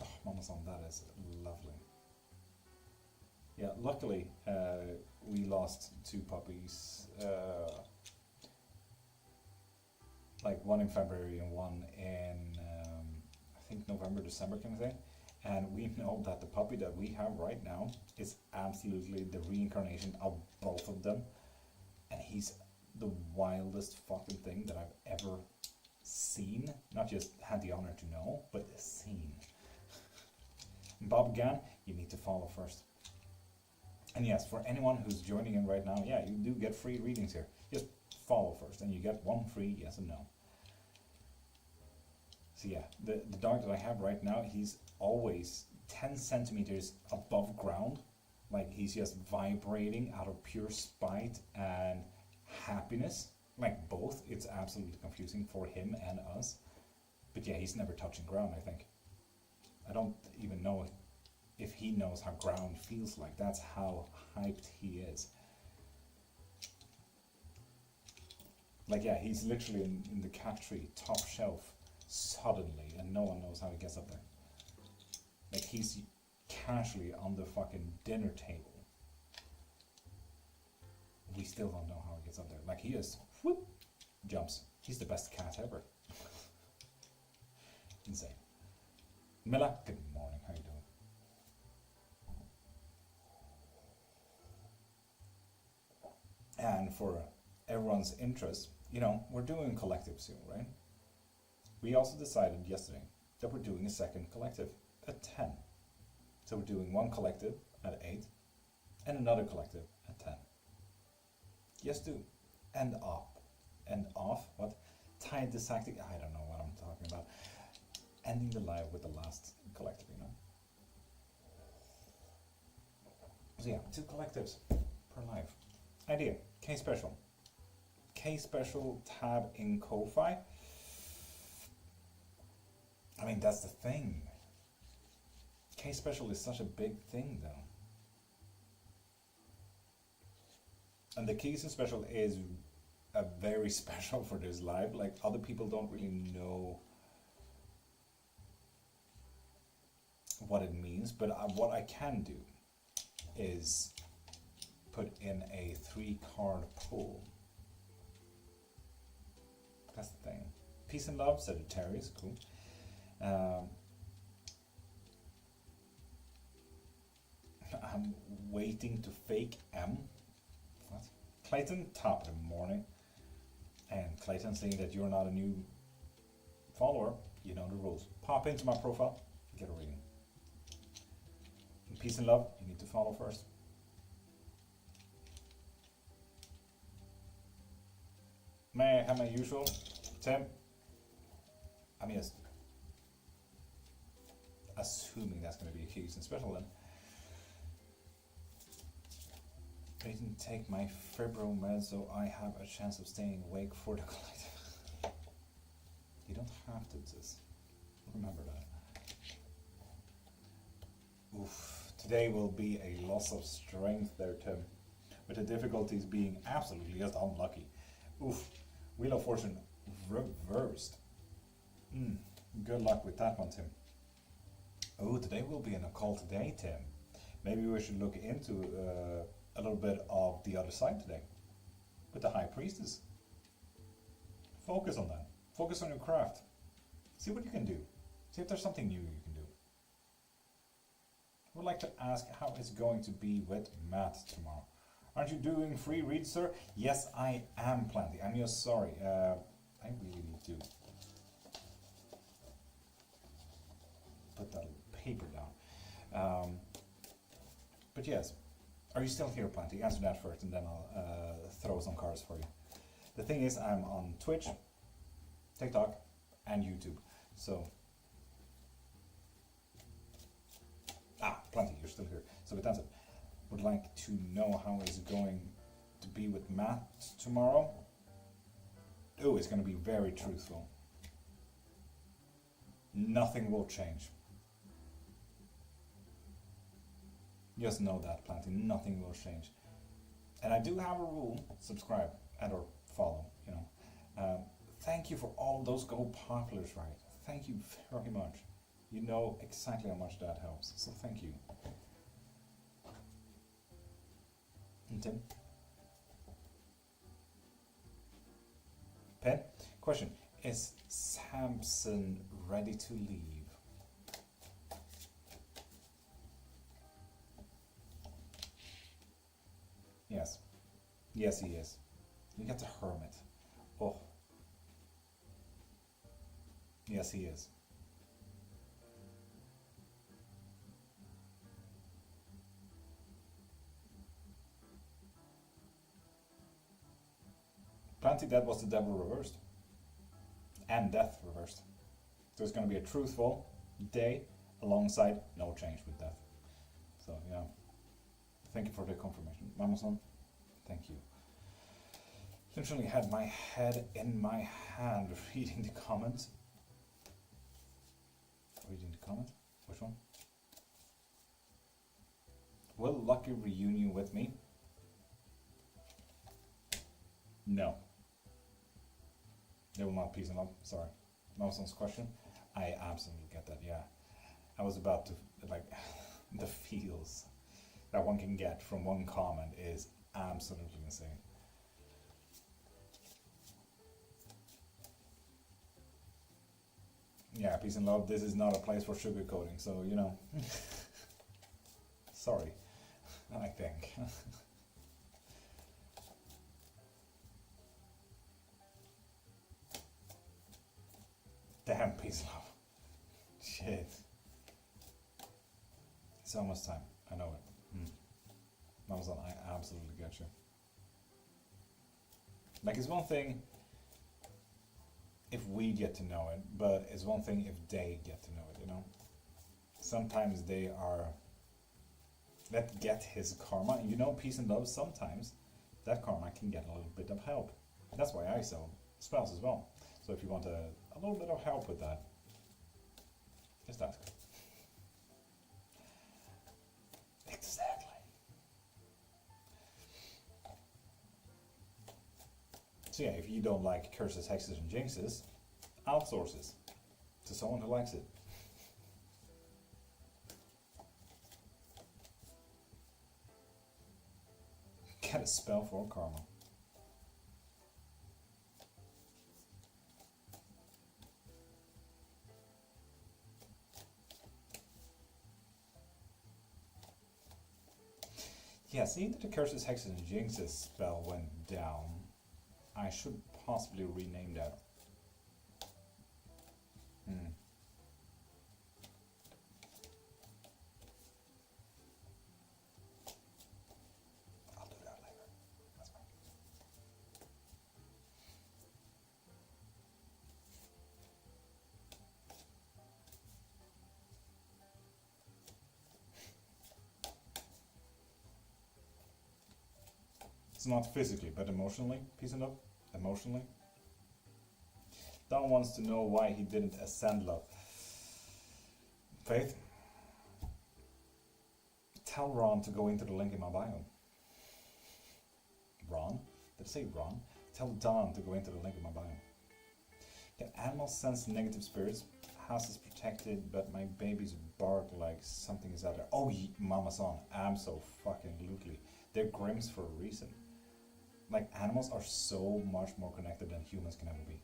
A: Oh, Mama Son, that is lovely. Yeah, luckily we lost 2 puppies, like one in February and one in I think November, December kind of thing. And we know that the puppy that we have right now is absolutely the reincarnation of both of them. And he's the wildest fucking thing that I've ever seen. Not just had the honor to know, but seen. Bob Gann, you need to follow first. And yes, for anyone who's joining in right now, yeah, you do get free readings here. Just follow first, and you get 1 free yes and no. So yeah, the dog that I have right now, he's always 10 centimeters above ground. Like, he's just vibrating out of pure spite and happiness. Like, both. It's absolutely confusing for him and us. But yeah, he's never touching ground, I think. I don't even know if he knows how ground feels like. That's how hyped he is. Like, yeah, he's literally in the cat tree, top shelf, suddenly, and no one knows how he gets up there. Like, he's casually on the fucking dinner table. We still don't know how he gets up there. Like, he just, whoop, jumps. He's the best cat ever. Insane. Mila, good morning, how you doing? And for everyone's interest, you know, we're doing collective soon, right? We also decided yesterday that we're doing a second collective at 10. So we're doing one collective at 8 and another collective at 10. Yes, do. And up. And off. What? Tide dissecting. I don't know what I'm talking about. Ending the live with the last collective, you know? So yeah, 2 collectives per live. Idea. K special. K special tab in Ko-Fi. I mean, that's the thing. K special is such a big thing, though. And the K special is a very special for this live. Like, other people don't really know what it means, but what I can do is put in a 3-card pool. That's the thing. Peace and love, Sagittarius, cool. I'm waiting to fake M. What? Clayton, top of the morning. And Clayton saying that you're not a new follower, you know the rules. Pop into my profile, get a reading. And peace and love, you need to follow first. May I have my usual? Tim? I'm just assuming that's going to be a Keys and special then. I didn't take my fibro med, so I have a chance of staying awake for the collective. You don't have to, sis. Remember that. Oof. Today will be a loss of strength there, Tim. With the difficulties being absolutely just unlucky. Oof. Wheel of Fortune reversed. Good luck with that one, Tim. Oh, today will be an occult day, Tim. Maybe we should look into a little bit of the other side today. With the High Priestess. Focus on that. Focus on your craft. See what you can do. See if there's something new you can do. I would like to ask how it's going to be with Matt tomorrow. Aren't you doing free reads, sir? Yes, I am, Planty. I'm just sorry. I really need to put that paper down. But yes, are you still here, Planty? Answer that first, and then I'll throw some cards for you. The thing is, I'm on Twitch, TikTok, and YouTube. So, Planty, you're still here. So with that said, would like to know how it's going to be with Matt tomorrow. Oh, it's going to be very truthful. Nothing will change. Just know that, Planty, nothing will change. And I do have a rule: subscribe and or follow. You know. Thank you for all those Go Populars, right? Thank you very much. You know exactly how much that helps. So thank you. And Tim? Pen? Question. Is Samson ready to leave? Yes. Yes, he is. You get the Hermit. Oh. Yes, he is. Planty, that was the devil reversed. And death reversed. So it's going to be a truthful day alongside no change with death. So, yeah. Thank you for the confirmation. Mamason, thank you. Literally had my head in my hand reading the comment. Reading the comment? Which one? Will Lucky reunion with me? No. They will not peace and love. Sorry. Mamason's question. I absolutely get that, yeah. I was about to, like, the feels that one can get from one comment is absolutely insane. Yeah, peace and love. This is not a place for sugarcoating, so you know. Sorry, I think. Damn, peace and love. Shit. It's almost time. I know it. Amazon, I absolutely get you. Like, it's one thing if we get to know it, but it's one thing if they get to know it, you know? Sometimes they are, that get his karma. You know, peace and love, sometimes that karma can get a little bit of help. That's why I sell spells as well. So if you want a little bit of help with that, just ask. Exactly. So yeah, if you don't like curses, hexes, and jinxes, outsource it to someone who likes it. Get a spell for karma. Yeah, seeing that the curses, hexes, and jinxes spell went down, I should possibly rename that. I'll do that later. That's fine. It's not physically, but emotionally, peace and love. Emotionally. Don wants to know why he didn't ascend, love. Faith, tell Ron to go into the link in my bio. Ron? Did I say Ron? Tell Don to go into the link in my bio. Can animals sense negative spirits? House is protected, but my babies bark like something is out there. Oh, mama's on. Abso-fucking-lutely. They're grims for a reason. Like, animals are so much more connected than humans can ever be.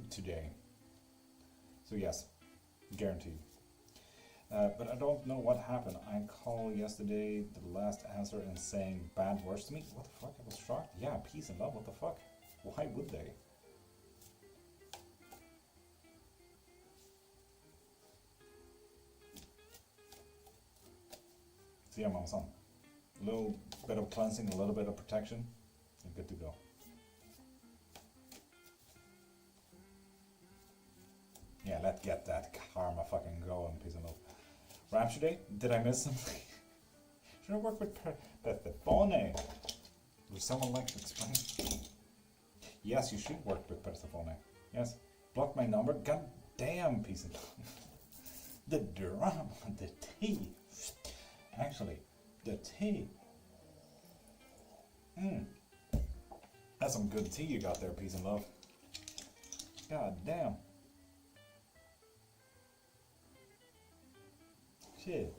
A: Today. So yes, guaranteed. But I don't know what happened. I called yesterday, the last answer, and saying bad words to me. What the fuck? I was shocked. Yeah, peace and love. What the fuck? Why would they? So yeah, Mama Son. A little bit of cleansing, a little bit of protection, and good to go. Yeah, let's get that karma fucking going, peace and love. Rapture Day? Did I miss something? Should I work with Persephone? Would someone like to explain? Yes, you should work with Persephone. Yes. Block my number? God damn, peace and love. The drama, the tea. Actually, the tea. That's some good tea you got there, peace and love. God damn. Shit.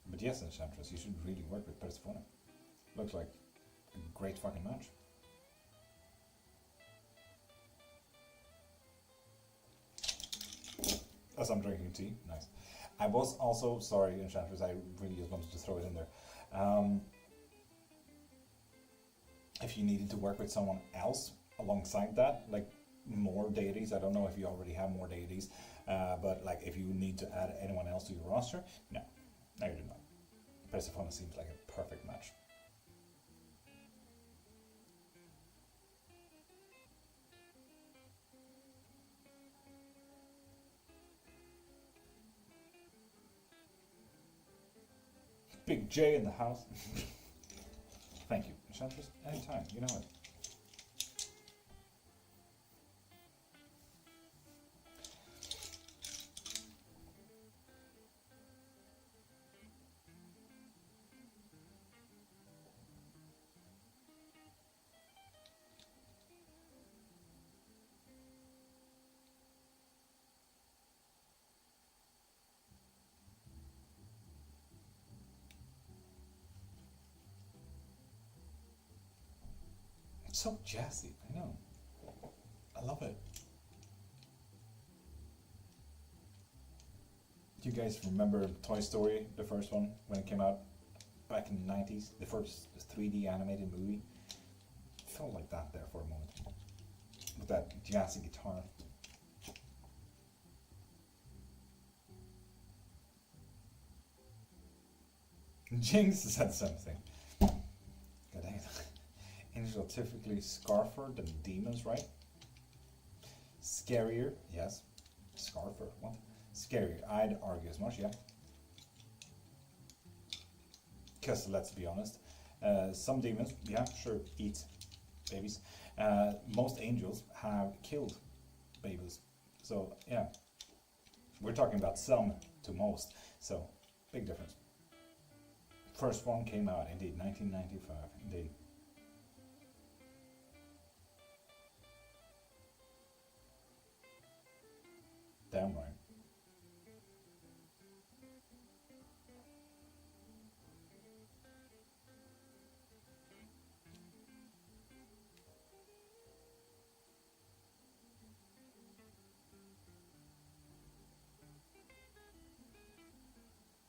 A: But yes, Enchantress, you should really work with Persephone. Looks like a great fucking match. As I'm drinking tea, nice. I was also, sorry Enchantress, I really just wanted to throw it in there. If you needed to work with someone else alongside that, like more deities, I don't know if you already have more deities, but like if you need to add anyone else to your roster, no you do not. Persephone seems like a perfect match. Big J in the house. Thank you, Enchantress. Anytime, you know it. It's so jazzy, I know. I love it. Do you guys remember Toy Story, the first one, when it came out back in the 90s? The first 3D animated movie? It felt like that there for a moment. With that jazzy guitar. Jinx said something. God dang it. Angels are typically scarfer than demons, right? Scarier, yes. Scarfer, what? Scarier, I'd argue as much, yeah. Because let's be honest, some demons, yeah, sure, eat babies. Most angels have killed babies. So, yeah. We're talking about some to most. So, big difference. First one came out, indeed, 1995, indeed. Damn right.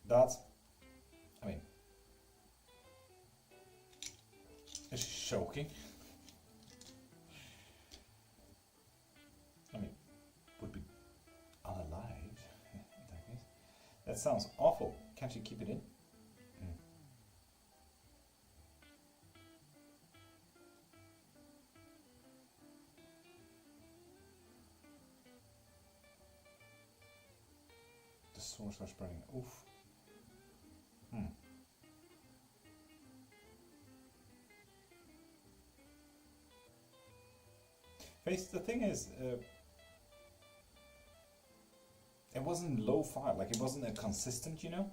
A: That's, I mean, it's shocking. I mean, would be unalive in that case. That sounds awful. Can't you keep it in? The source are spreading. Oof. Face, the thing is, it wasn't lo-fi, like it wasn't a consistent, you know?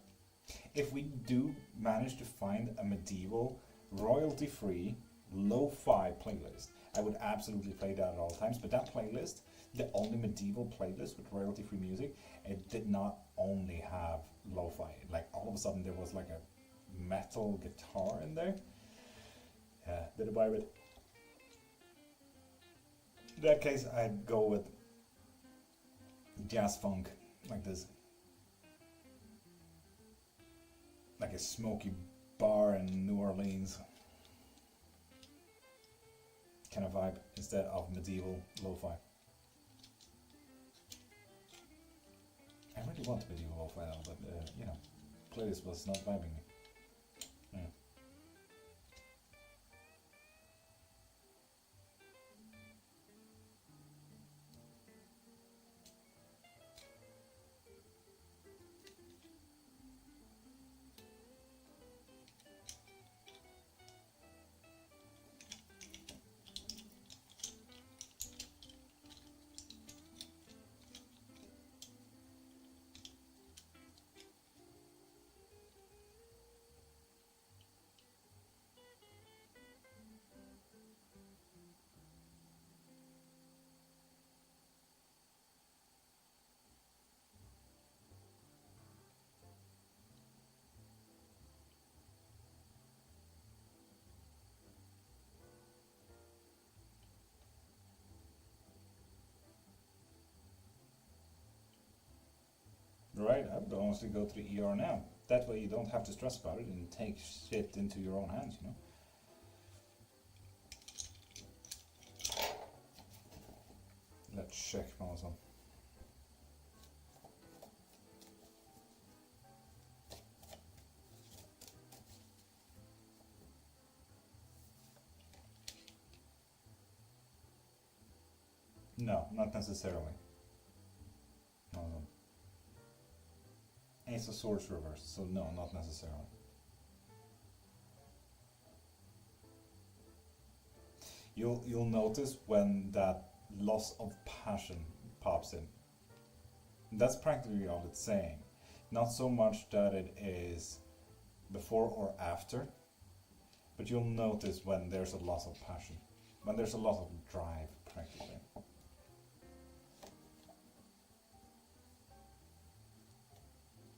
A: If we do manage to find a medieval, royalty-free, lo-fi playlist. I would absolutely play that at all times, but that playlist, the only medieval playlist with royalty-free music, it did not only have lo-fi. Like all of a sudden there was like a metal guitar in there. Yeah, bit of vibe. In that case, I'd go with jazz funk, like this. Like a smoky bar in New Orleans kind of vibe instead of medieval lo-fi. I really want medieval lo-fi now, but you know, playlist was not vibing me. Yeah. Right, I would honestly go to the ER now. That way you don't have to stress about it and take shit into your own hands, you know? Let's check also. No, not necessarily. No. Ace of Swords reversed, so no, not necessarily. You'll notice when that loss of passion pops in. That's practically all it's saying. Not so much that it is before or after, but you'll notice when there's a loss of passion, when there's a loss of drive, practically.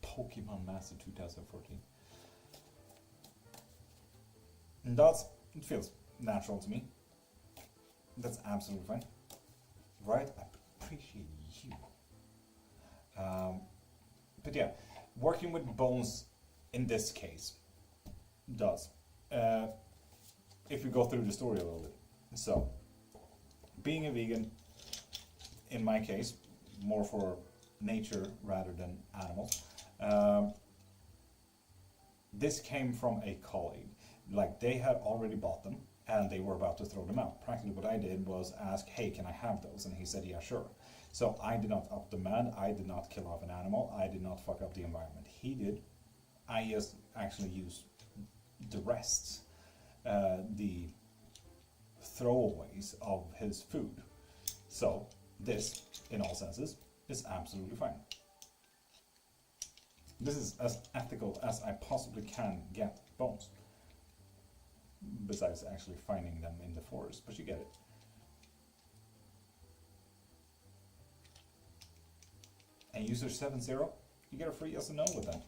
A: Pokemon Master 2014. And it feels natural to me. That's absolutely fine. Right? I appreciate you. But yeah, working with bones in this case does. If we go through the story a little bit. So, being a vegan, in my case, more for nature rather than animals, this came from a colleague. Like, they had already bought them and they were about to throw them out. Practically what I did was ask, hey, can I have those? And he said, yeah, sure. So I did not up demand, I did not kill off an animal, I did not fuck up the environment. He did. I just actually used the rests, the throwaways of his food. So this, in all senses, is absolutely fine. This is as ethical as I possibly can get bones. Besides actually finding them in the forest, but you get it. And user 70, you get a free yes or no with them.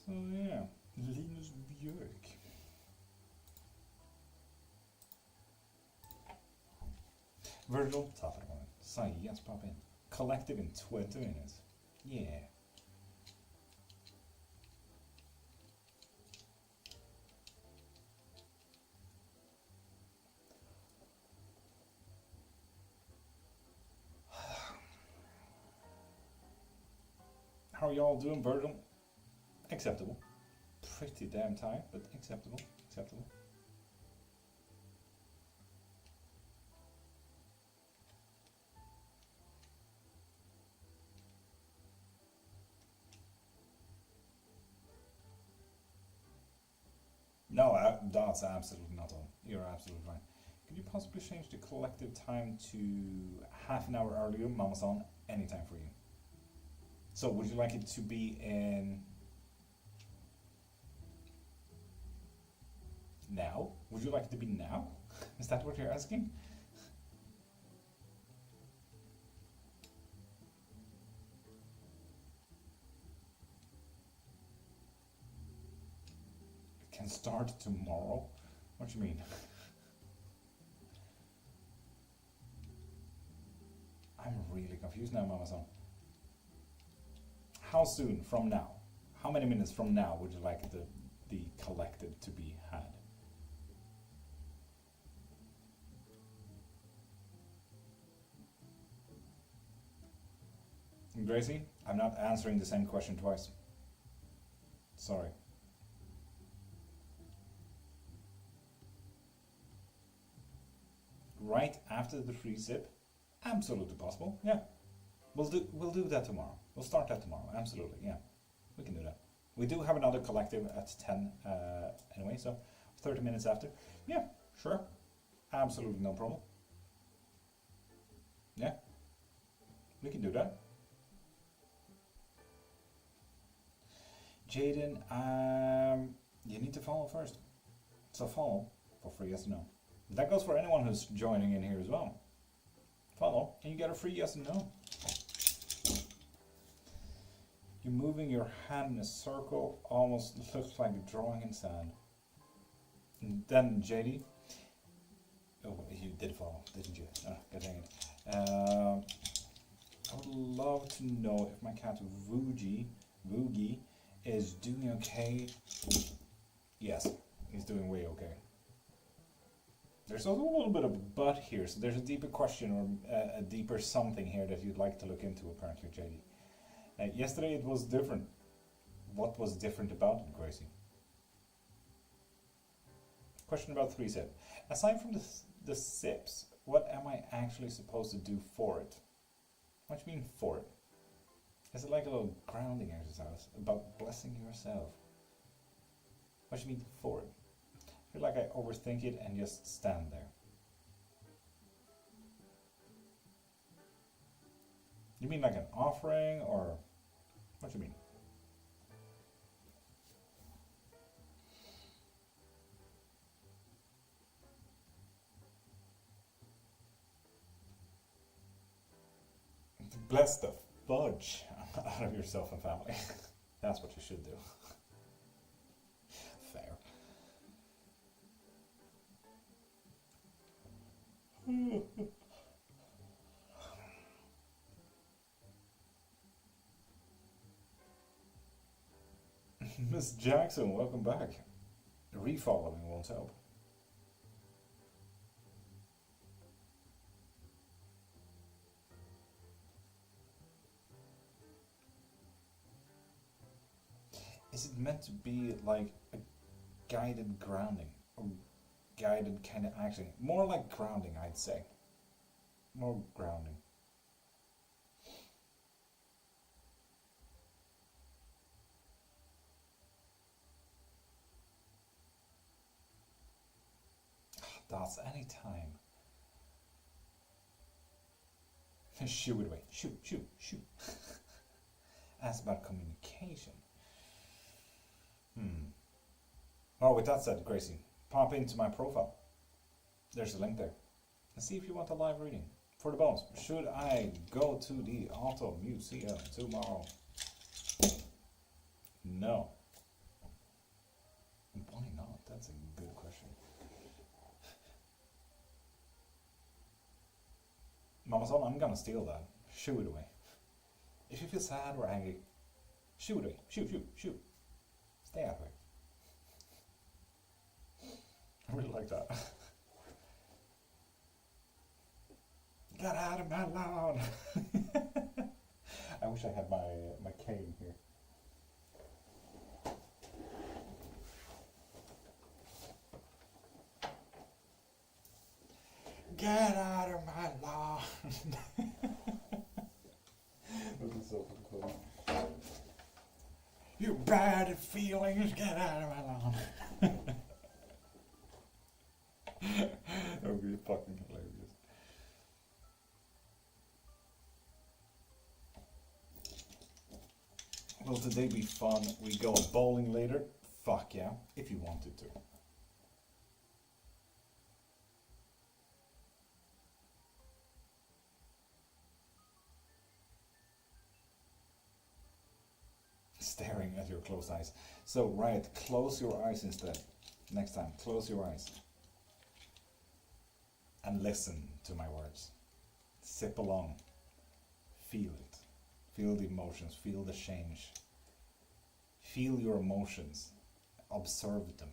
A: So yeah, Linus Björk. Virgil, top of the morning. Say yes, pop in. Collected in 20 minutes. Yeah. How are y'all doing, Virgil? Acceptable. Pretty damn tired, but acceptable. Acceptable. No, that's absolutely not on. You're absolutely fine. Could you possibly change the collective time to half an hour earlier, Mama's on, anytime for you? So would you like it to be in now? Would you like it to be now? Is that what you're asking? It can start tomorrow? What do you mean? I'm really confused now, Mama-san. How soon from now? How many minutes from now would you like the collective to be had? Gracie, I'm not answering the same question twice. Sorry. Right after the free sip? Absolutely possible, yeah. We'll do that tomorrow. We'll start that tomorrow, absolutely, yeah. We can do that. We do have another collective at 10 anyway, so 30 minutes after. Yeah, sure. Absolutely no problem. Yeah, we can do that. Jaden, you need to follow first. So follow for free yes or no. That goes for anyone who's joining in here as well. Follow, and you get a free yes and no. You're moving your hand in a circle, almost looks like drawing in sand. And then JD, oh, you did follow, didn't you? Oh, god dang it. I would love to know if my cat Woogie is doing okay. Yes, he's doing way okay. There's also a little bit of a but here, so there's a deeper question or a deeper something here that you'd like to look into, apparently, JD. Yesterday it was different. What was different about it, Gracie? Question about 3 sip. Aside from the sips, what am I actually supposed to do for it? What do you mean for it? Is it like a little grounding exercise about blessing yourself? What do you mean for it? I feel like I overthink it and just stand there. You mean like an offering, or what do you mean? Bless the fudge out of yourself and family. That's what you should do. Fair. Miss Jackson, welcome back. Refollowing won't help. Is it meant to be like a guided grounding? Or guided kind of action? More like grounding, I'd say. More grounding. That's any time. Shoo it away. Shoo. Ask about communication. Oh, with that said, Gracie, pop into my profile. There's a link there. And see if you want a live reading. For the bonus, should I go to the Auto Museum tomorrow? No. Why not? That's a good question. Mama son, I'm gonna steal that. Shoo it away. If you feel sad or angry, shoo it away. Shoo. Stay out of it. I really like that. Get out of my lawn! I wish I had my cane here. Get out of my lawn! This is so cool. You bad feelings, get out of my lawn. That would be fucking hilarious. Will today be fun? We go bowling later? Fuck yeah, if you wanted to. Staring at your closed eyes. So, right, close your eyes instead. Next time, close your eyes. And listen to my words. Sip along. Feel it. Feel the emotions. Feel the change. Feel your emotions. Observe them.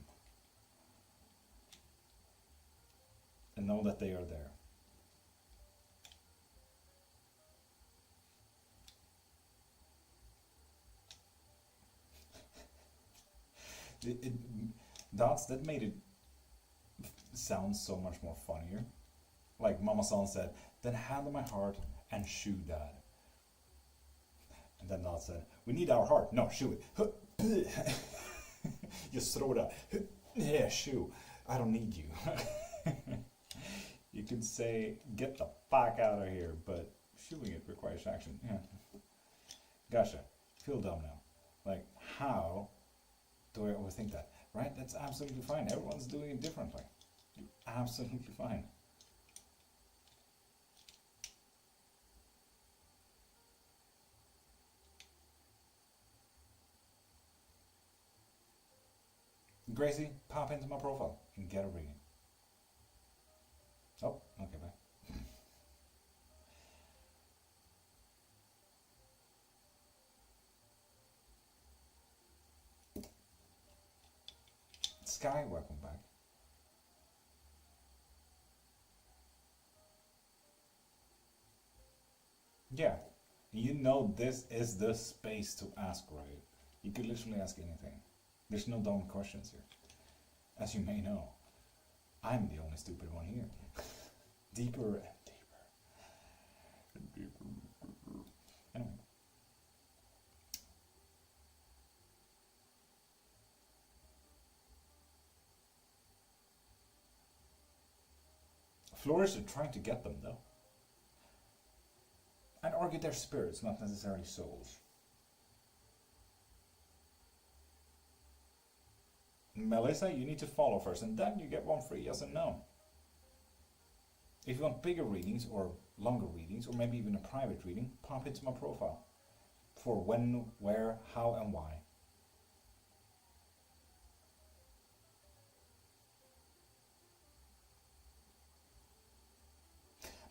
A: And know that they are there. That made it sound so much more funnier. Like Mama San said, then handle my heart and shoo Dad. And then Dad said, we need our heart. No, shoo it. Just throw it out. Yeah, shoo. I don't need you. You could say, get the fuck out of here, but shooing it requires action. Yeah. Gotcha. Feel dumb now. Like, how do I overthink that? Right? That's absolutely fine. Everyone's doing it differently. You're absolutely fine. Gracie, pop into my profile and get a reading. Oh, okay, bye. Sky, welcome back. Yeah, you know this is the space to ask, right? You could literally ask anything. There's no dumb questions here. As you may know, I'm the only stupid one here. Deeper and deeper. And deeper. Anyway. Flourish are trying to get them, though. I'd argue they're spirits, not necessarily souls. Melissa, you need to follow first, and then you get one free yes and no. If you want bigger readings, or longer readings, or maybe even a private reading, pop into my profile. For when, where, how, and why.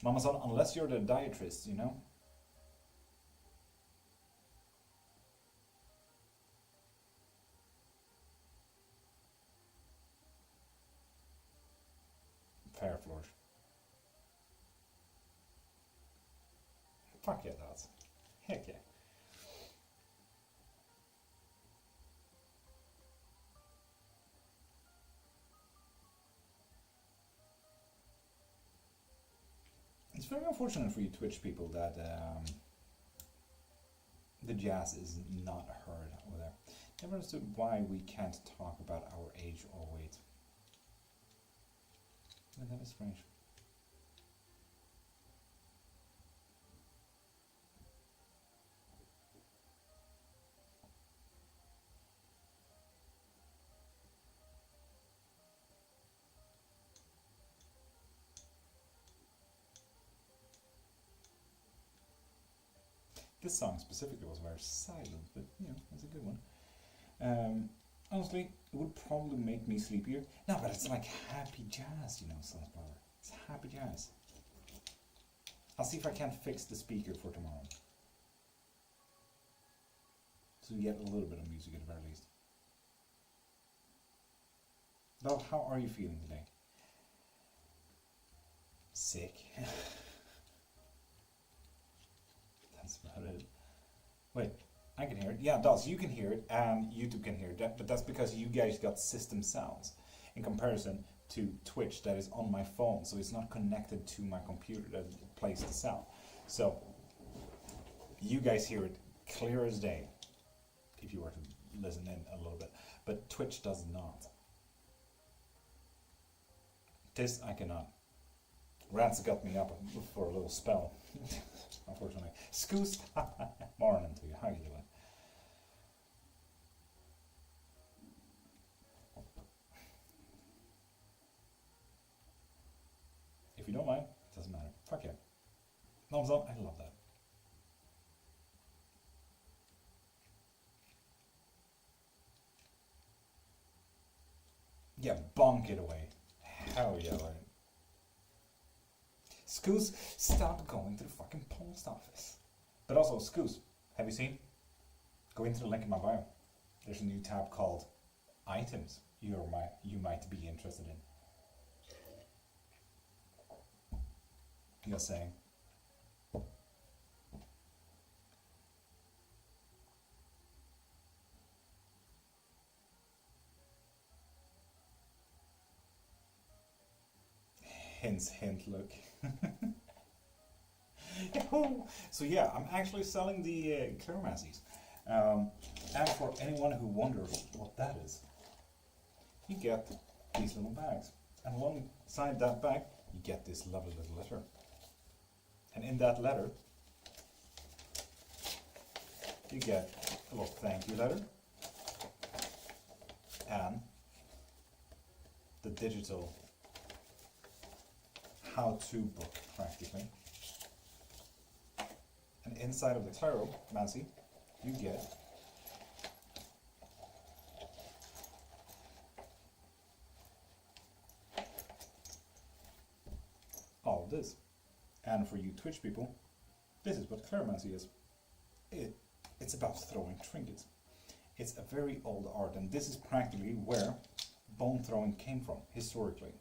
A: Mama-san, unless you're the dietist, you know? Fair flourish. Fuck yeah, that's. Heck yeah. It's very unfortunate for you Twitch people that the jazz is not heard over there. Never understood why we can't talk about our age or weight. But that is strange. This song specifically was very silent, but you know, it's a good one. Honestly, it would probably make me sleepier. No, but it's like happy jazz, you know, Sunflower. It's happy jazz. I'll see if I can't fix the speaker for tomorrow. So you get a little bit of music at the very least. Well, how are you feeling today? Sick. That's about it. Wait, I can hear it. Yeah, it does. You can hear it, and YouTube can hear it. But that's because you guys got system sounds in comparison to Twitch that is on my phone, so it's not connected to my computer that plays the sound. So you guys hear it clear as day if you were to listen in a little bit, but Twitch does not. This I cannot. Rats got me up for a little spell, unfortunately. Scoos, morning to you. How you doing? If you don't mind, it doesn't matter. Fuck yeah. Thumbs up. I love that. Yeah, bonk it away. Hell yeah, right. Scoos, stop going to the fucking post office. But also, Scoos, have you seen? Go into the link in my bio. There's a new tab called Items you might be interested in. Just saying. Hints, hint, look. So yeah, I'm actually selling the Clairmassies. And for anyone who wonders what that is, you get these little bags. And alongside that bag, you get this lovely little letter. And in that letter, you get a little thank you letter and the digital how-to book, practically. And inside of the Clairomancy, you get all of this. And for you Twitch people, this is what Clairomancy is. It's about throwing trinkets. It's a very old art, and this is practically where bone throwing came from, historically.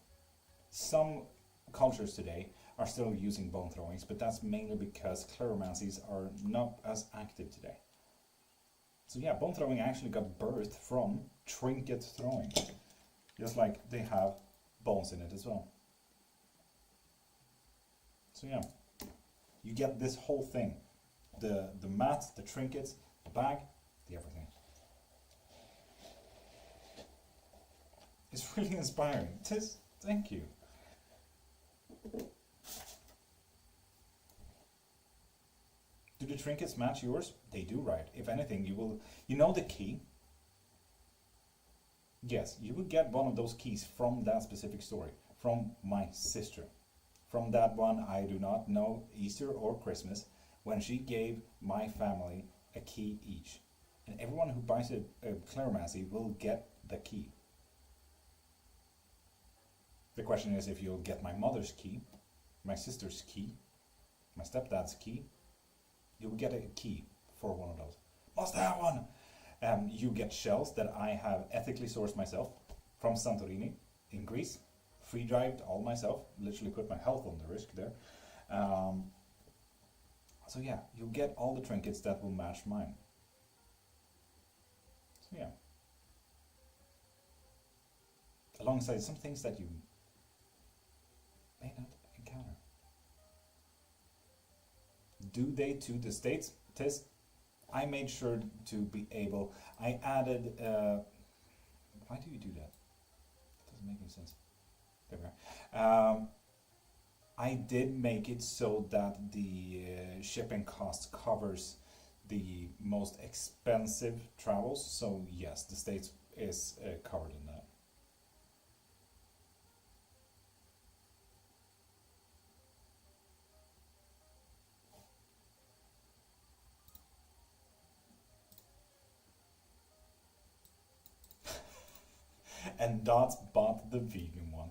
A: Some cultures today are still using bone throwings, but that's mainly because Clairomancies are not as active today. So yeah, bone throwing actually got birthed from trinket throwing, just like they have bones in it as well. So yeah, you get this whole thing, the mat, the trinkets, the bag, the everything. It's really inspiring. Tis, thank you. Do the trinkets match yours? They do, right? If anything, you know the key? Yes, you will get one of those keys from that specific story, from my sister. From that one, I do not know, Easter or Christmas, when she gave my family a key each. And everyone who buys a Clairomancy will get the key. The question is if you'll get my mother's key, my sister's key, my stepdad's key, you will get a key for one of those. Must have one! You get shells that I have ethically sourced myself from Santorini in Greece. Free drived all myself, literally put my health on the risk there. So yeah, you'll get all the trinkets that will match mine. So yeah. Alongside some things that you may not encounter. Do they to the States? Tis. I made sure to be able, I added, why do you do that? That doesn't make any sense. There we are. I did make it so that the shipping cost covers the most expensive travels. So yes, the States is covered in that. And Dots bought the vegan one.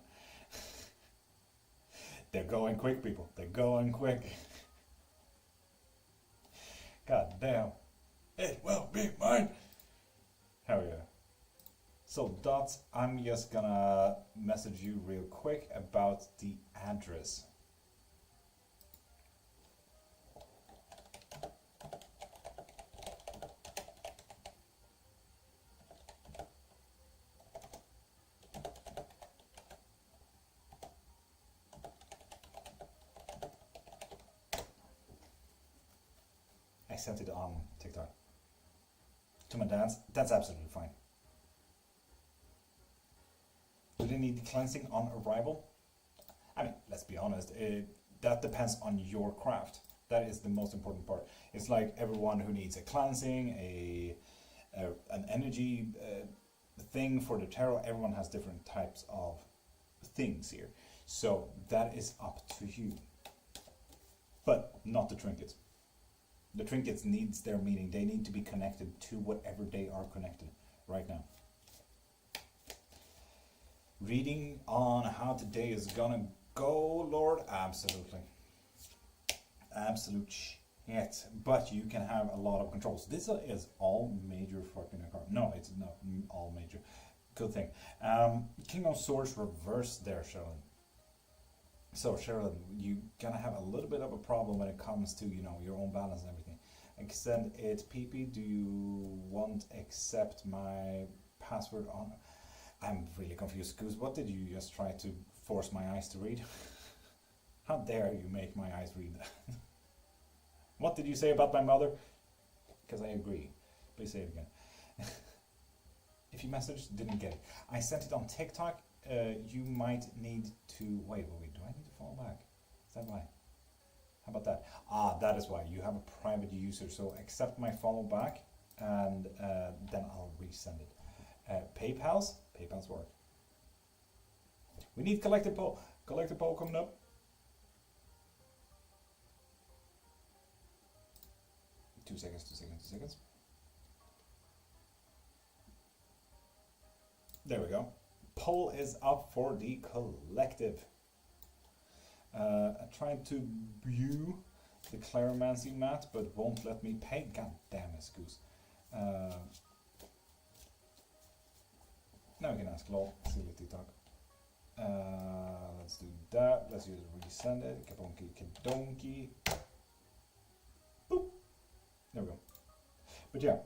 A: They're going quick, people. They're going quick. God damn. It will be mine. Hell yeah. So Dots, I'm just gonna message you real quick about the address. I sent it on TikTok. To my dad's, that's absolutely fine. Do they need cleansing on arrival? I mean, let's be honest, that depends on your craft. That is the most important part. It's like everyone who needs a cleansing, an energy thing for the tarot, everyone has different types of things here. So that is up to you. But not the trinkets. The trinkets needs their meaning. They need to be connected to whatever they are connected right now. Reading on how today is gonna go, Lord? Absolutely. Absolute shit. But you can have a lot of controls. This is all major fucking card. No, it's not all major. Good thing. King of Swords reversed there, Sherilyn. So, Sherilyn, you're gonna have a little bit of a problem when it comes to, you know, your own balance and everything. Extend it, PP. Do you want accept my password on? I'm really confused. Goose, what did you just try to force my eyes to read? How dare you make my eyes read that? What did you say about my mother? Because I agree. Please say it again. If you messaged, didn't get it. I sent it on TikTok. You might need to... Wait. Do I need to follow back? Is that why? How about that? Ah, that is why. You have a private user. So accept my follow back and then I'll resend it. PayPal's work. We need collective poll. Collective poll coming up. Two seconds. There we go. Poll is up for the collective. I tried to view the Claromancy mat, but won't let me pay. God damn it, Goose. Now we can ask Lol. Silly TikTok. Let's do that. Let's use resend it. Kabonky kadonky. Boop. There we go. But yeah,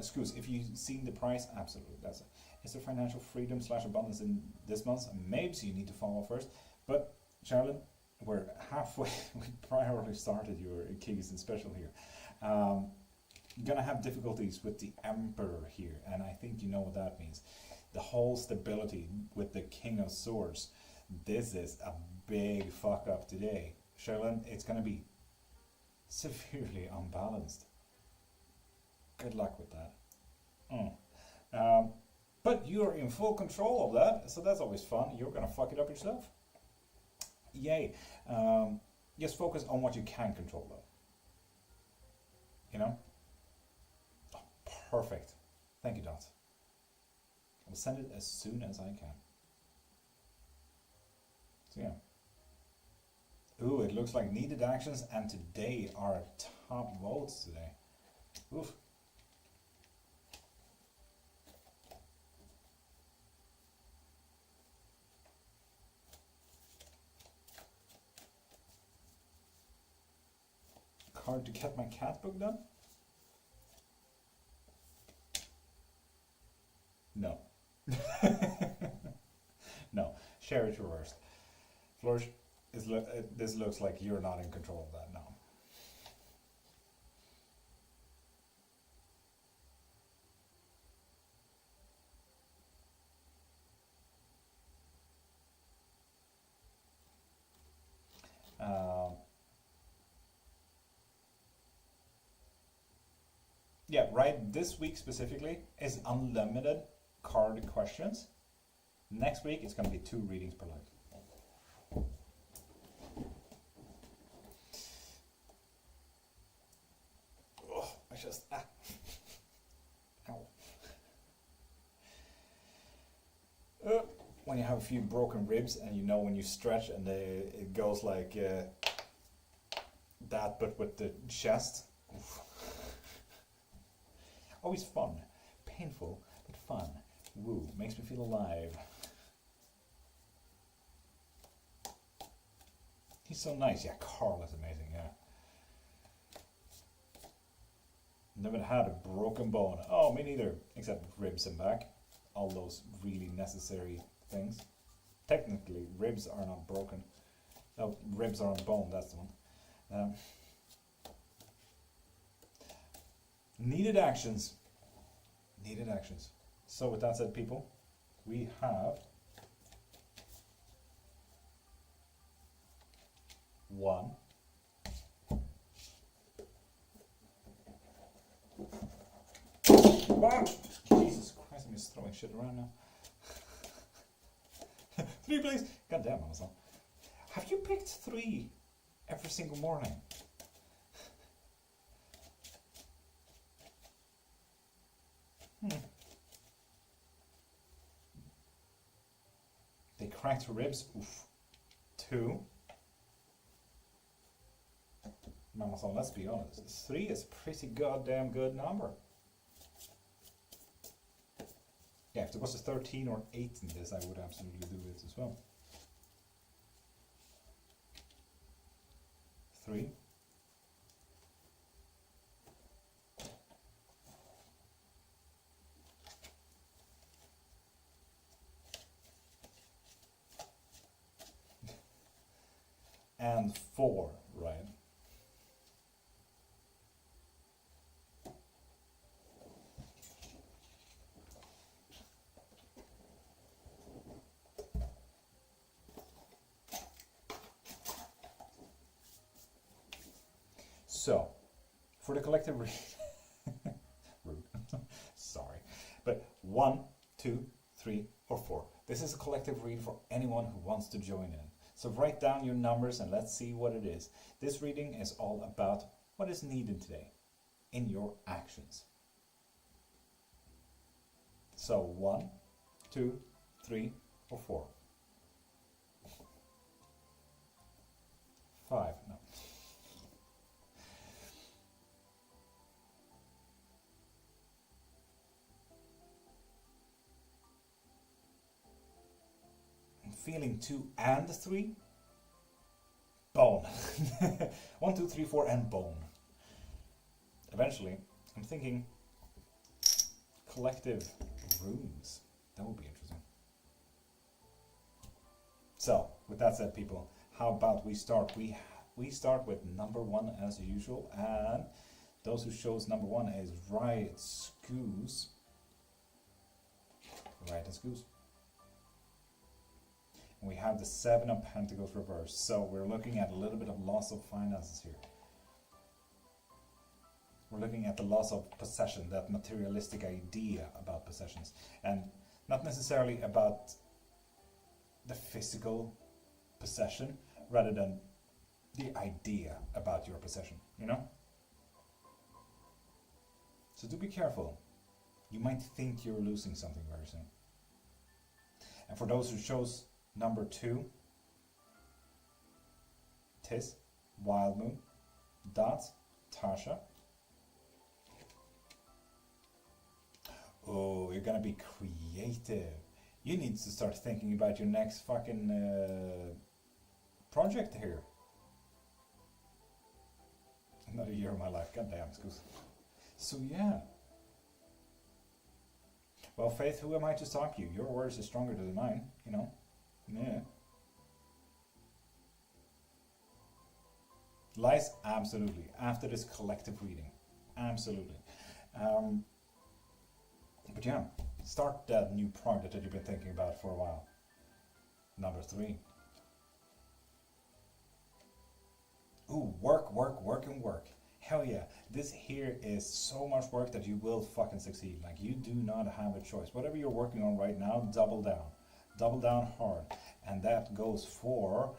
A: Scoos, if you've seen the price, absolutely. That's it. Is there financial freedom / abundance in this month? Maybe so you need to follow first. But Charlotte, we're halfway. We priorly started your keys and special here. Gonna have difficulties with the Emperor here, and I think you know what that means. The whole stability with the King of Swords. This is a big fuck up today. Sherilyn, it's gonna be severely unbalanced. Good luck with that. But you're in full control of that, so that's always fun. You're gonna fuck it up yourself. Yay. Just focus on what you can control though. You know? Oh, perfect. Thank you, Dot. I'll send it as soon as I can. So yeah. Ooh, it looks like needed actions and today are top votes today. Oof. Hard to get my cat book done? No. No. Share it reversed. Flourish, this looks like you're not in control of that now. Yeah, right. This week specifically is unlimited card questions. Next week it's going to be 2 readings per life. Oh, I just ow. When you have a few broken ribs and you know when you stretch and it goes like that, but with the chest. Oof. Always fun. Painful, but fun. Woo. Makes me feel alive. He's so nice. Yeah, Carl is amazing, yeah. Never had a broken bone. Oh, me neither. Except ribs and back. All those really necessary things. Technically, ribs are not broken. No, ribs are on bone, that's the one. Needed actions. Needed actions. So with that said, people, we have 1. Wow. Jesus Christ, I'm just throwing shit around now. 3, please. God damn, Amazon. Have you picked 3 every single morning? They cracked ribs. Oof. 2. Amazon, let's be honest. 3 is a pretty goddamn good number. Yeah, if there was a 13 or 8 in this, I would absolutely do it as well. 3. And 4, right? So, for the collective read, rude, sorry, but 1, 2, 3, or 4. This is a collective read for anyone who wants to join in. So write down your numbers and let's see what it is. This reading is all about what is needed today in your actions. So 1, 2, 3, or 4. 5, no. Feeling 2 and 3, bone. 1, 2, 3, 4, and bone. Eventually, I'm thinking collective runes. That would be interesting. So, with that said, people, how about we start? We start with number 1 as usual, and those who chose number 1 is Riot Scoos. Riot Scoos. We have the 7 of Pentacles reversed, so we're looking at a little bit of loss of finances here. We're looking at the loss of possession, that materialistic idea about possessions, and not necessarily about the physical possession, rather than the idea about your possession, you know? So do be careful. You might think you're losing something very soon. And for those who chose number 2, Tis, Wild Moon, Dots, Tasha. Oh, you're gonna be creative. You need to start thinking about your next fucking project here. Another year of my life, goddamn, excuse. So yeah. Well, Faith, who am I to stop you? Your words are stronger than mine, you know. Yeah. Lies? Absolutely. After this collective reading. Absolutely. But yeah, start that new project that you've been thinking about for a while. Number 3. Ooh, work, work, work, and work. Hell yeah. This here is so much work that you will fucking succeed. Like, you do not have a choice. Whatever you're working on right now, double down. Double down hard. And that goes for,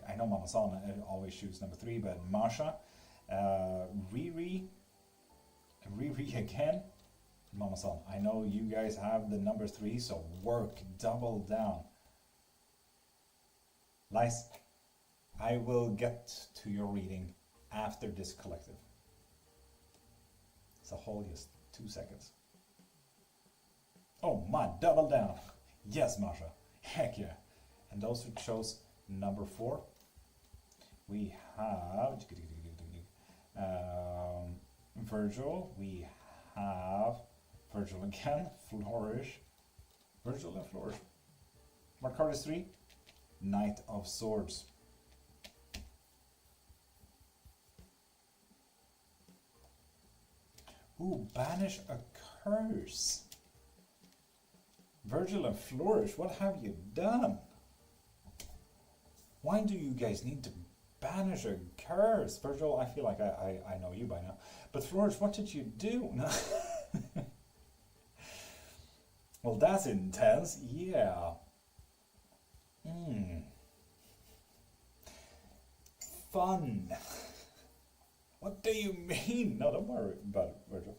A: I know Mama Sana always shoots number 3, but Masha, Riri again. Mama San, I know you guys have the number 3, so work, double down. Lice, I will get to your reading after this collective. It's a whole just 2 seconds. Oh my, double down. Yes, Masha. Heck yeah. And those who chose number 4, we have Virgil. We have Virgil again. Flourish. Virgil and Flourish. What card is 3? Knight of Swords. Ooh, banish a curse. Virgil and Flourish, what have you done? Why do you guys need to banish a curse. Virgil, I feel like I know you by now. But Flourish, what did you do? No. Well, that's intense. Yeah. Fun. What do you mean? No, don't worry about it, Virgil.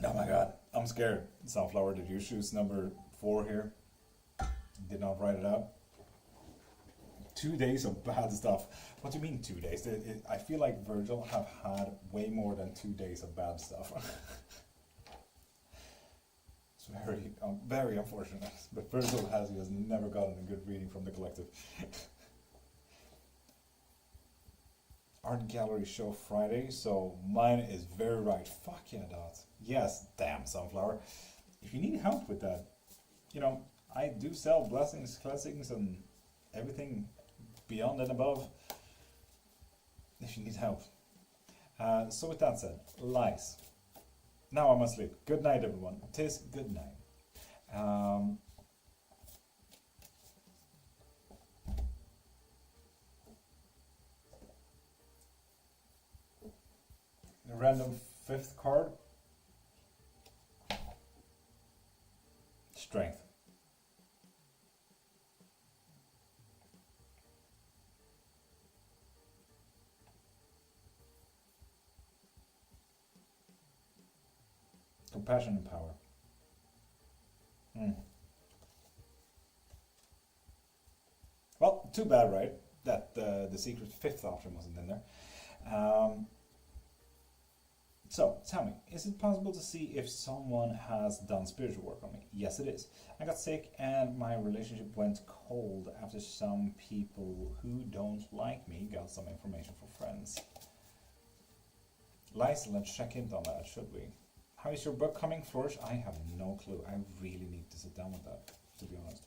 A: Oh my god, I'm scared. Sunflower, did you choose number 4 here? Did not write it out. 2 days of bad stuff. What do you mean 2 days? I feel like Virgil have had way more than 2 days of bad stuff. It's very unfortunate. But Virgil has never gotten a good reading from the collective. Art gallery show Friday, so mine is very right. Fuck yeah, Dots. Yes, damn Sunflower. If you need help with that, you know, I do sell blessings, classics, and everything beyond and above. If you need help. So with that said, lies. Now I must sleep. Good night, everyone. Tis good night. Random 5th card. Strength. Compassion and power. Well, too bad, right? That the secret 5th option wasn't in there. So, tell me, is it possible to see if someone has done spiritual work on me? Yes, it is. I got sick and my relationship went cold after some people who don't like me got some information for friends. Lies, let's check in on that, should we? How is your book coming, Flourish? I have no clue. I really need to sit down with that, to be honest.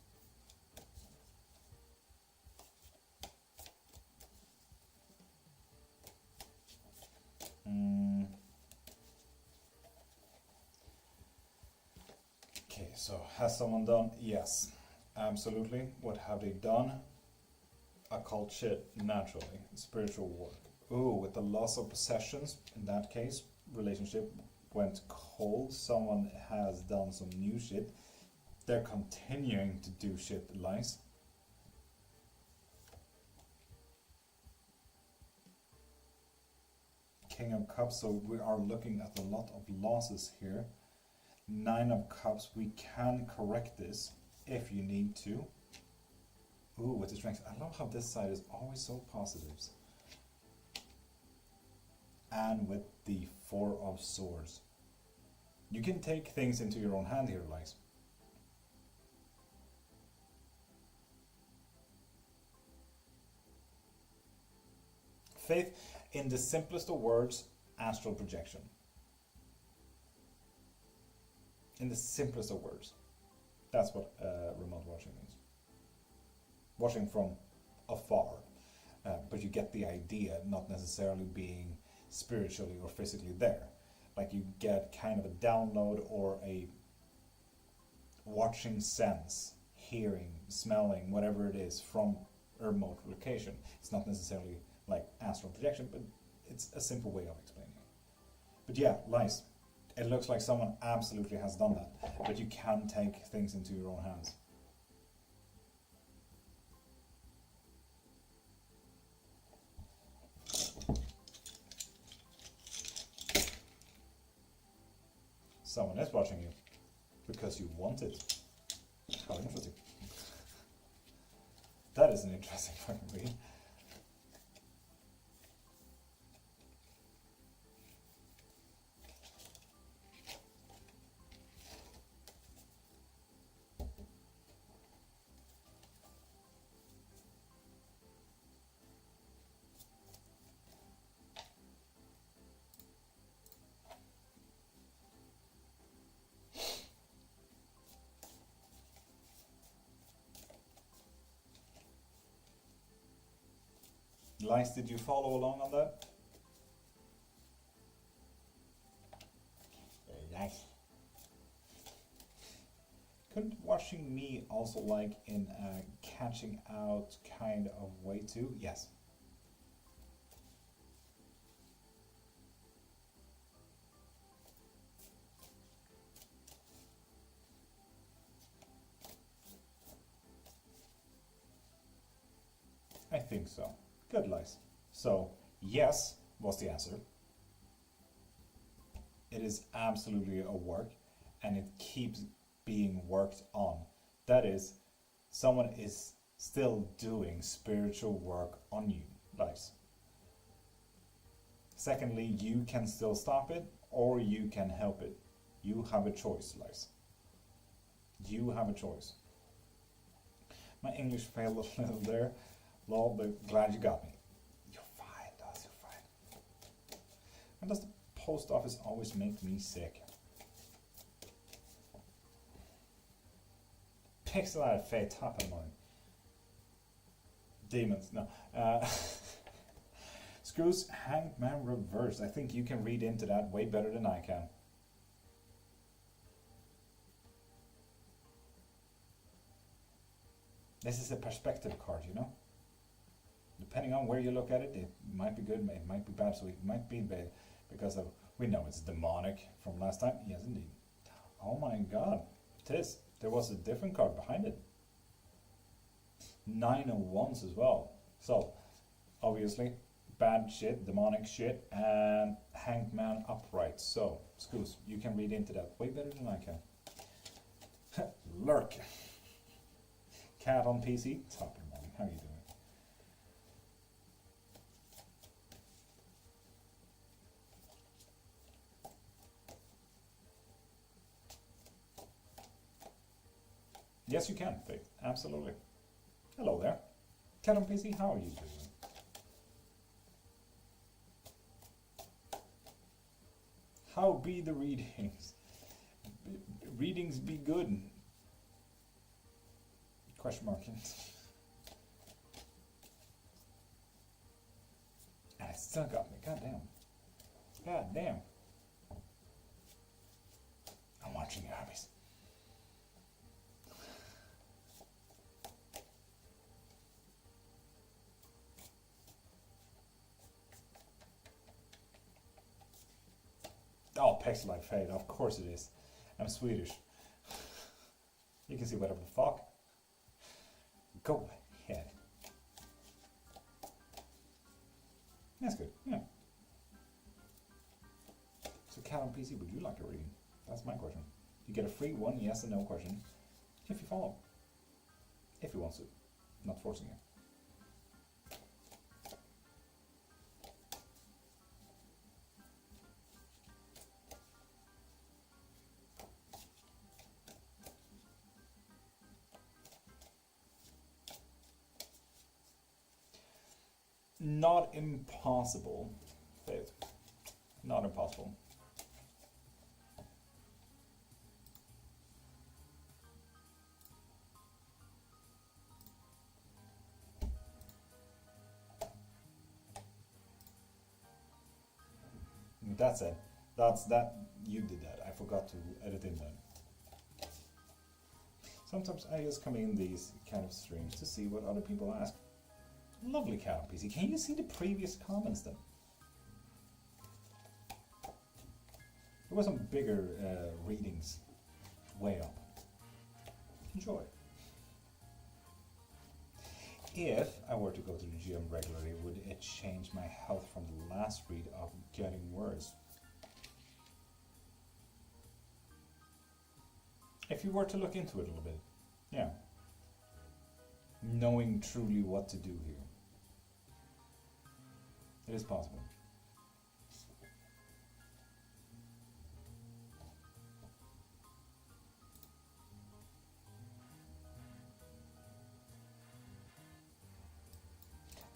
A: Okay, so has someone done? Yes, absolutely. What have they done? Occult shit, naturally. Spiritual work. Ooh, with the loss of possessions, in that case, relationship went cold. Someone has done some new shit. They're continuing to do shit, lies. King of Cups, so we are looking at a lot of losses here. 9 of Cups, we can correct this if you need to. Ooh, with the strength. I love how this side is always so positives. And with the 4 of Swords. You can take things into your own hand here, Lies. Faith, in the simplest of words, astral projection. In the simplest of words. That's what remote watching means. Watching from afar. But you get the idea, not necessarily being spiritually or physically there. Like you get kind of a download or a watching sense, hearing, smelling, whatever it is from a remote location. It's not necessarily like astral projection, but it's a simple way of explaining it. But yeah, Lies. It looks like someone absolutely has done that, but you can take things into your own hands. Someone is watching you because you want it. How interesting. That is an interesting fucking read. Lice, did you follow along on that? Very nice. couldn't watching me also like in a catching out kind of way too? Yes. I think so. Good, Lice. So, yes was the answer. It is absolutely a work, and it keeps being worked on. That is, someone is still doing spiritual work on you, Lice. Secondly, you can still stop it, or you can help it. You have a choice, Lice. You have a choice. My English failed a little there. Lol, but glad you got me. You're fine, Daz, you're fine. And does the post office always make me sick? Pixelated fate, top of the morning. Demons, no. Screws, Hangman reversed. I think you can read into that way better than I can. This is a perspective card, you know? Depending on where you look at it, it might be good, it might be bad, so it might be bad because of, we know it's demonic from last time. Yes, indeed. Oh my god, tis. There was a different card behind it. 9 of Wands as well. So, obviously, bad shit, demonic shit, and Hanged Man upright. So, Scoos, you can read into that way better than I can. Lurk. Cat on PC, top of the morning. How are you doing? Yes, you can, Faith. Absolutely. Hello there. Cat on PC, how are you doing? How be the readings? Readings be good. Question mark. And it still got me. God damn. God damn. I'm watching your hobbies. Oh, Pixelite Fade, of course it is. I'm Swedish. You can see whatever the fuck. Go ahead. That's good, yeah. So Cat on PC, would you like a reading? That's my question. You get a free one yes and no question if you follow. If you want to. Not forcing you. Not impossible, Faith. Not impossible. That's it. That's that. You did that. I forgot to edit in that. Sometimes I just come in these kind of streams to see what other people ask. Lovely Cat on PC. Can you see the previous comments then? There were some bigger readings way up. Enjoy. If I were to go to the gym regularly, would it change my health from the last read of getting worse? If you were to look into it a little bit, yeah. Knowing truly what to do here. It is possible.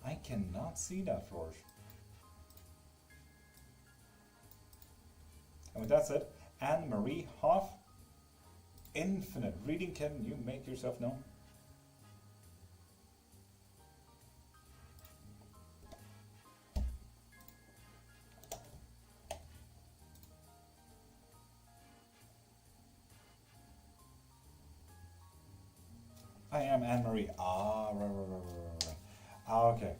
A: I cannot see that, Florge. And with that said, Anne-Marie Hoff, infinite reading. Can you make yourself known? I am Anne-Marie. Ah, right. Ah, okay.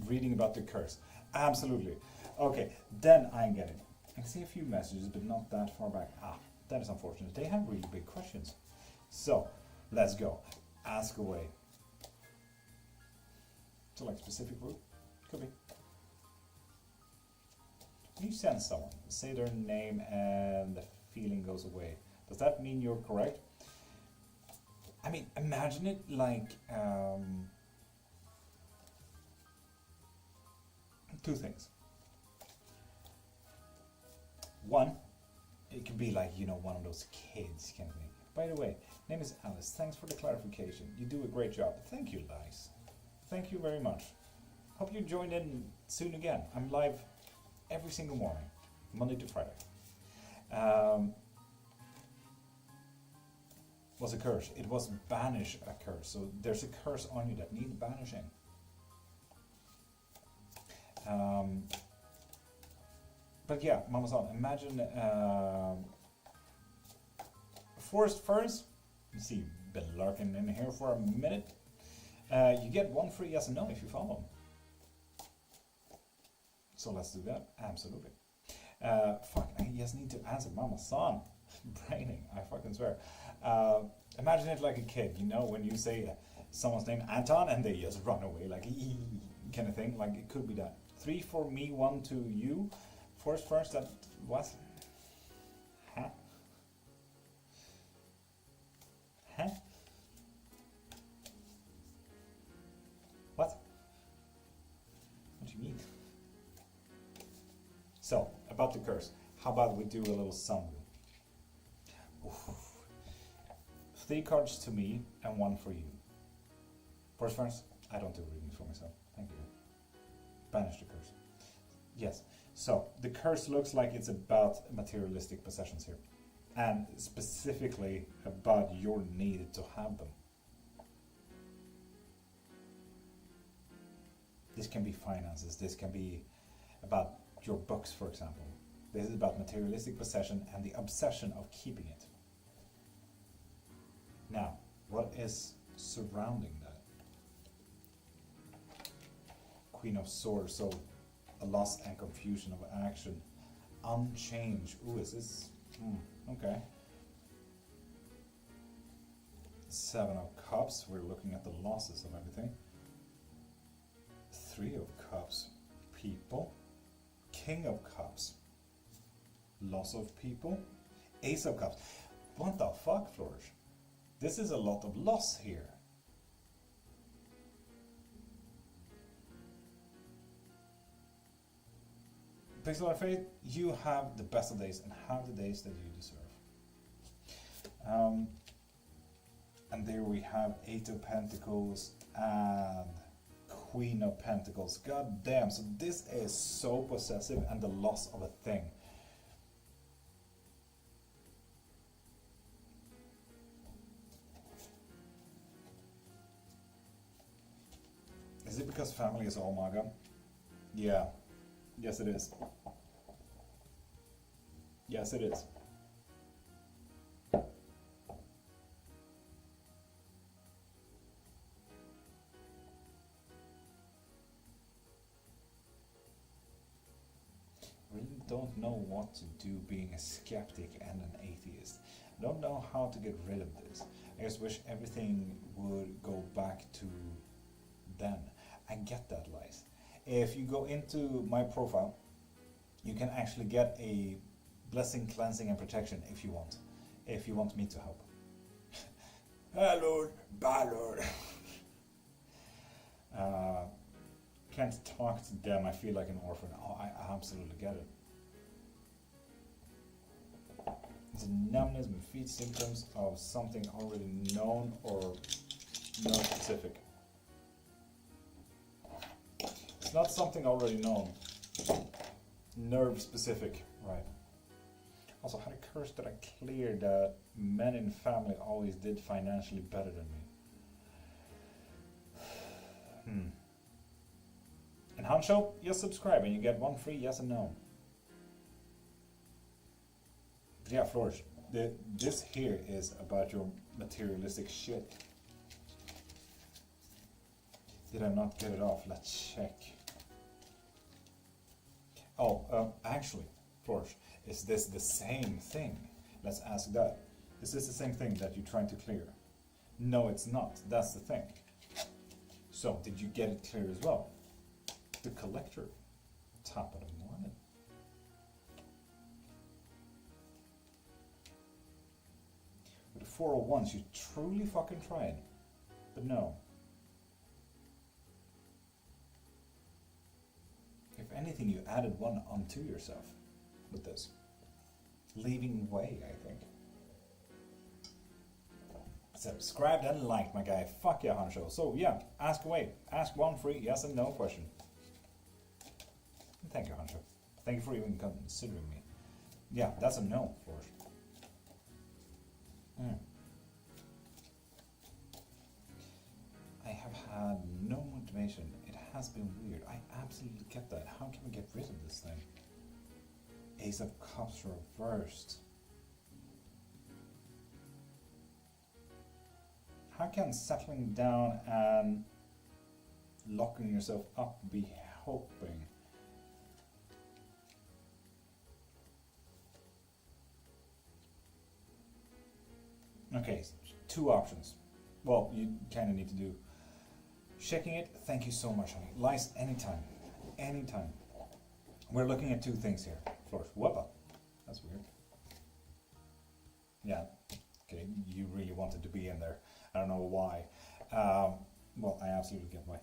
A: Reading about the curse. Absolutely. Okay, then I get it. I can see a few messages, but not that far back. Ah, that is unfortunate. They have really big questions. So, let's go. Ask away. So, like specific group? Could be. When you sense someone, say their name and the feeling goes away. Does that mean you're correct? I mean, imagine it like two things. One, it could be like, you know, one of those kids kind of thing. By the way, name is Alice. Thanks for the clarification. You do a great job. Thank you, Lice. Thank you very much. Hope you join in soon again. I'm live every single morning, Monday to Friday. Was a curse. It was banish a curse. So there's a curse on you that needs banishing. But yeah, Mama-san, imagine forest ferns. You see, been lurking in here for a minute. You get one free yes and no if you follow them. So let's do that. Absolutely. Fuck, I just need to answer Mama-san. Braining, I fucking swear. Imagine it like a kid, you know, when you say someone's name Anton and they just run away, like kind of thing. Like it could be that. 3 for me, 1 to you. First, that what? Huh? Huh? What? What do you mean? So, about the curse, how about we do a little summary? Oof. 3 cards to me and 1 for you. First, I don't do readings for myself. Thank you. Banish the curse. Yes. So, the curse looks like it's about materialistic possessions here. And specifically about your need to have them. This can be finances. This can be about your books, for example. This is about materialistic possession and the obsession of keeping it. Now, what is surrounding that? Queen of Swords, so a loss and confusion of action. Unchanged. Ooh, is this? Okay. 7 of Cups, we're looking at the losses of everything. 3 of Cups, people. King of Cups, loss of people. Ace of Cups. What the fuck, Flourish? This is a lot of loss here. Pixel of Faith, you have the best of days and have the days that you deserve. And there we have 8 of Pentacles and Queen of Pentacles. God damn, so this is so possessive and the loss of a thing. Is it because family is all MAGA? Yeah. Yes, it is. Yes, it is. Really don't know what to do being a skeptic and an atheist. I don't know how to get rid of this. I just wish everything would go back to then. I get that, Lies. If you go into my profile, you can actually get a blessing, cleansing, and protection if you want. If you want me to help. Hello, Ballard. Can't talk to them. I feel like an orphan. Oh, I absolutely get it. It's numbness and feet symptoms of something already known or no specific. It's not something already known. Nerve specific, right. Also had a curse that I cleared that men in family always did financially better than me. And Hancho, just subscribe and you get 1 free yes and no. But yeah, Flourish. this here is about your materialistic shit. Did I not get it off? Let's check. Oh, actually, Flourish, is this the same thing? Let's ask that. Is this the same thing that you're trying to clear? No, it's not. That's the thing. So, did you get it clear as well? The collector. Top of the morning. With the 401s, you truly fucking tried. But no. If anything, you added one onto yourself with this. Leaving way, I think. Subscribed and liked, my guy. Fuck yeah, Hancho. So yeah, ask away. Ask one free yes and no question. Thank you, Hancho. Thank you for even considering me. Yeah, that's a no, Flourish. I have had no motivation. It has been weird. I absolutely get that. How can we get rid of this thing? Ace of Cups reversed. How can settling down and locking yourself up be helping? Okay, two options. Well, you kind of need to do checking it. Thank you so much, honey. Lice anytime. Anytime. We're looking at two things here. Flourish. Whoopa. That's weird. Yeah. Okay, you really wanted to be in there. I don't know why. Well, I absolutely get why.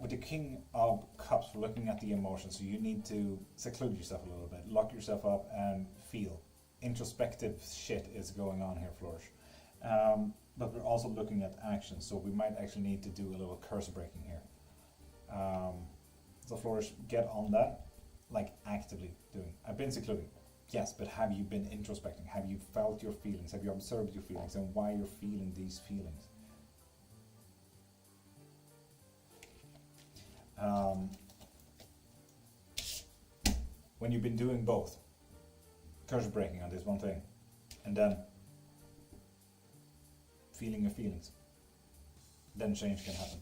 A: With the King of Cups, we're looking at the emotions, so you need to seclude yourself a little bit, lock yourself up and feel. Introspective shit is going on here, Flourish. But we're also looking at actions, so we might actually need to do a little curse breaking here. So Flourish, get on that, like actively doing. I've been secluding. Yes, but have you been introspecting? Have you felt your feelings? Have you observed your feelings and why you're feeling these feelings? When you've been doing both, curse breaking on this one thing, and then feeling your feelings, then change can happen.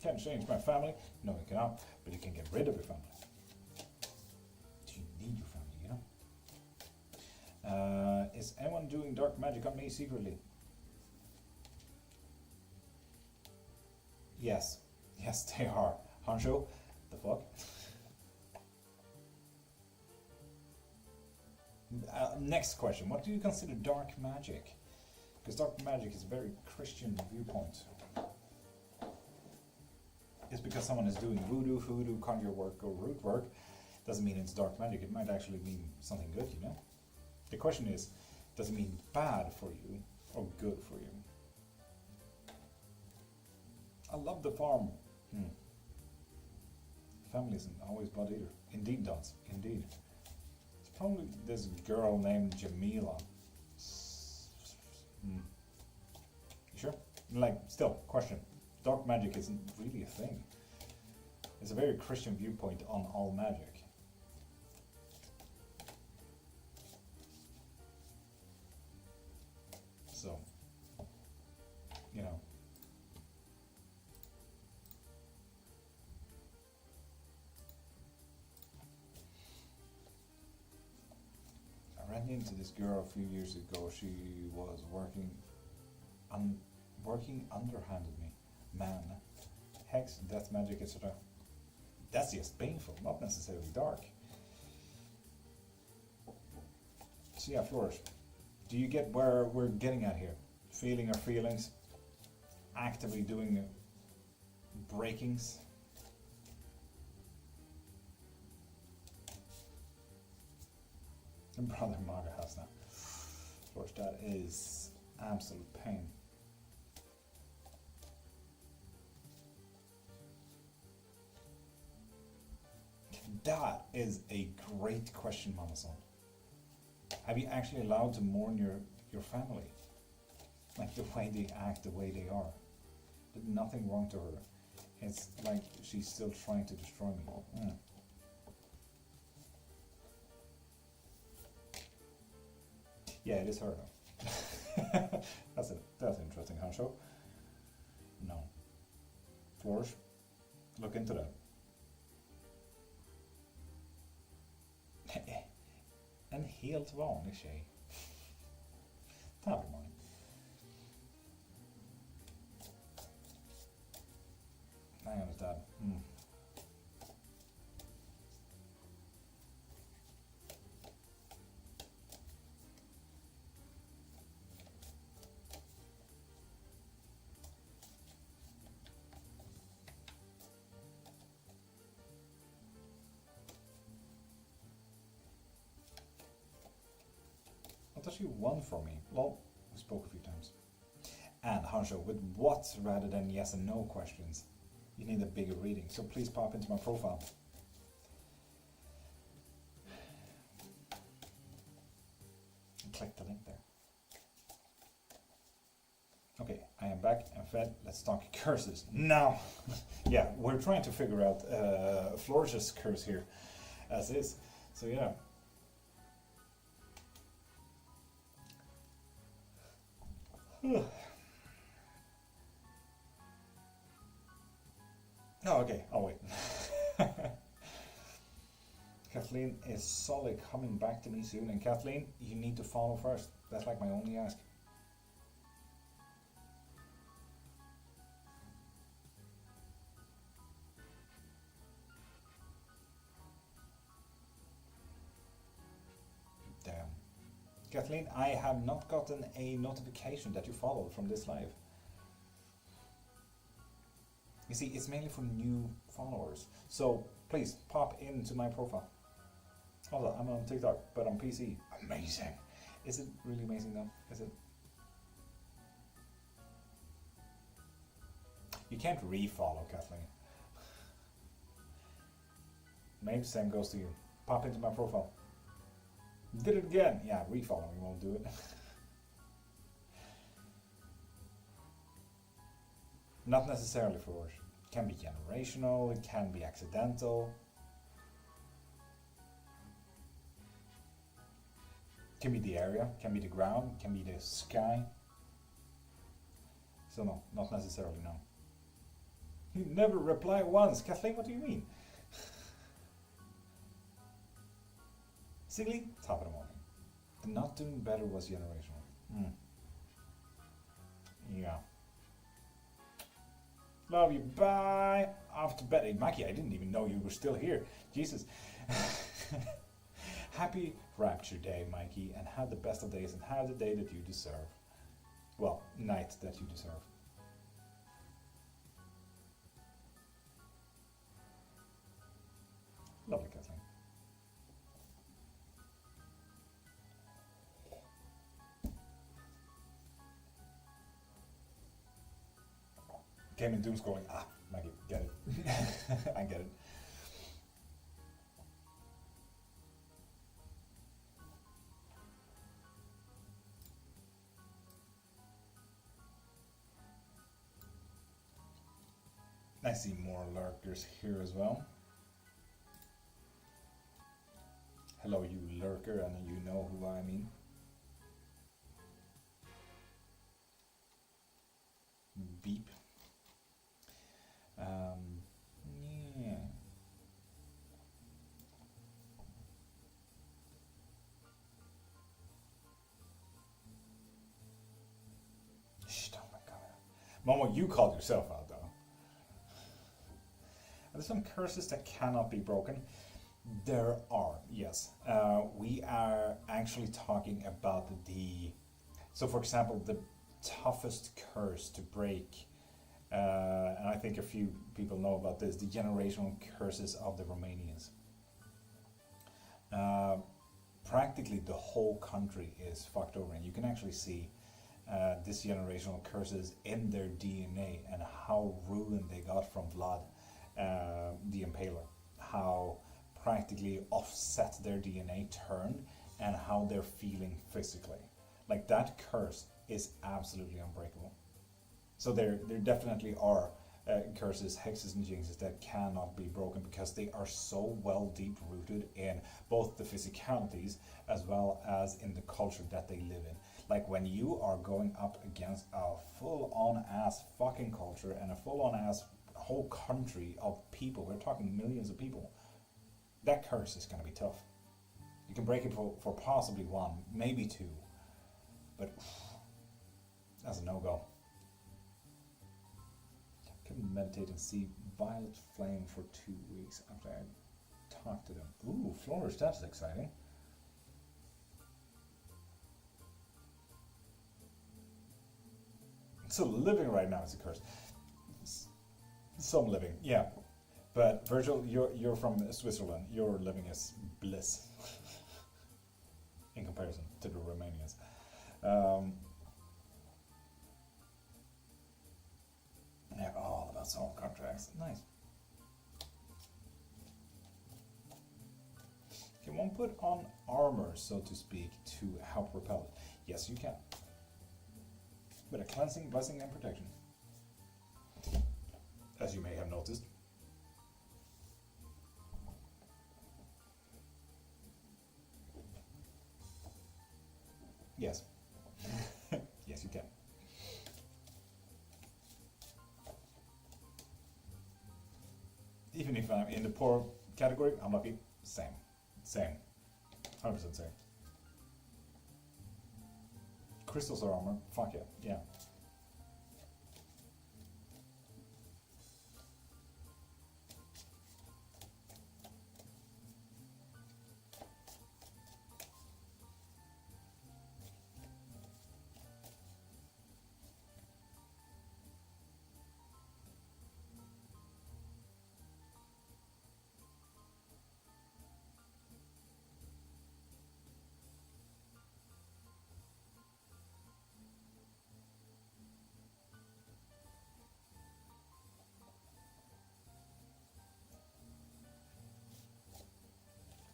A: Can't change my family? No, you cannot, but you can get rid of your family. Do you need your family, you know? Is anyone doing dark magic on me secretly? Yes. Yes, they are. Hancho? The fuck? Next question. What do you consider dark magic? Because dark magic is a very Christian viewpoint. Just because someone is doing voodoo, hoodoo, conjure work, or root work, doesn't mean it's dark magic. It might actually mean something good, you know? The question is, does it mean bad for you or good for you? I love the farm. Family isn't always bad either. Indeed does. Indeed. It's probably this girl named Jamila. You sure? Like, still, question. Dark magic isn't really a thing. It's a very Christian viewpoint on all magic. So, you know. I ran into this girl a few years ago. She was working underhanded me. Man, hex, death magic, etc. That's just painful, not necessarily dark. So yeah, Flourish, do you get where we're getting at here? Feeling our feelings, actively doing breakings. And Brother Maga has now. Flourish, that is absolute pain. That is a great question, Mama Son. Have you actually allowed to mourn your family? Like the way they act, the way they are. Did nothing wrong to her. It's like she's still trying to destroy me. Yeah, it is her though. That's interesting, Hancho. No. Flourish, look into that. En helt vanlig tjej. Tabbelmål. I understand. What does she want from me? Well, we spoke a few times. And Hancho, with what rather than yes and no questions? You need a bigger reading, so please pop into my profile. And click the link there. Okay, I am back and fed. Let's talk curses now. Yeah, we're trying to figure out Flourish's curse here, as is. So yeah. Oh, okay, I'll wait. Kathleen is solid coming back to me soon, and Kathleen, you need to follow first. That's like my only ask. Damn. Kathleen, I have not gotten a notification that you followed from this live. You see, it's mainly for new followers. So please pop into my profile. Also, I'm on TikTok, but on PC. Amazing. Is it really amazing though? Is it? You can't refollow, Kathleen. Maybe the same goes to you. Pop into my profile. Did it again. Yeah, refollowing won't do it. Not necessarily for it. Can be generational, it can be accidental. Can be the area, can be the ground, can be the sky. So no, not necessarily, no. You never reply once. Kathleen, what do you mean? Sigly, top of the morning. The not doing better was generational. Yeah. Love you, bye. Off to bed. Hey, Mackie, I didn't even know you were still here. Jesus. Happy Rapture Day, Mikey, and have the best of days and have the day that you deserve. Well, night that you deserve. Lovely, Kathleen. Came in doom scrolling. Ah, Maggie, get it. I get it. I see more lurkers here as well. Hello, you lurker, and you know who I mean. Beep. Yeah. Shh, don't my camera. Momo, you called yourself out though. Are there some curses that cannot be broken? There are, yes. We are actually talking about the... So for example, the toughest curse to break, and I think a few people know about this, the generational curses of the Romanians. Practically the whole country is fucked over, and you can actually see this generational curses in their DNA and how ruined they got from Vlad the Impaler, how practically offset their DNA turned and how they're feeling physically. Like that curse is absolutely unbreakable. So there definitely are curses, hexes, and jinxes that cannot be broken because they are so well deep rooted in both the physicalities as well as in the culture that they live in. Like when you are going up against a full on ass fucking culture and a full on ass whole country of people, we're talking millions of people, that curse is going to be tough. You can break it for possibly one, maybe two, but that's a no-go. Couldn't meditate and see violet flame for 2 weeks after I talked to them. Ooh, flourish, that's exciting. So living right now is a curse. Some living, yeah. But Virgil, you're from Switzerland. Your living is bliss in comparison to the Romanians. Yeah, all about soul contracts. Nice. Can one put on armor, so to speak, to help repel it? Yes, you can. With a cleansing, blessing, and protection. As you may have noticed. Yes. Yes, you can. Even if I'm in the poor category, I'm lucky. Same. 100% same. Crystals are armor. Fuck yeah. Yeah.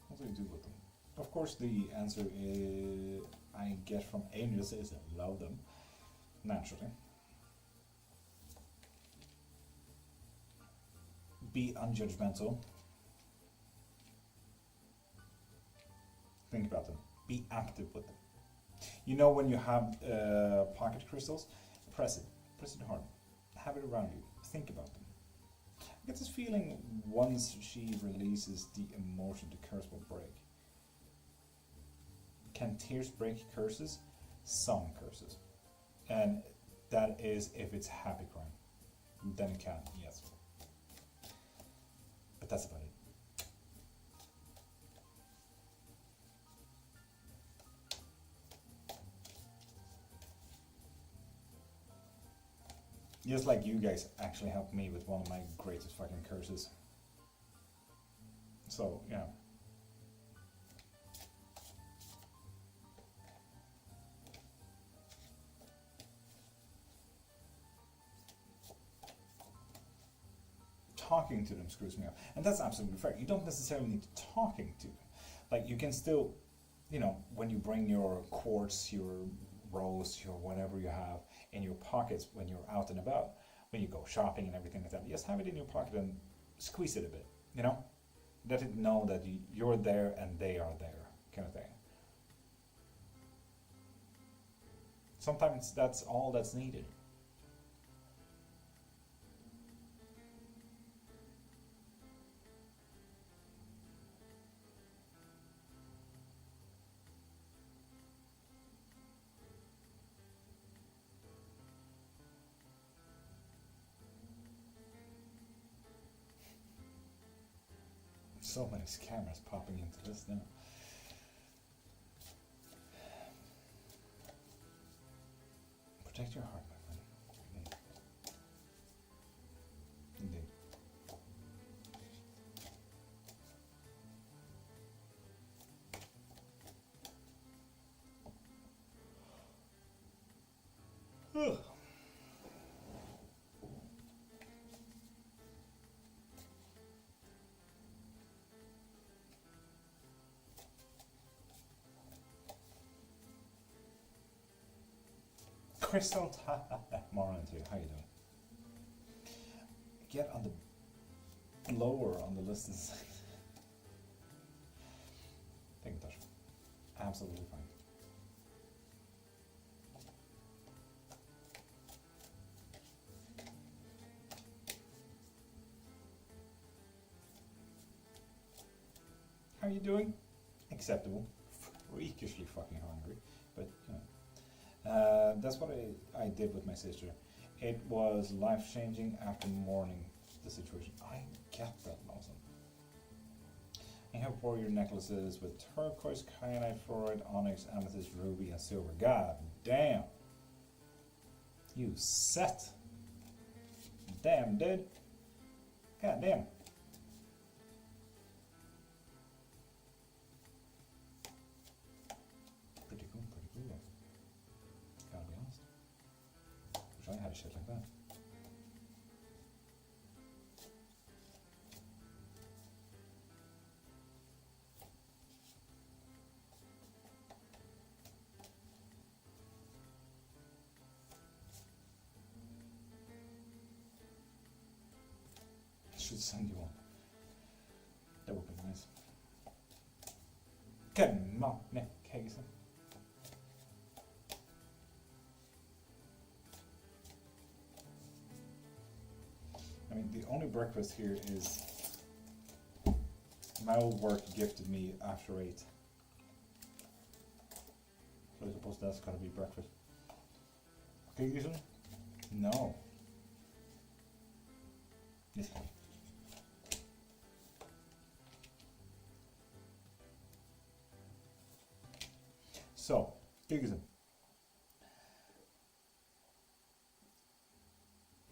A: What do you do with them? Of course, the answer I get from angels is love them, naturally. Be unjudgmental. Think about them. Be active with them. You know when you have pocket crystals, press it hard. Have it around you. Think about them. I get this feeling once she releases the emotion, the curse will break. Can tears break curses? Some curses. And that is if it's happy crying. Then it can, yes. But that's about it. Just like you guys actually helped me with one of my greatest fucking curses. So, yeah. Talking to them screws me up. And that's absolutely fair. You don't necessarily need talking to them. Like, you can still, you know, when you bring your quartz, your rose, your whatever you have in your pockets when you're out and about, when you go shopping and everything like that, just have it in your pocket and squeeze it a bit, you know? Let it know that you're there and they are there, kind of thing. Sometimes that's all that's needed. So many scammers popping into this now. Protect your heart, my friend. Indeed. Indeed. Crystal, morning to you. How you doing? get on the lower on the list. Think that. Absolutely fine. How are you doing? Acceptable. Freakishly fucking hungry, but you know. That's what I did with my sister. It was life changing after mourning the situation. I get that, Lawson. I have warrior necklaces with turquoise, kyanite, fluorite, onyx, amethyst, ruby, and silver. God damn. You set. Damn, dude. God damn. Pretty cool, yeah. Gotta be honest. Wish I had a shit like that. Should send you one. That would be nice. Come on, Nick Hazen. I mean, the only breakfast here is my old work gifted me after 8. So I suppose that's gotta be breakfast. Okay, Jason? No. Yes. So, Gigason.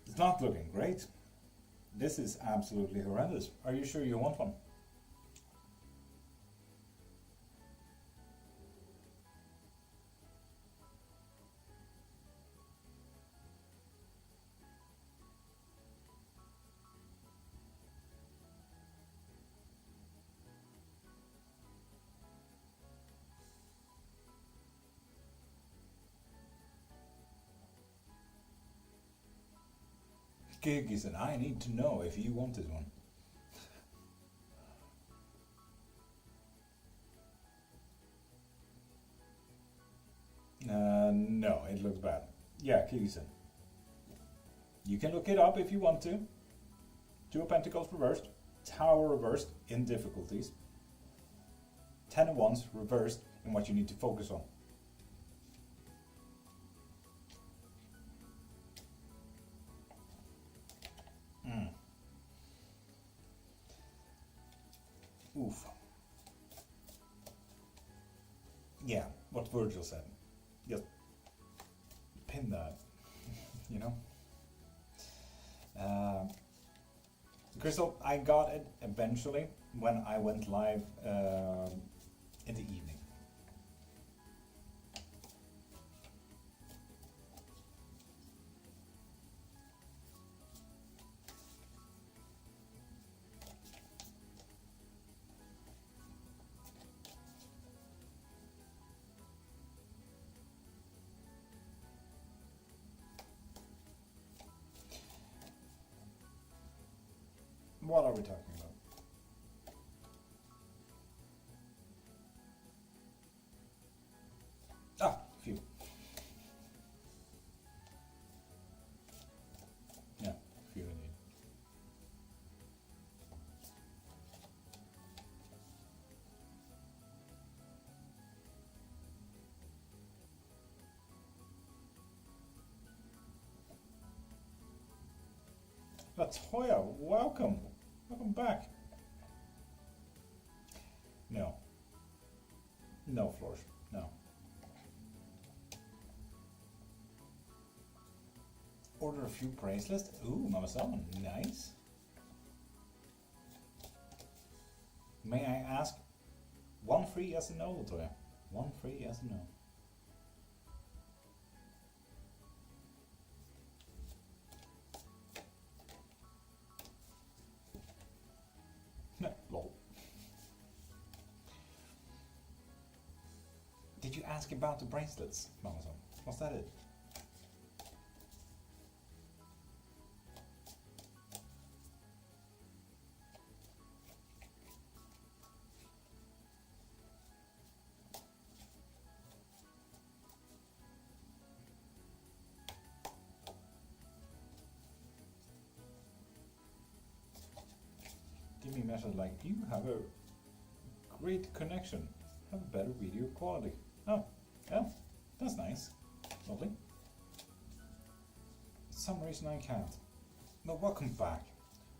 A: It's not looking great. This is absolutely horrendous. Are you sure you want one? Gigason, I need to know if you wanted one. No, it looks bad. Yeah, Gigason. You can look it up if you want to. 2 of Pentacles reversed, Tower reversed in difficulties, 10 of Wands reversed in what you need to focus on. Oof. Yeah, what Virgil said. Just pin that, you know. Crystal, I got it eventually when I went live in the evening. What are we talking about? Ah, few. Yeah, few indeed. Latoya, welcome. Welcome back. No. No, Floors. No. Order a few bracelets. Ooh, Mama Salmon. Nice. May I ask? 1 free yes and no, Latoya. 1 free yes and no. Lol. Did you ask about the bracelets, Mamason? Was that it? message like, you have a great connection, have a better video quality. Oh, yeah, that's nice. Lovely. For some reason I can't. No, welcome back.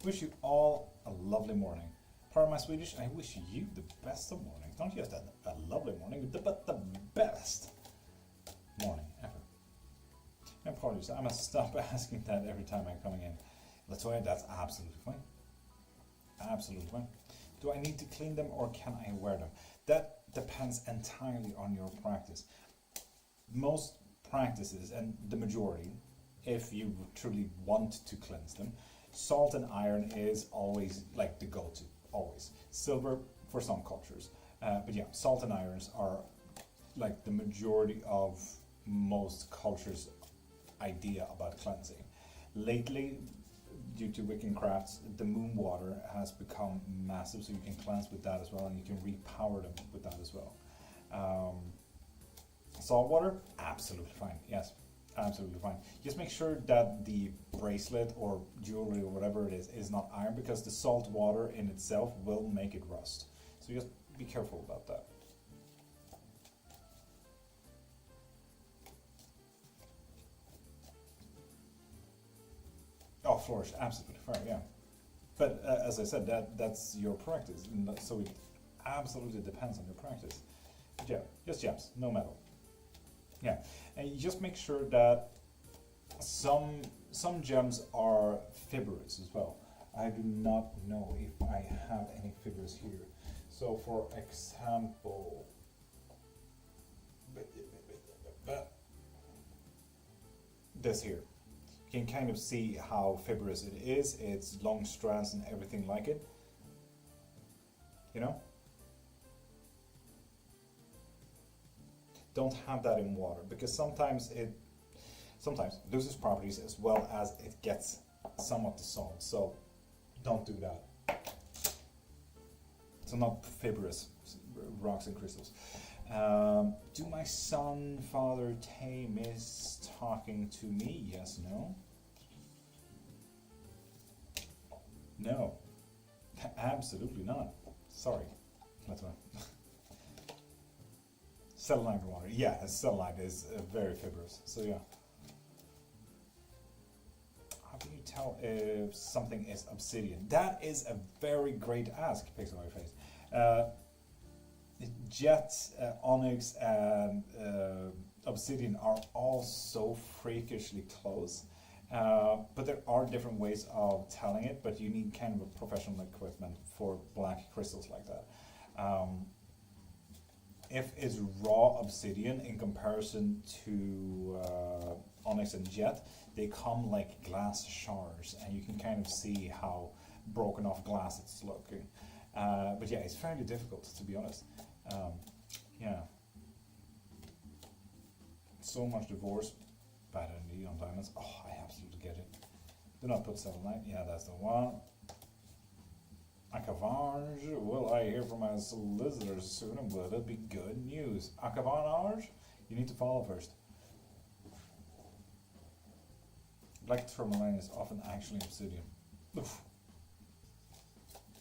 A: Wish you all a lovely morning. Part of my Swedish, I wish you the best of morning. Not just a lovely morning, but the best morning ever. Apologies, I must stop asking that every time I'm coming in. Latoya, that's absolutely fine. Absolutely fine. Do I need to clean them or can I wear them? That depends entirely on your practice. Most practices, and the majority, if you truly want to cleanse them, salt and iron is always like the go-to, always. Silver for some cultures. But yeah, salt and irons are like the majority of most cultures' idea about cleansing. Lately, due to witchcraft, the moon water has become massive, so you can cleanse with that as well, and you can repower them with that as well. Salt water, absolutely fine. Yes, absolutely fine. Just make sure that the bracelet or jewelry or whatever it is not iron, because the salt water in itself will make it rust. So just be careful about that. Oh, flourish, absolutely fine, yeah. But as I said, that's your practice, so it absolutely depends on your practice. But yeah, just gems, no metal. Yeah, and you just make sure that some gems are fibrous as well. I do not know if I have any fibrous here. So for example, this here. You can kind of see how fibrous it is. It's long strands and everything like it. You know? Don't have that in water, because sometimes it loses properties as well as it gets somewhat dissolved. So don't do that. So not fibrous rocks and crystals. Do my son, Father Tay, miss talking to me? Yes, no? No. Absolutely not. Sorry. That's why. Selenite water. Yeah, selenite is very fibrous. So yeah. How can you tell if something is obsidian? That is a very great ask, Pixel My Face. Jet, onyx, and obsidian are all so freakishly close. But there are different ways of telling it, but you need kind of a professional equipment for black crystals like that. If it's raw obsidian in comparison to onyx and jet, they come like glass shards, and you can kind of see how broken off glass it's looking. But yeah, it's fairly difficult, to be honest. Yeah. So much divorce, bad energy on diamonds. Oh, I absolutely get it. Do not put selenite. Yeah, that's the one. Akavange, will I hear from my solicitors soon, and will it be good news? Akavange, you need to follow first. Black tourmaline is often actually obsidian. Oof.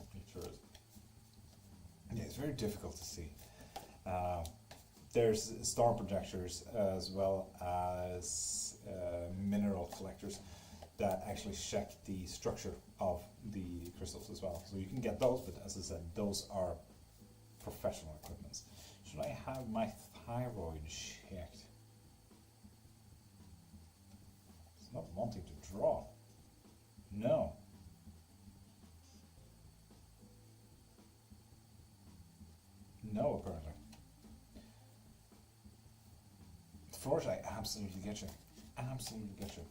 A: It sure is. Yeah, it's very difficult to see. There's star projectors as well as mineral collectors that actually check the structure of the crystals as well. So you can get those, but as I said, those are professional equipments. Should I have my thyroid checked? It's not wanting to draw. No. No, apparently. Flourish, I absolutely get you. Absolutely get you.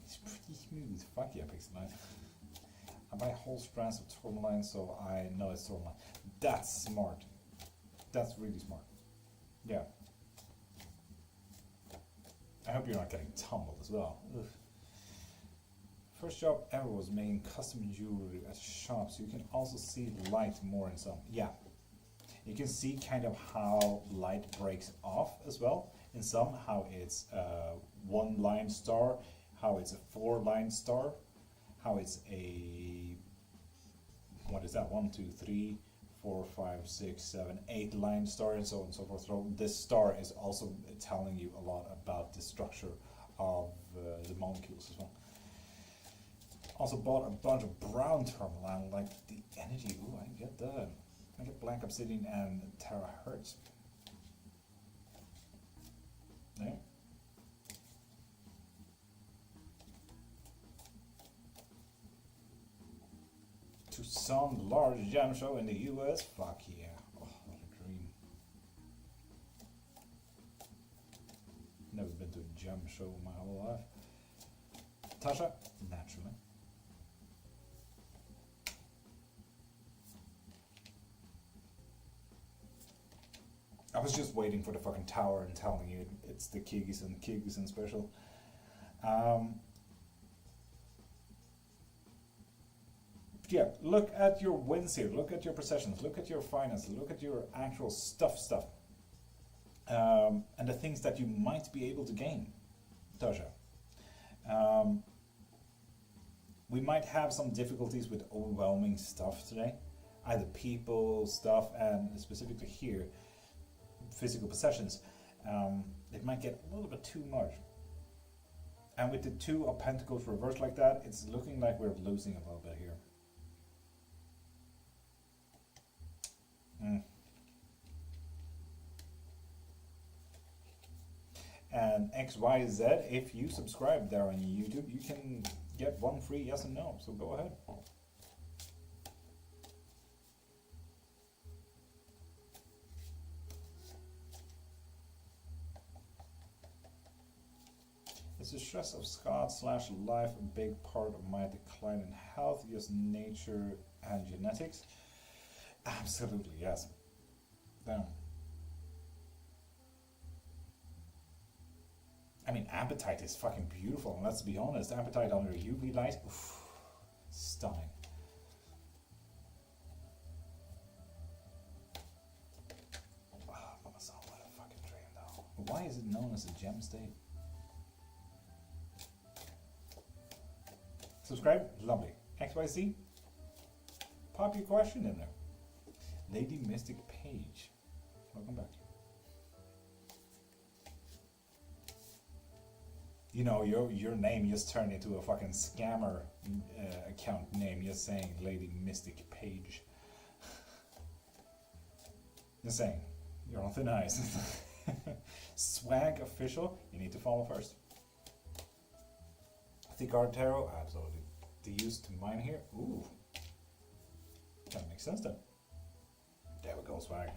A: It's pretty smooth. Fuck yeah, Pixelite. I buy whole strands of tourmaline, so I know it's tourmaline. That's smart. That's really smart. Yeah. I hope you're not getting tumbled as well. Ugh. First job ever was making custom jewelry at a shop, so you can also see light more in some. Yeah, you can see kind of how light breaks off as well. in some, how it's a 1-line star, how it's a 4-line star, how it's a, what is that, 1, 2, 3, 4, 5, 6, 7, 8-line star, and so on and so forth. So this star is also telling you a lot about the structure of the molecules as well. Also bought a bunch of brown tourmaline, like the energy. Ooh, I get that. I get black obsidian and terahertz. There. To some large gem show in the US. Fuck yeah. Oh, what a dream. Never been to a gem show in my whole life. Tasha, naturally. I was just waiting for the fucking tower and telling you it's the Kyrgyzstan special. Yeah, look at your wins here, look at your possessions, look at your finances, look at your actual stuff. And the things that you might be able to gain, Tasha. We might have some difficulties with overwhelming stuff today. Either people, stuff, and specifically here, physical possessions. It might get a little bit too much. And with the 2 of Pentacles reversed like that, it's looking like we're losing a little bit here. And XYZ, if you subscribe there on YouTube, you can get 1 free yes and no, so go ahead. Is the stress of Scott/life a big part of my decline in health? Yes, nature and genetics. Absolutely, yes. Damn. I mean, appetite is fucking beautiful, and let's be honest, appetite under UV light, oof, stunning. Oh, Mama Son, what a fucking dream though. Why is it known as a gem state? Subscribe, lovely. XYZ, pop your question in there. Lady Mystic Page, welcome back. You know, your name just turned into a fucking scammer account name, just saying Lady Mystic Page. Just saying, you're on thin ice. Swag official, you need to follow first. Thick Art Tarot, absolutely. The use to mine here, ooh. That makes sense then. There we go, swag.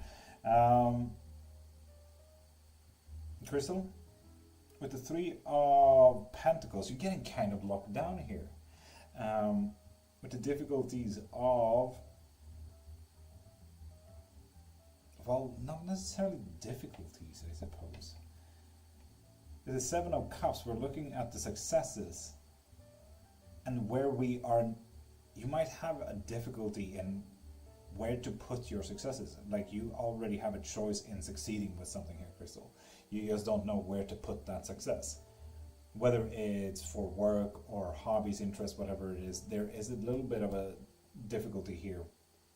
A: Crystal, with the 3 of Pentacles, you're getting kind of locked down here. With the difficulties of, well, not necessarily difficulties, I suppose. With the 7 of Cups, we're looking at the successes and where we are. You might have a difficulty in where to put your successes. Like, you already have a choice in succeeding with something here, Crystal. You just don't know where to put that success. Whether it's for work or hobbies, interests, whatever it is, there is a little bit of a difficulty here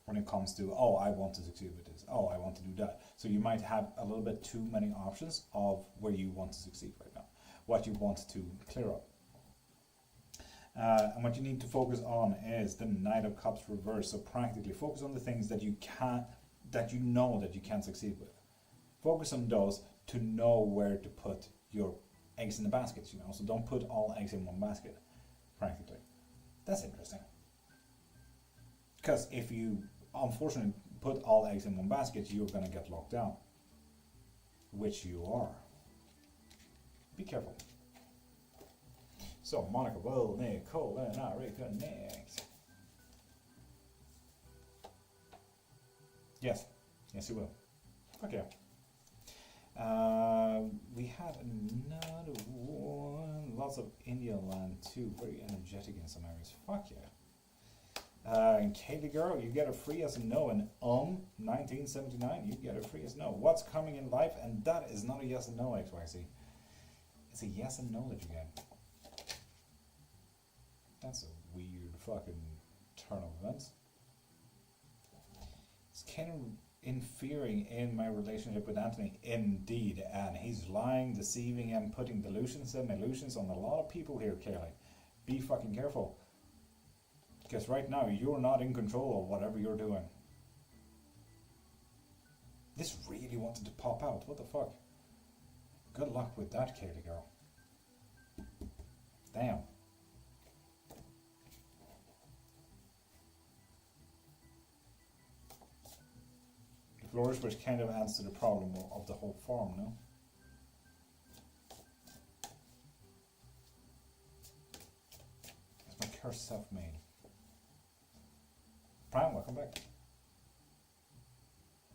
A: when it comes to, oh, I want to succeed with this, oh, I want to do that. So you might have a little bit too many options of where you want to succeed right now, what you want to clear up. And what you need to focus on is the Knight of Cups reversed. So practically focus on the things that you can, that you know that you can succeed with. Focus on those to know where to put your eggs in the baskets, you know. So don't put all eggs in one basket, practically. That's interesting. Because if you, unfortunately, put all eggs in one basket, you're going to get locked down. Which you are. Be careful. So, Monica, well, Nicole, and I reconnect. Yes. Yes, you will. Fuck yeah. We had another one. Lots of Indian land too. Very energetic in some areas. Fuck And Katie girl, you get a free as a no. And 1979, you get a free as no. What's coming in life? And that is not a yes and no, XYZ. It's a yes and no that you get. That's a weird fucking turn of events. It's kind of interfering in my relationship with Anthony. Indeed. And he's lying, deceiving, and putting delusions and illusions on a lot of people here, Kaylee. Be fucking careful. Because right now, you're not in control of whatever you're doing. This really wanted to pop out. What the fuck? Good luck with that, Katie girl. Damn. The flourish which kind of answered the problem of the whole farm, no? It's my curse self-made. Prime, welcome back.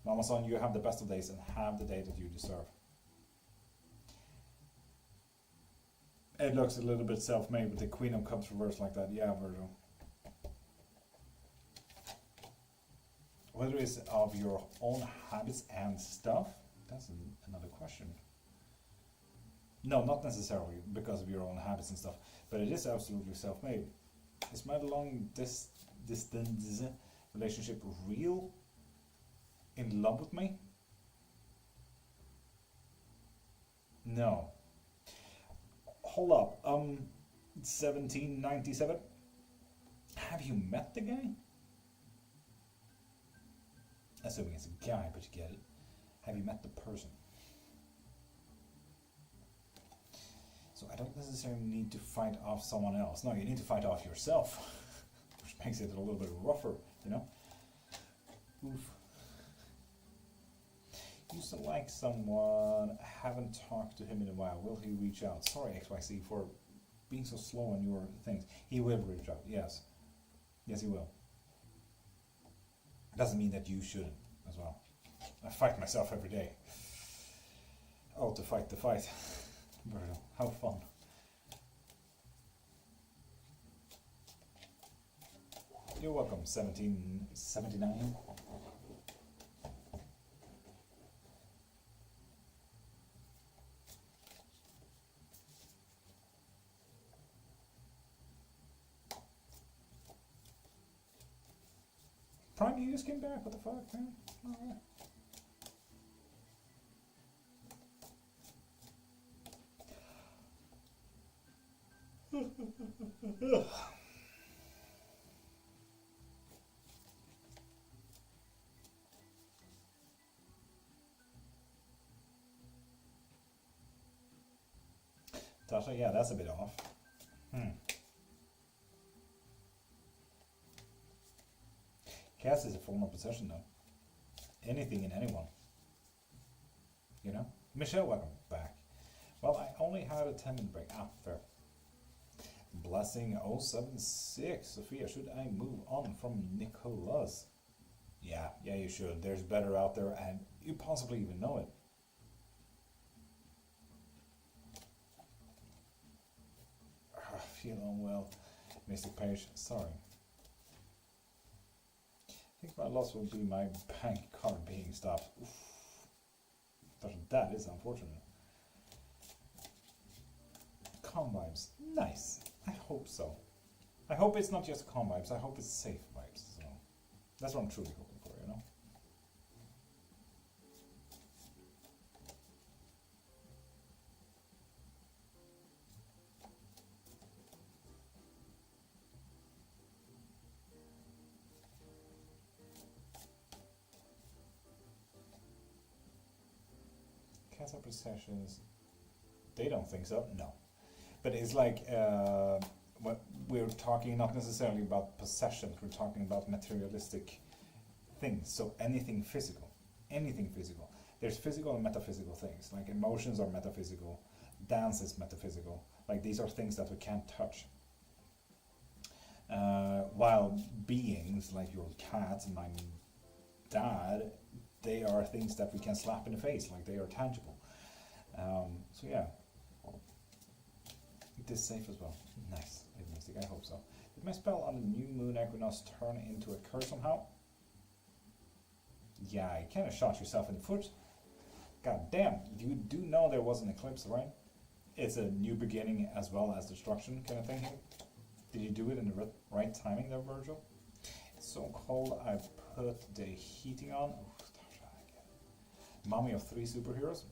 A: Mama son, you have the best of days and have the day that you deserve. It looks a little bit self-made with the Queen of Cups reversed like that. Yeah, Virgil. Whether it's of your own habits and stuff, that's another question. No, not necessarily because of your own habits and stuff, but it is absolutely self-made. Is my long distance relationship real? In love with me? No. Hold up. 1797. Have you met the guy? Assuming it's a guy, but you get it. Have you met the person? So I don't necessarily need to fight off someone else. No, you need to fight off yourself. Which makes it a little bit rougher, you know? Oof. Used to like someone, haven't talked to him in a while. Will he reach out? Sorry, XYC, for being so slow on your things. He will reach out, yes. Yes, he will. Doesn't mean that you shouldn't as well. I fight myself every day. Oh, to fight the fight. How fun. You're welcome, 1779. Prime, you just came back, what the fuck, man? Alright. Tasha, yeah, that's a bit off. Chaos is a form of possession, though. Anything and anyone. You know? Michelle, welcome back. Well, I only had a 10-minute break. Ah, fair. Blessing 076. Sophia, should I move on from Nicholas? Yeah, you should. There's better out there, and you possibly even know it. Feel unwell. Mystic Page, sorry. I think my loss will be my bank card being stopped. Oof. That is unfortunate. Calm vibes. Nice. I hope so. I hope it's not just calm vibes. I hope it's safe vibes. So that's what I'm truly hoping for, you know? Cats are possessions. They don't think so. No. But it's like, what we're talking not necessarily about possessions, we're talking about materialistic things. So anything physical. Anything physical. There's physical and metaphysical things. Like emotions are metaphysical. Dance is metaphysical. Like these are things that we can't touch. While beings like your cat and my dad, they are things that we can slap in the face. Like they are tangible. So yeah. It is safe as well. Nice. I hope so. Did my spell on the new moon equinox turn into a curse somehow? Yeah, you kind of shot yourself in the foot. God damn, you do know there was an eclipse, right? It's a new beginning as well as destruction kind of thing here. Did you do it in the right timing there, Virgil? It's so cold I put the heating on. Oh, mommy of 3 superheroes?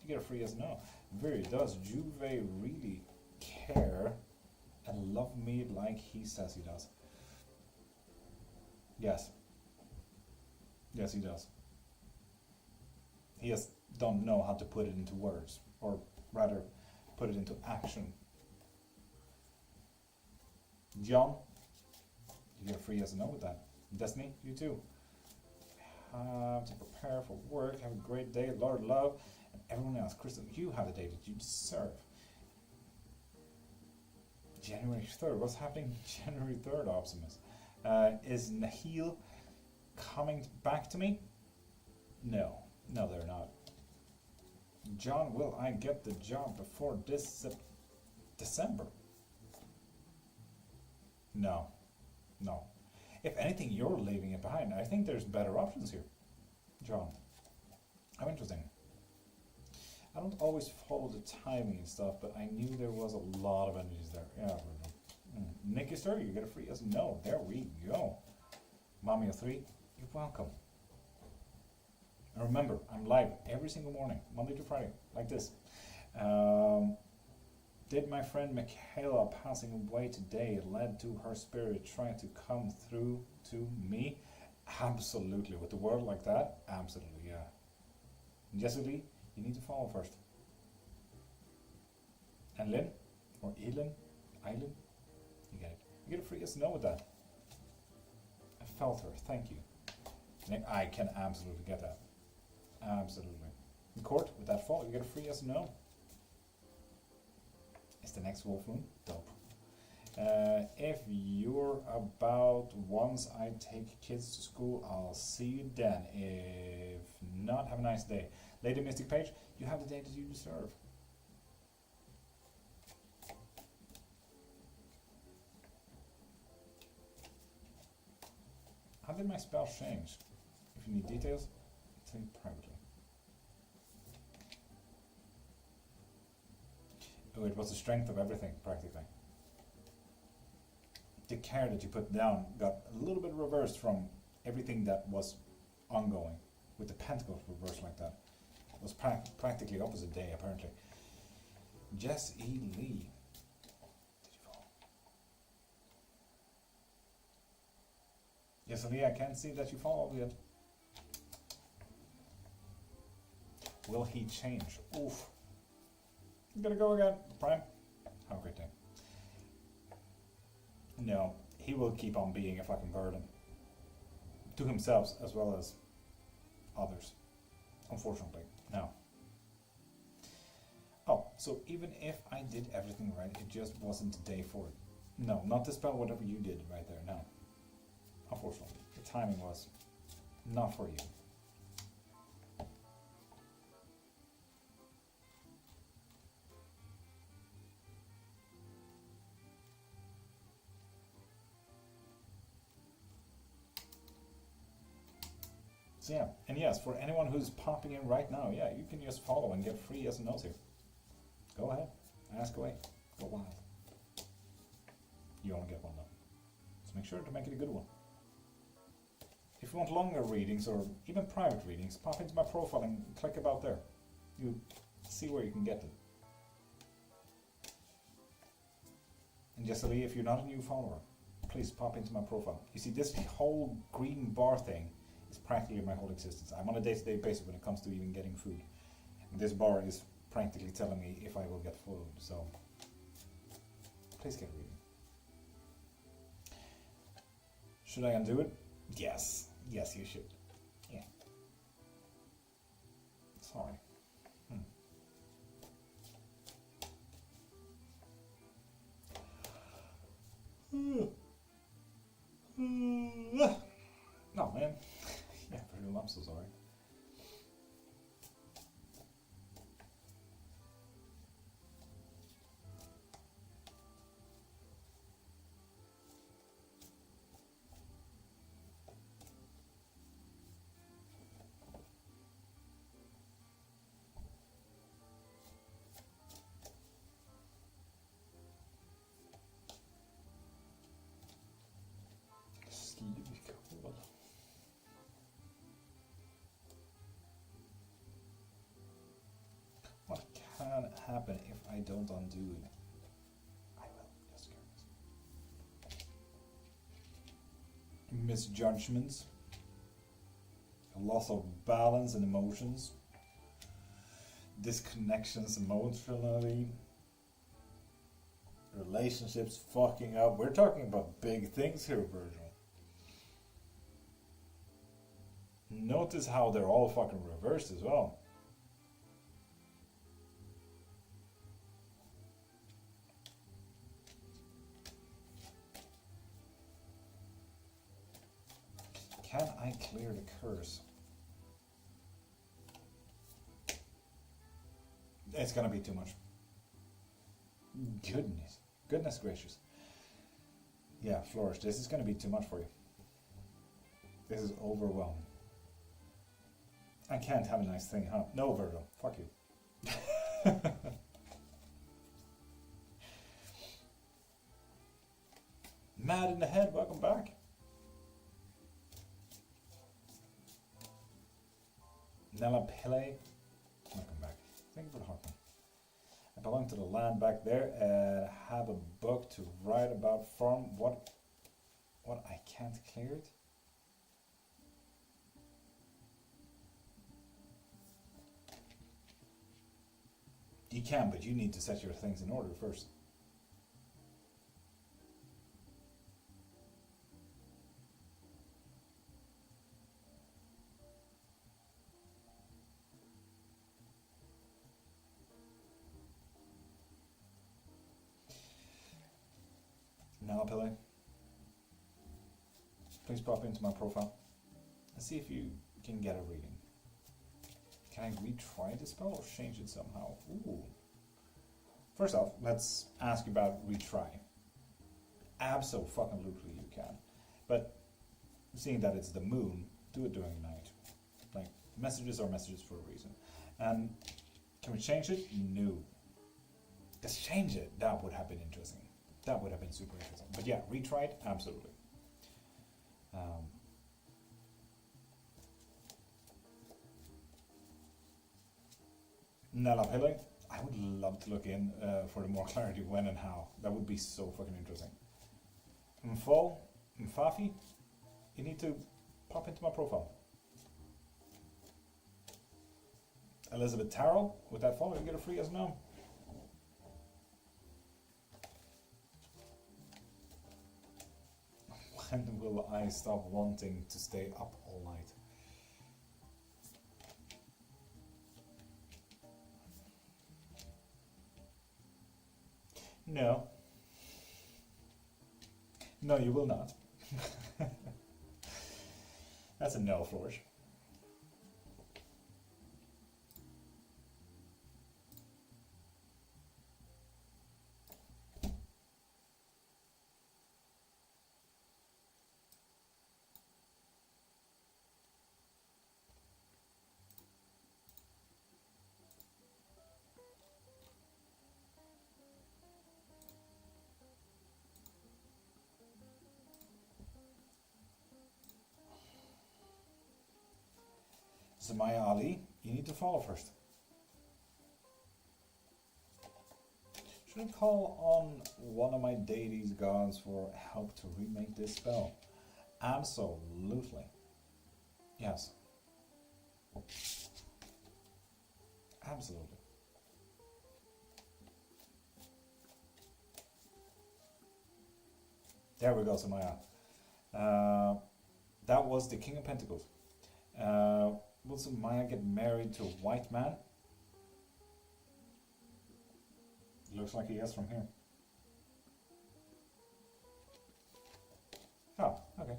A: You get a free yes no. Very does Juve really care and love me like he says he does? Yes. Yes, he does. He just don't know how to put it into words, or rather, put it into action. John, you get a free yes or no with that. Destiny, you too. Have to prepare for work, have a great day, Lord Love, and everyone else. Crystal, you have the day that you deserve. January 3rd, what's happening January 3rd, Optimus? Is Nahil coming back to me? No, they're not. John, will I get the job before this December? No. If anything, you're leaving it behind. I think there's better options here, John. How interesting. I don't always follow the timing and stuff, but I knew there was a lot of energies there. Yeah, Nikki Sir, you get a free yes no. There we go. Mommy of 3, you're welcome. And remember, I'm live every single morning, Monday to Friday, like this. Did my friend Michaela passing away today led to her spirit trying to come through to me? Absolutely. With the world like that, absolutely, yeah. Jessica, you need to follow first. And Lynn, or Elin, you get it. You get a free yes no with that. I felt her, thank you. I can absolutely get that. Absolutely. In court, with that fall, you get a free yes no. It's the next wolf moon. Dope. If you're about once I take kids to school, I'll see you then. If not, have a nice day. Lady Mystic Page, you have the day that you deserve. How did my spell change? If you need details, tell me privately. Oh, it was the strength of everything, practically. The care that you put down got a little bit reversed from everything that was ongoing. With the pentacles reversed like that. It was practically opposite day, apparently. Jess E. Lee. Did you follow? Yes, Lee, I can't see that you followed yet. Will he change? Oof. I'm gonna go again. Prime, have a great day. No, he will keep on being a fucking burden. To himself as well as others. Unfortunately. No. Oh, so even if I did everything right, it just wasn't the day for it. No, not to spell whatever you did right there, no. Unfortunately. The timing was not for you. So yeah, and yes, for anyone who's popping in right now, yeah, you can just follow and get free yes and no's here. Go ahead, ask away, go wild. You only get one though, so make sure to make it a good one. If you want longer readings or even private readings, pop into my profile and click about there. You see where you can get it. And just if you're not a new follower, please pop into my profile. You see, this whole green bar thing is practically my whole existence. I'm on a day-to-day basis when it comes to even getting food. And this bar is practically telling me if I will get food, so please get reading. Should I undo it? Yes. Yes, you should. Yeah. Sorry. No, man. Yeah, for real, I'm so sorry. happen if I don't undo it? I will, just curious. Misjudgments, a loss of balance and emotions, disconnections emotionally, relationships fucking up. We're talking about big things here, Virgil. Notice how they're all fucking reversed as well. Can I clear the curse? It's gonna be too much. Goodness gracious. Yeah, Flourish, this is gonna be too much for you. This is overwhelming. I can't have a nice thing, huh? No, Virgo, fuck you. Mad in the head, welcome back. Nella Pele, welcome back. Thank you for the heart. I belong to the land back there and have a book to write about farm. What I can't clear it? You can, but you need to set your things in order first. Now, Pele, please pop into my profile and see if you can get a reading. Can I retry the spell or change it somehow? Ooh. First off, let's ask you about retry. Absolutely you can. But seeing that it's the moon, do it during the night. Like, messages are messages for a reason. And can we change it? No. Just change it. That would have been interesting. That would have been super interesting. But yeah, retry it, absolutely. Nella Pele, I would love to look in for the more clarity when and how. That would be so fucking interesting. Mfol, Mfafi, you need to pop into my profile. Elizabeth Tarrell, with that follow, you get a free as no. When will I stop wanting to stay up all night? No. No, you will not. That's a no, Flourish. Samaya Ali, you need to follow first. Should I call on one of my deities, gods, for help to remake this spell? Absolutely. Yes. Absolutely. There we go, Samaya. That was the King of Pentacles. Will Samaya get married to a white man? Looks like a yes from here. Oh, okay.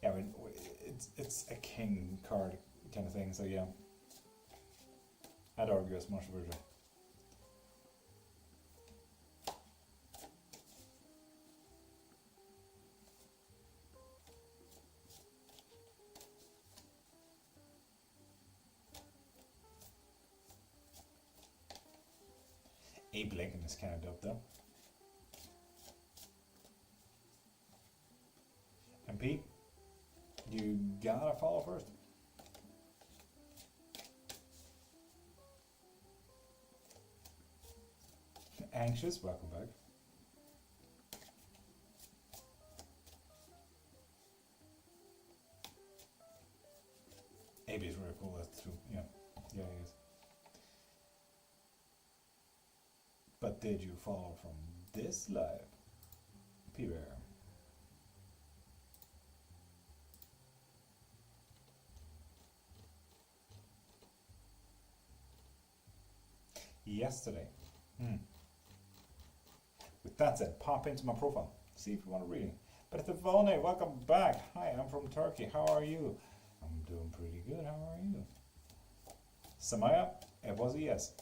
A: Yeah, I mean, it's a king card kind of thing, so yeah. I'd argue as much, Virgil. Abe Lincoln is kind of dope though. And Pete, you gotta follow first. Anxious, welcome back. Abe is really cool, that's true. Yeah, he is. But did you follow from this live? P-Bear. Yesterday. With that said, pop into my profile. See if you want a reading. But Vone, welcome back. Hi, I'm from Turkey. How are you? I'm doing pretty good. How are you? Samaya, it was a yes.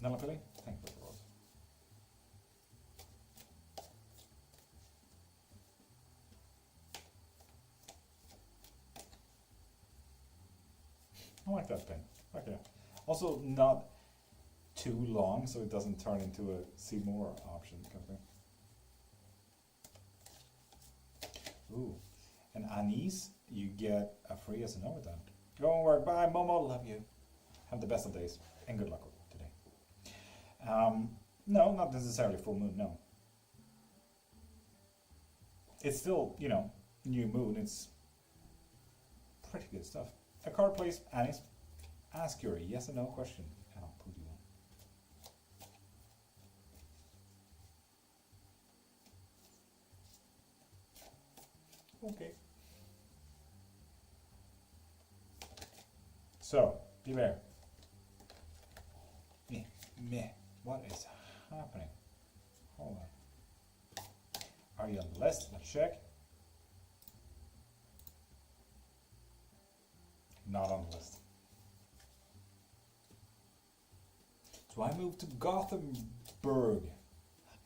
A: Nalapili, thank you for the rose. I like that pen. Okay. Also, not too long, so it doesn't turn into a see more option kind of thing. Ooh. And Anise, you get a free yes and no with that. Go and work. Bye, Momo. Love you. Have the best of days. And good luck today. No, not necessarily full moon, no. It's still, you know, new moon. It's pretty good stuff. A card, please, Anise. Ask your yes or no question, and I'll put you on. Okay. So, beware. Meh. What is happening? Hold on. Are you on the list? Let's check. Not on the list. So I moved to Gothenburg.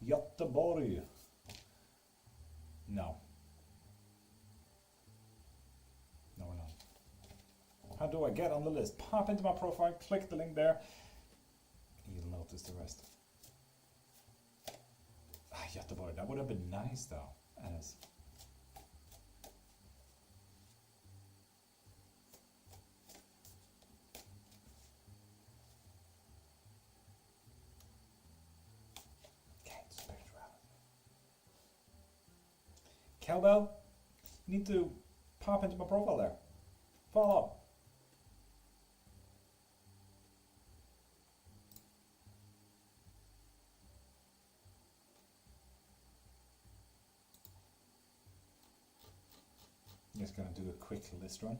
A: Göteborg. No. No, we're not. How do I get on the list? Pop into my profile, click the link there. You'll notice the rest. Göteborg, that would have been nice though. As Cowbell, you need to pop into my profile there. Follow. Just gonna do a quick list run.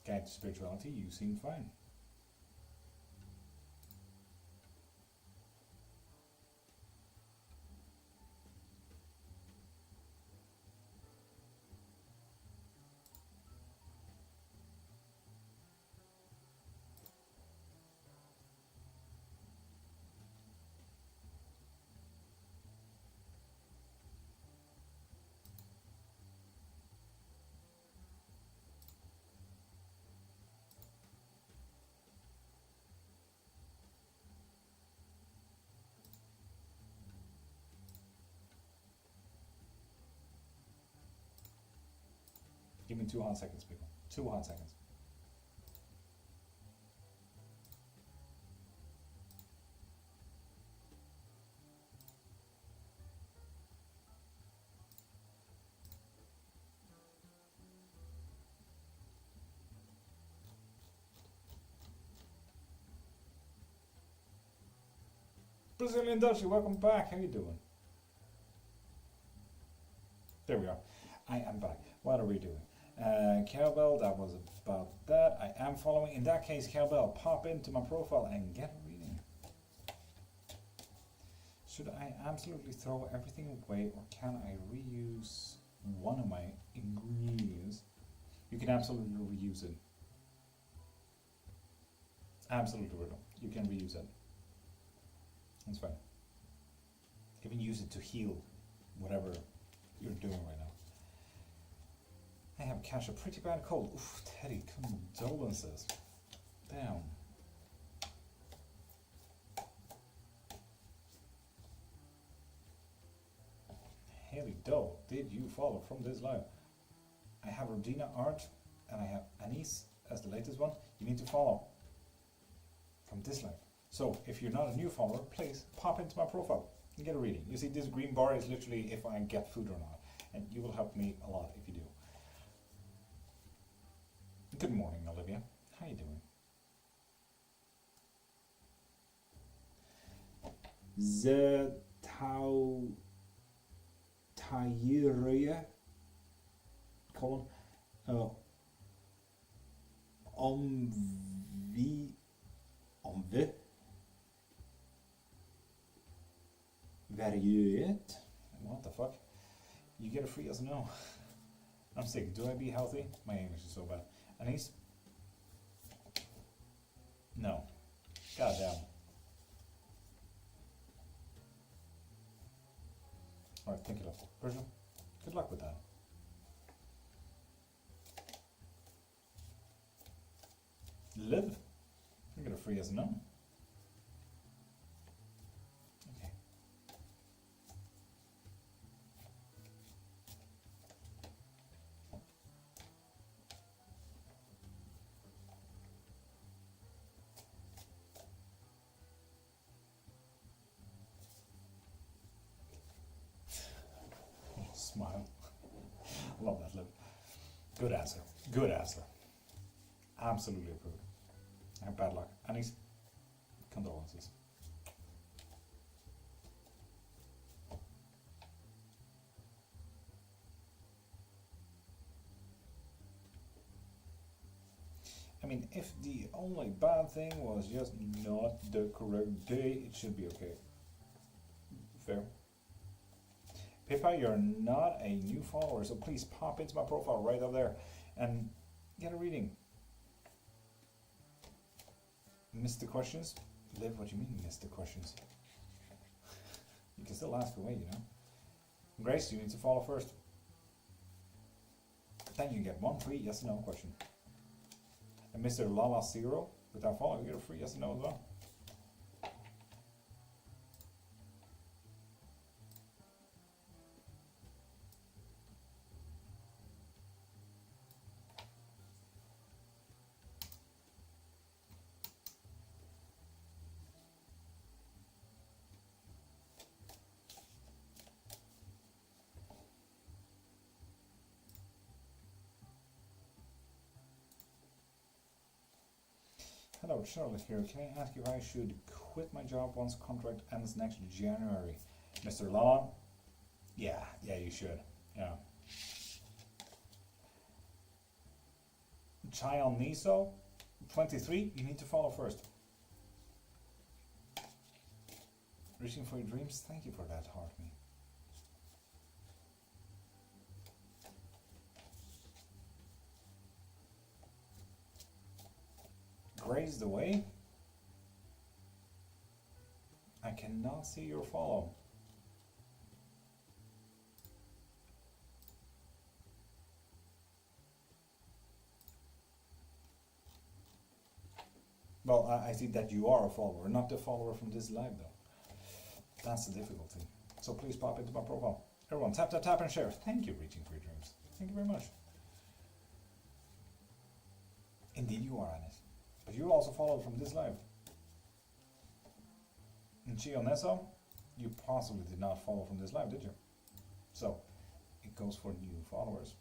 A: Guide to Spirituality, you seem fine. Give me 2 hot seconds, people. 2 hot seconds. Brazilian Dutchie, welcome back. How you doing? There we are. I am back. What are we doing? Cowbell, that was about that. I am following. In that case, Cowbell, pop into my profile and get a reading. Should I absolutely throw everything away, or can I reuse one of my ingredients? You can absolutely reuse it. Absolutely, Riddle. You can reuse it. That's fine. You can use it to heal whatever you're doing right now. I have catch a pretty bad cold. Oof, Teddy, condolences. Damn. Haley Doe, did you follow from this live? I have Rodina Art and I have Anise as the latest one. You need to follow from this live. So if you're not a new follower, please pop into my profile and get a reading. You see, this green bar is literally if I get food or not, and you will help me a lot if you do. Good morning, Olivia. How you doing? The Tayruya colon omvi variet. What the fuck? You get a free yes or no. I'm sick. Do I be healthy? My English is so bad. Anise? No. Goddamn. Alright, think it up. Virgil, good luck with that. Live. You get a free yes or no. Okay. Smile. Love that, Liv. Good answer. Good answer. Absolutely approved. I have bad luck. Annie's condolences. I mean, if the only bad thing was just not the correct day, it should be okay. Fair. Pippa, you're not a new follower, so please pop into my profile right up there and get a reading. Missed the questions? Liv, what do you mean missed the questions? You can still ask away, you know. Grace, you need to follow first. Then you get one free yes or no question. And Mr. Lala Zero, without following, you get a free yes or no as well. Hello, Charlotte here. Can I ask you if I should quit my job once contract ends next January? Mr. Lala? Yeah, you should. Yeah. Child Niso, 23, you need to follow first. Reaching for your dreams? Thank you for that, heart me. Graze the way. I cannot see your follow. Well, I see that you are a follower, not the follower from this live though. That's the difficulty. So please pop into my profile. Everyone, tap, tap, tap and share. Thank you, Reaching for Your Dreams. Thank you very much. Indeed you are, Anis. But you also followed from this live. And Chioneso, you possibly did not follow from this live, did you? So, it goes for new followers.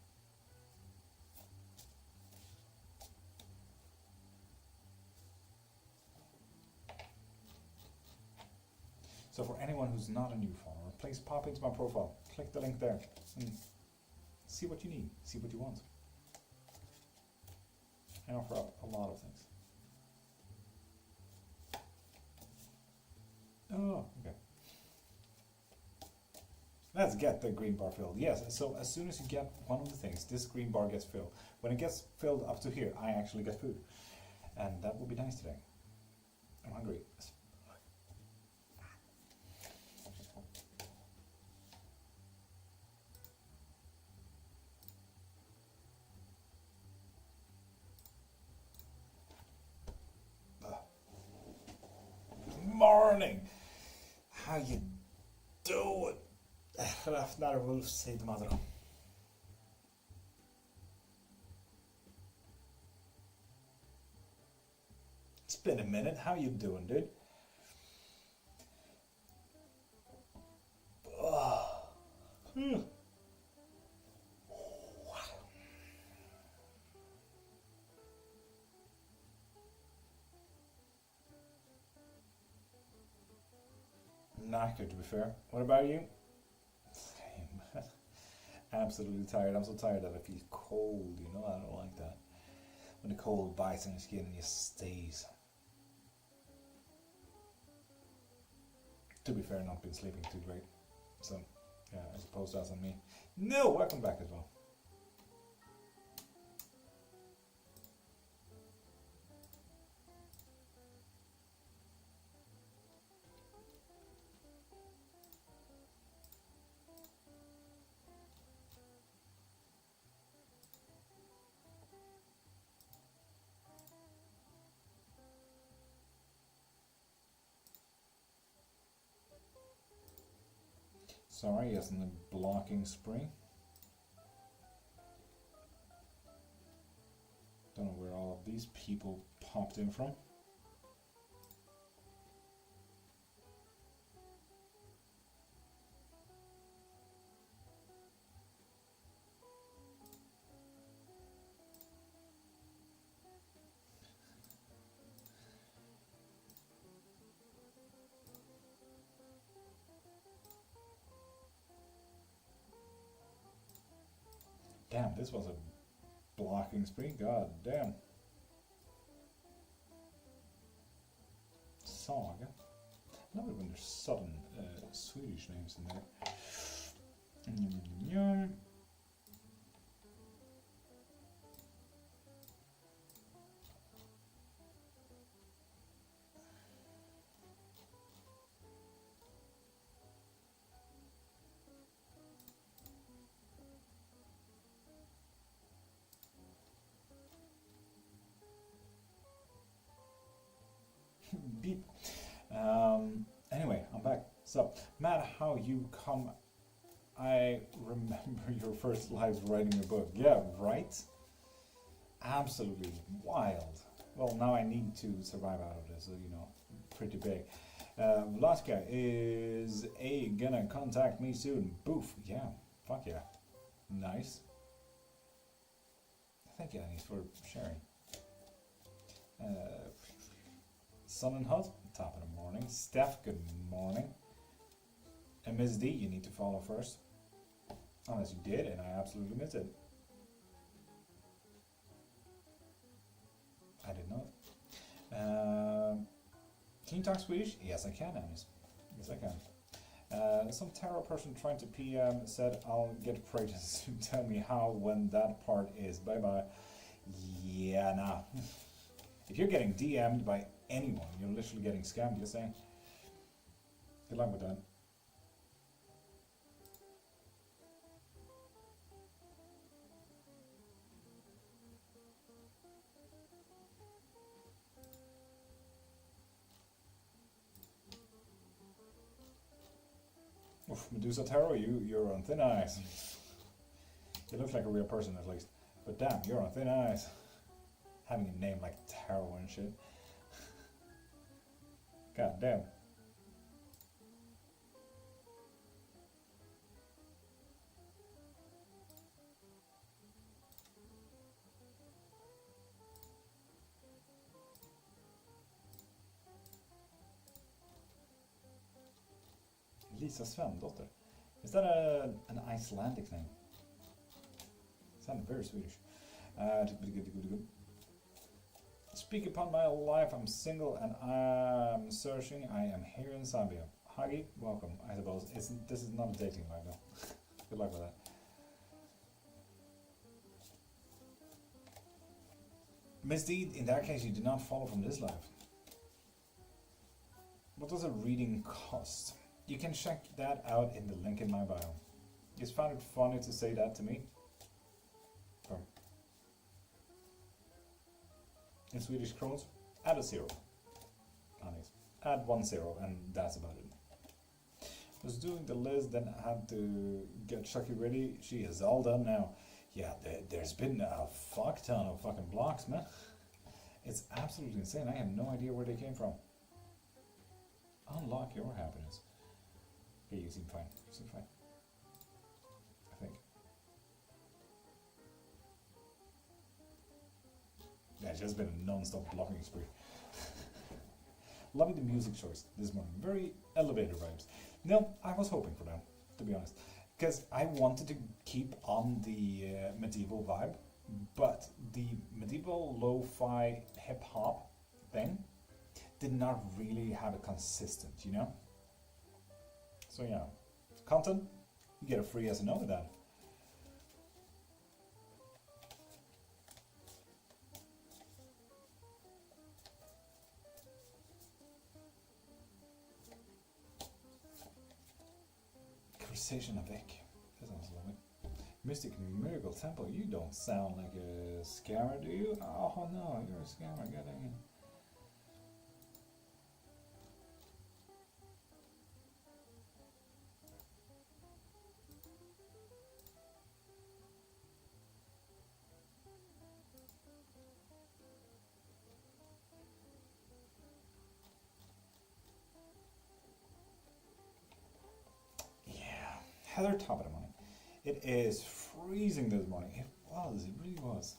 A: So for anyone who's not a new follower, please pop into my profile, click the link there, and see what you need, see what you want. I offer up a lot of things. Oh, okay. Let's get the green bar filled. Yes, so as soon as you get one of the things, this green bar gets filled. When it gets filled up to here, I actually get food. And that will be nice today. I'm hungry. morning. How you doing? Rafnar Wolf said mother. It's been a minute. How you doing, dude? Knackered, to be fair. What about you? Same. Absolutely tired. I'm so tired that I feel cold, you know? I don't like that. When the cold bites on your skin and it stays. To be fair, not been sleeping too great. So, yeah, I suppose that's on me. No, welcome back as well. Sorry, yes, in the blocking spring. Don't know where all of these people popped in from. Damn, this was a blocking spree. God damn. Saga. I love it when there's sudden Swedish names in there. Beep. Anyway, I'm back. So, Matt, how you come? I remember your first lives writing a book. Yeah, right? Absolutely wild. Well, now I need to survive out of this, so, you know, pretty big. Vlaska is gonna contact me soon. Boof. Yeah, fuck yeah. Nice. Thank you, Annie, for sharing. Sun and Hut, top of the morning. Steph, good morning. And Ms. D, you need to follow first. Unless you did, and I absolutely missed it. I did not. Can you talk Swedish? Yes, I can, Anis. Yes, I can. Some tarot person trying to PM said, I'll get pregnant soon. Tell me how, when that part is. Bye-bye. Yeah, nah. If you're getting DM'd by anyone, you're literally getting scammed, you're saying. Good luck with that. Oof, Medusa Tarot, you're on thin ice. You look like a real person at least. But damn, you're on thin ice. Having a name like Tarot and shit. God damn. Lisa Svendotter. Is that an Icelandic name? Sounded very Swedish. Speak upon my life, I'm single and I'm searching. I am here in Zambia. Huggy, welcome, I suppose. This is not a dating life though. Good luck with that. Miss D, in that case, you did not follow from this life. What does a reading cost? You can check that out in the link in my bio. Just found it funny to say that to me. In Swedish crowns, add a 0. Honest. add 1 0, and that's about it. Was doing the list, then I had to get Chucky ready. She is all done now. Yeah, there's been a fuck ton of fucking blocks, man. It's absolutely insane. I have no idea where they came from. Unlock your happiness. Okay, you seem fine. You seem fine. I think. Yeah, it's just been a non-stop blocking spree. Loving the music choice this morning. Very elevator vibes. No, I was hoping for that, to be honest. Because I wanted to keep on the medieval vibe, but the medieval lo-fi hip-hop thing did not really have a consistent, you know? So yeah, content, you get a free SNO with that. Conversation avec. That sounds lovely. Mystic Miracle Temple, you don't sound like a scammer, do you? Oh no, you're a scammer, god dang it. Heather, top of the morning. It is freezing this morning. It really was.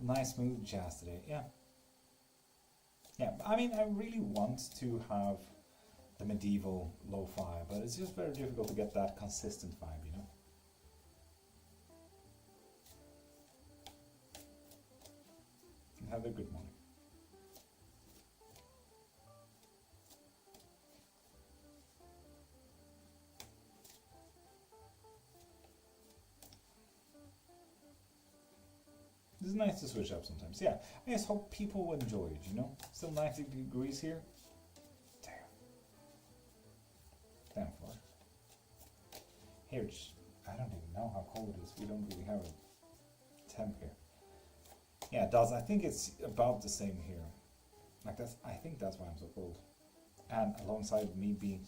A: Nice smooth jazz today, yeah. Yeah, I mean, I really want to have the medieval lo-fi, but it's just very difficult to get that consistent vibe, you know? Heather, good morning. It's nice to switch up sometimes. Yeah, I just hope people enjoy it, you know? Still 90 degrees here. Damn far. Here, I don't even know how cold it is. We don't really have a temp here. Yeah, it does. I think it's about the same here. Like I think that's why I'm so cold. And alongside me being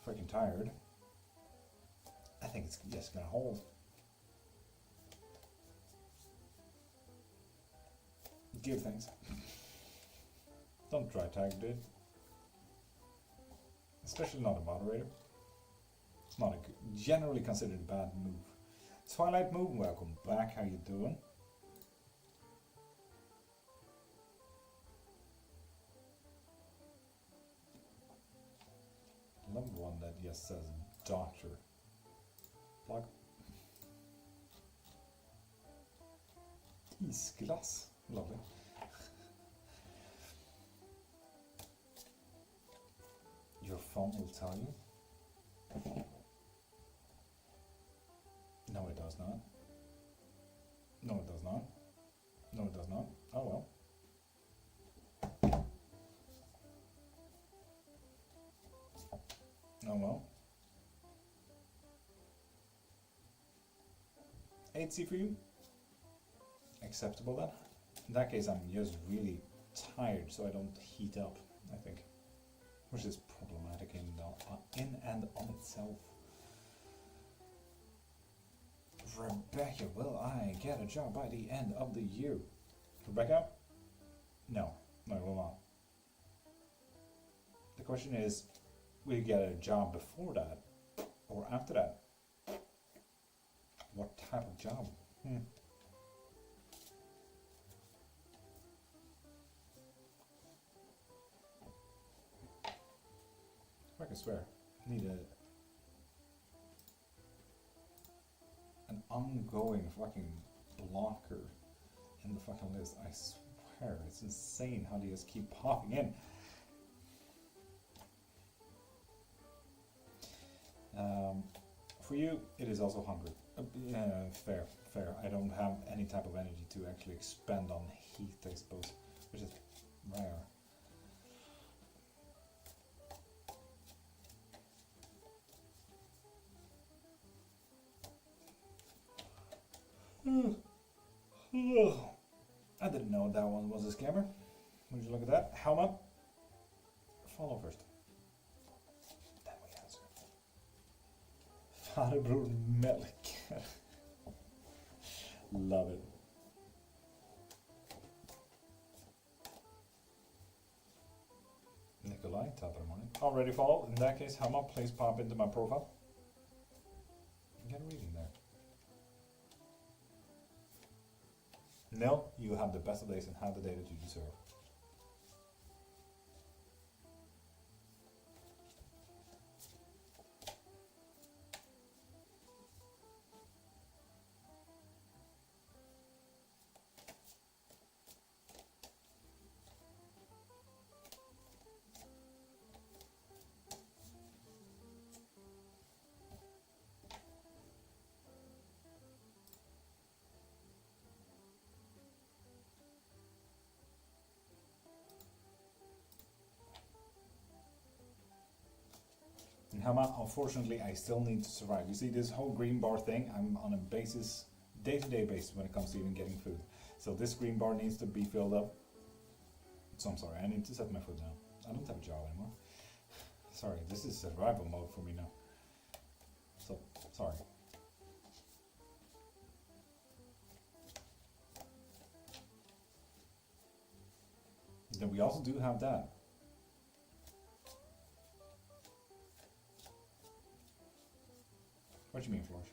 A: freaking tired, I think it's just gonna hold. Give things. Don't try tag, dude. Especially not a moderator. It's not a generally considered a bad move. Twilight Moon, welcome back. How you doing? I love one that just says doctor. Plug. Isglass. Lovely. Your phone will tell you. No, it does not. No, it does not. No, it does not. Oh well. Oh well. 8C for you? Acceptable then? In that case, I'm just really tired, so I don't heat up, I think. Which is problematic in and on itself. Rebecca, will I get a job by the end of the year? Rebecca? No, I will not. The question is, will you get a job before that? Or after that? What type of job? I swear, I need an ongoing fucking blocker in the fucking list. I swear, it's insane how they just keep popping in. For you, it is also hungry. Yeah, fair. I don't have any type of energy to actually expend on heat, I suppose, which is rare. I didn't know that one was a scammer. Would you look at that? Helmet. follow first. Then we answer. Faderbror Melk. Love it. Nikolai, top of the morning. Already follow. In that case, Hama, please pop into my profile. Get a reading there. No, you have the best of days and have the day that you deserve. Hama, unfortunately, I still need to survive. You see, this whole green bar thing, I'm on a basis, day-to-day basis when it comes to even getting food. So this green bar needs to be filled up. So I'm sorry, I need to set my foot down. I don't have a job anymore. Sorry, this is survival mode for me now. So, sorry. Then we also do have that. What do you mean, Flourish?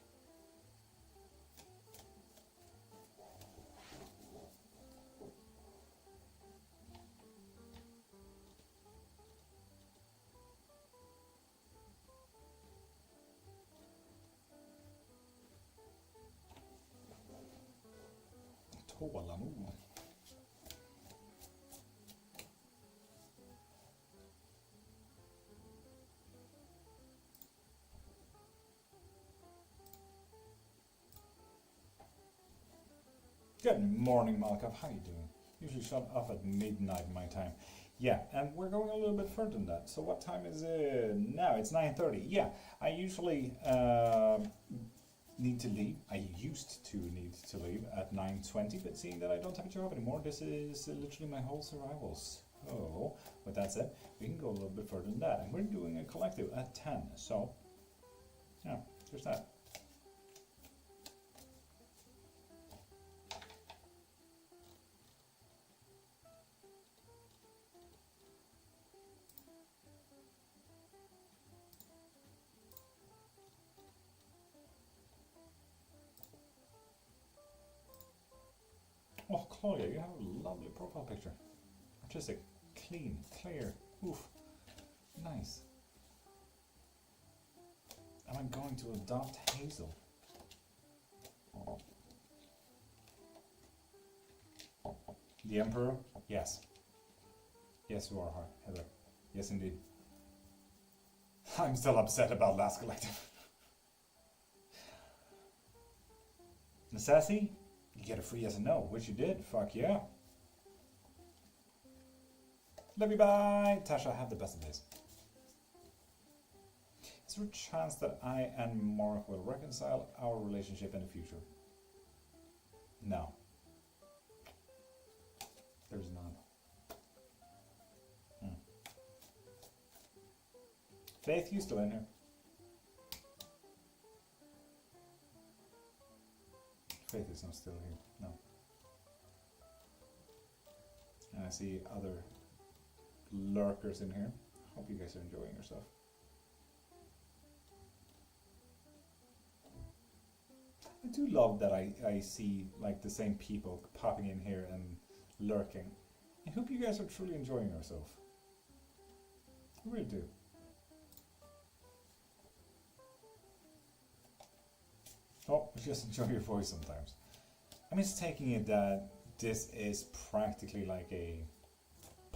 A: Tålamod. Good morning, Malkov. How you doing? Usually shut off at midnight my time. Yeah, and we're going a little bit further than that. So what time is it now? It's 9:30. Yeah, I usually need to leave. I used to need to leave at 9:20, but seeing that I don't have a job anymore, this is literally my whole survival. So, with that said, we can go a little bit further than that. And we're doing a collective at 10. So, yeah, there's that. Oh, Claudia, you have a lovely profile picture. Artistic, clean, clear. Oof, nice. Am I going to adopt Hazel? The Emperor? Yes. Yes, you are, Heather. Yes, indeed. I'm still upset about last collective. Sassy? You get a free yes and no, which you did. Fuck yeah. Love you, bye. Tasha, have the best of days. Is there a chance that I and Mark will reconcile our relationship in the future? No. There's none. Faith, you still in here? Faith is not still here, no. And I see other lurkers in here. Hope you guys are enjoying yourself. I do love that I see like the same people popping in here and lurking. I hope you guys are truly enjoying yourself. I really do. Oh, just enjoy your voice sometimes. I'm just taking it that this is practically like a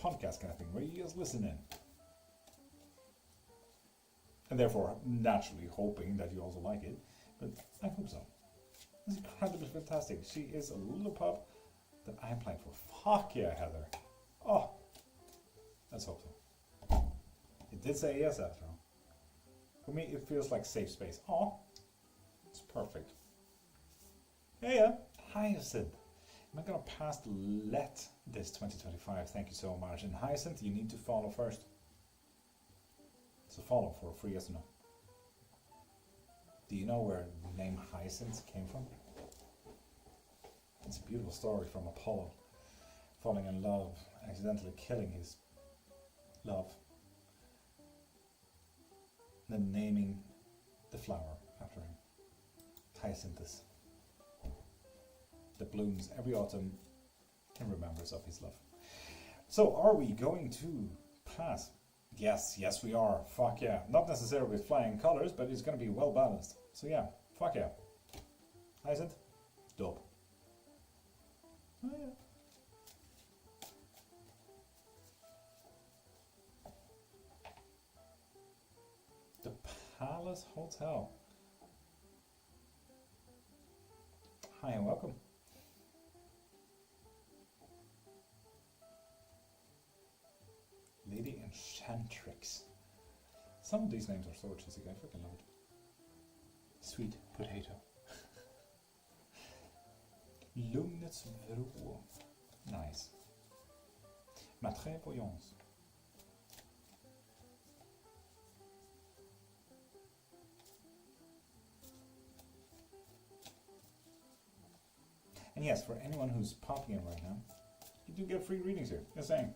A: podcast kind of thing, where you just listen in. And therefore, naturally hoping that you also like it. But I hope so. It's incredibly fantastic. She is a little pup that I'm playing for. Fuck yeah, Heather. Oh, let's hope so. It did say yes after all. For me, it feels like safe space. Oh. It's perfect. Yeah, Hyacinth. Am I gonna pass the let this 2025? Thank you so much. And Hyacinth, you need to follow first. So follow for a free yes or no. Do you know where the name Hyacinth came from? It's a beautiful story from Apollo falling in love, accidentally killing his love, then naming the flower after him, Hyacinthus, that blooms every autumn in remembrance of his love. So are we going to pass? Yes, we are. Fuck yeah. Not necessarily with flying colours, but it's going to be well balanced. So yeah, fuck yeah. Hyacinth? Dope. Oh yeah. The Palace Hotel. Hi and welcome. Lady Enchantrix. Some of these names are so cheesy, I freaking love it. Sweet potato. Lugnets Vrå. Nice. Matre Voyance. And yes, for anyone who's popping in right now, you do get free readings here. Just saying.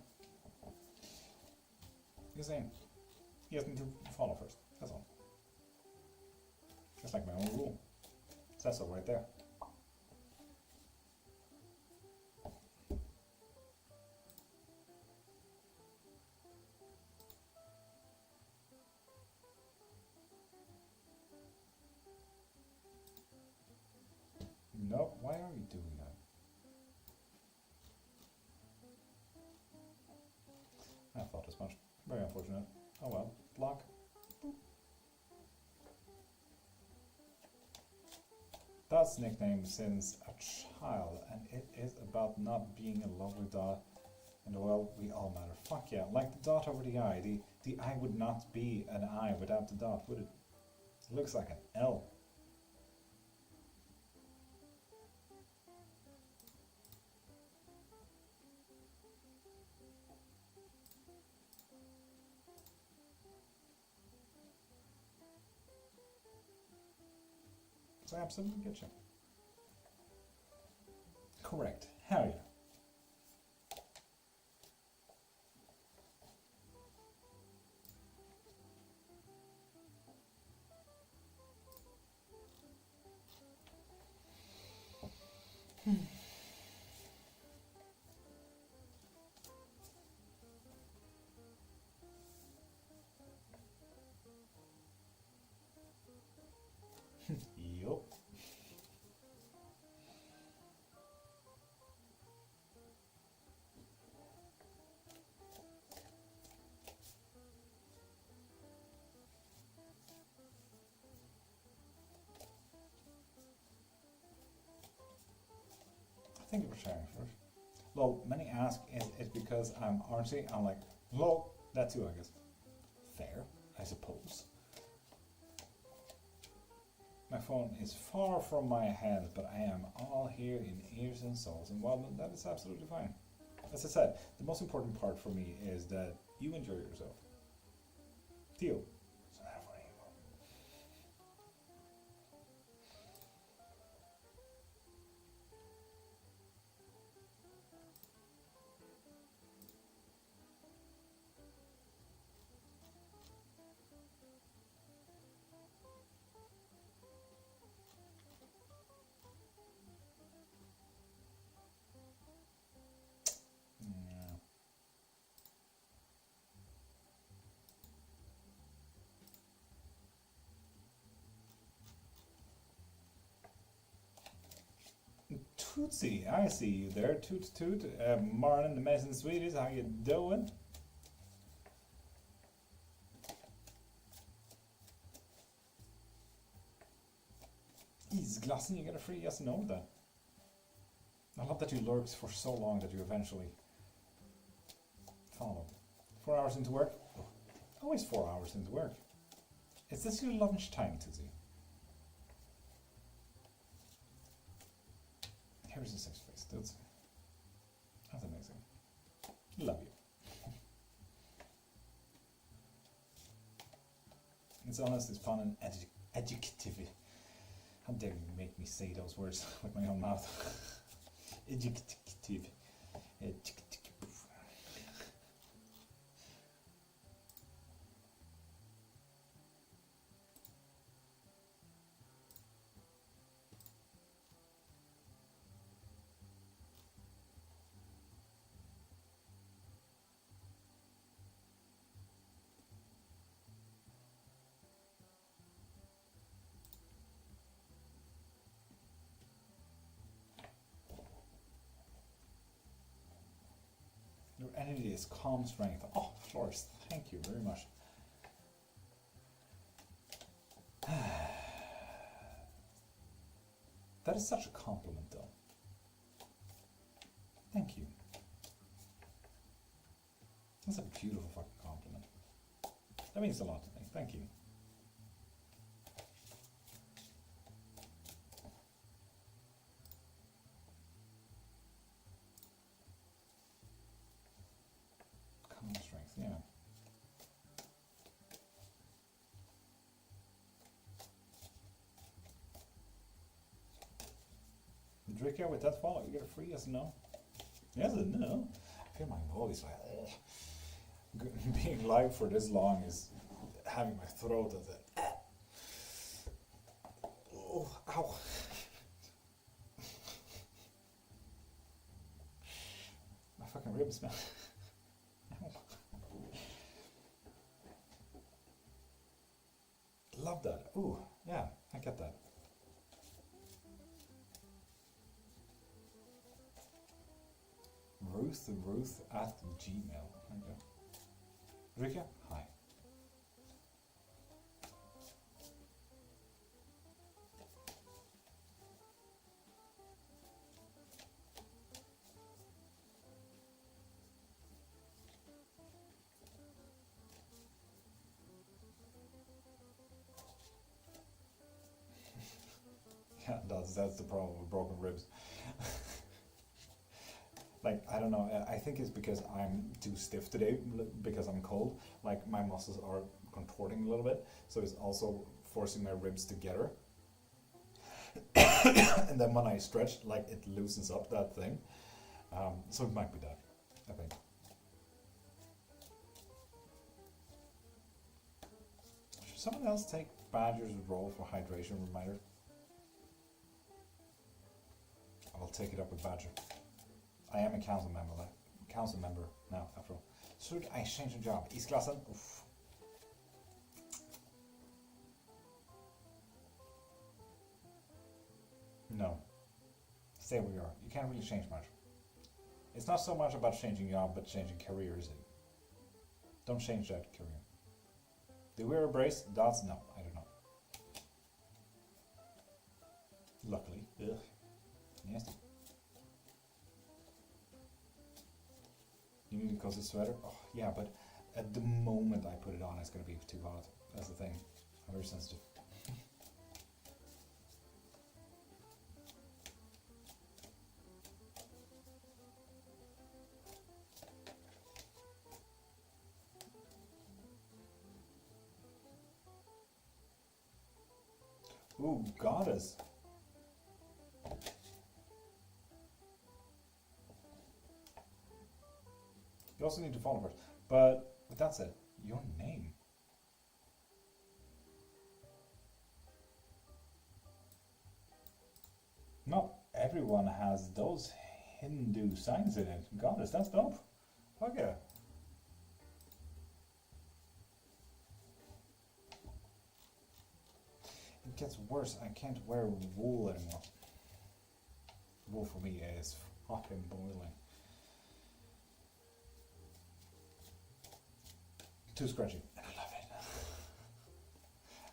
A: Just saying. You just need to follow first. That's all. Just like my own rule. It says so right there. Nope, why are you doing that? I thought as much. Very unfortunate. Oh well, block. Boop. That's nicknamed since a child, and it is about not being a lovely dot. And well, we all matter. Fuck yeah, like the dot over the I. The I would not be an I without the dot, would it? It looks like an L. So I absolutely get you. Correct. Hell yeah. Yup. Thank you for sharing first. Lol, many ask, is it because I'm artsy? I'm like, lol, that too, I guess. Fair, I suppose. My phone is far from my hands, but I am all here in ears and souls, and well, that is absolutely fine. As I said, the most important part for me is that you enjoy yourself. Theo. So therefore you will. Tootsie, I see you there. Toot toot. Marlon, the Mason Sweeties, how you doing? Isglassen, you get a free yes and no with that. I love that you lurked for so long that you eventually followed. 4 hours into work? Oh, always 4 hours into work. Is this your lunchtime, Tootsie? Here's the sex face. That's amazing. Love you. It's honest, it's fun and educative. How dare you make me say those words with my own mouth? Educative. Your energy is calm strength. Oh, Flores, thank you very much. That is such a compliment, though. Thank you. That's a beautiful fucking compliment. That means a lot to me. Thank you. Calm strength, yeah. Dricka, with that follow, you get a free yes or no? Yes or no? I feel my voice like, being live for this long is having my throat as a, oh, ow. My fucking ribs, man. Love that. Ooh, yeah, I get that. Ruth at Gmail. Okay. Rika, hi. Yeah, that's the problem with broken ribs. Like, I don't know, I think it's because I'm too stiff today, because I'm cold. Like, my muscles are contorting a little bit, so it's also forcing my ribs together. And then when I stretch, like, it loosens up that thing. So it might be that, I think. Should someone else take Badger's role for hydration reminder? I'll take it up with Badger. I am a council member now, after all. Should I change the job? Isklassen? Oof. No. Stay where you are. You can't really change much. It's not so much about changing job, but changing career, is it? Don't change that career. Do we wear a brace? Dots? No, I don't know. Luckily. Ugh. Nasty. You need a cozy sweater? Oh, yeah, but at the moment I put it on, it's going to be too hot. That's the thing. I'm very sensitive. Ooh, goddess. You also need to follow first. But with that said, your name. Not everyone has those Hindu signs in it. Goddess, that's dope. Fuck yeah. It gets worse. I can't wear wool anymore. Wool for me is fucking boiling. Too scratchy. And I love it.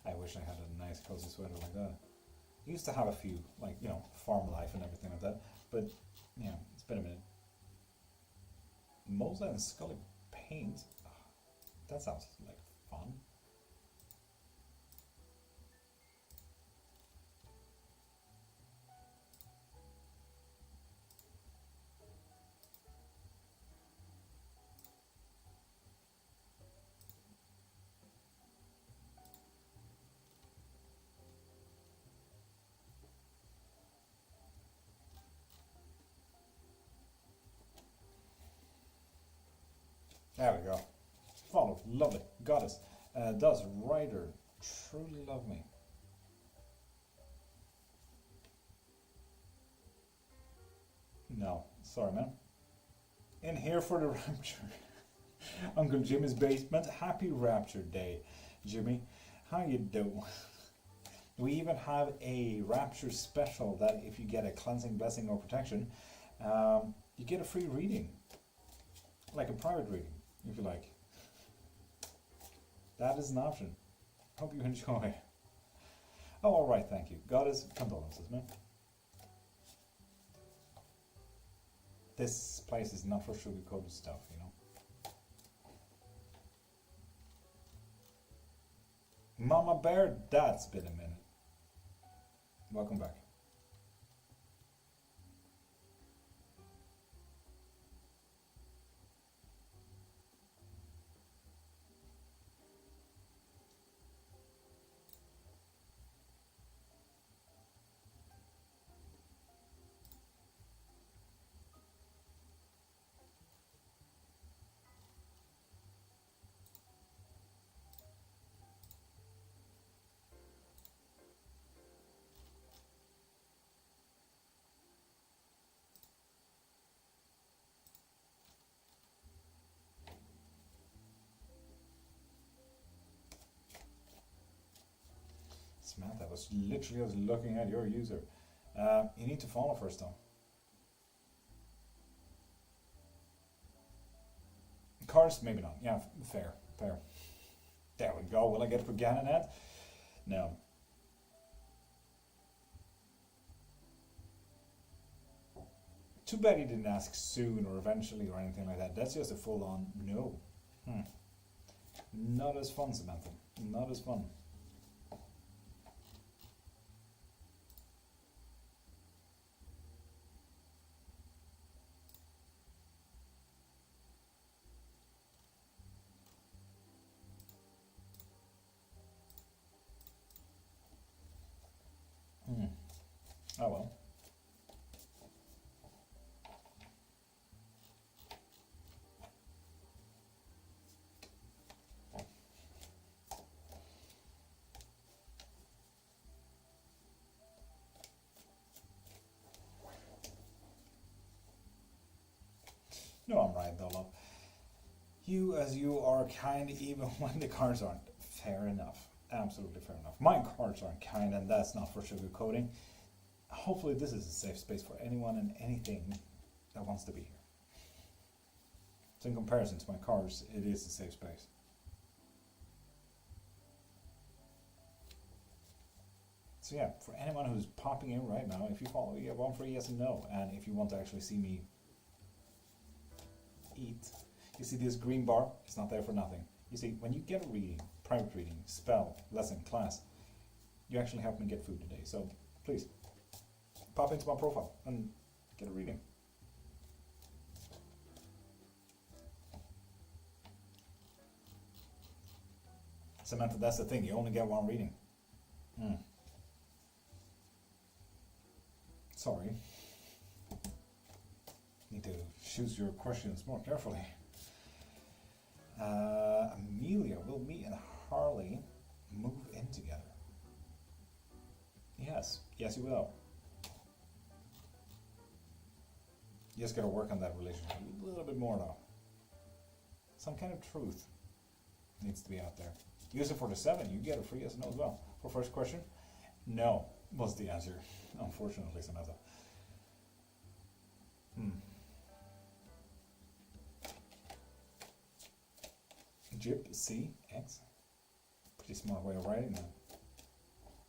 A: I wish I had a nice cozy sweater like that. I used to have a few, like, you know, farm life and everything like that, but, yeah, it's been a minute. Mosa and Scully paint? Oh, that sounds like fun. There we go. Follow. Lovely. Goddess. Does writer truly love me? No. Sorry, man. In here for the rapture. Uncle Jimmy's basement. Happy Rapture Day, Jimmy. How you doing? We even have a Rapture special that if you get a cleansing, blessing, or protection, you get a free reading. Like a private reading, if you like. That is an option. Hope you enjoy. Oh, alright, thank you. Goddess, condolences, man. This place is not for sugar-coated stuff, you know. Mama Bear, that's been a minute. Welcome back. Samantha, I was literally looking at your user. You need to follow first though. Cars, maybe not. Yeah, fair. There we go. Will I get it for Gananet? No. Too bad he didn't ask soon or eventually or anything like that. That's just a full-on no. Not as fun, Samantha. Not as fun. Oh well. No, I'm right though, love. You as you are kind even when the cards aren't. Fair enough. Absolutely fair enough. My cards aren't kind and that's not for sugarcoating. Hopefully this is a safe space for anyone and anything that wants to be here. So in comparison to my cards, it is a safe space. So yeah, for anyone who's popping in right now, if you follow, you have one for yes and no. And if you want to actually see me eat, you see this green bar? It's not there for nothing. You see, when you get a reading, private reading, spell, lesson, class, you actually help me get food today. So please, pop into my profile and get a reading. Samantha, that's the thing, you only get one reading. Sorry. Need to choose your questions more carefully. Amelia, will me and Harley move in together? Yes, you will. You just gotta work on that relationship a little bit more though. Some kind of truth needs to be out there. Use it for the 7, you get a free yes or no as well. For first question, no was the answer, unfortunately, Samantha. Gypsy pretty smart way of writing that.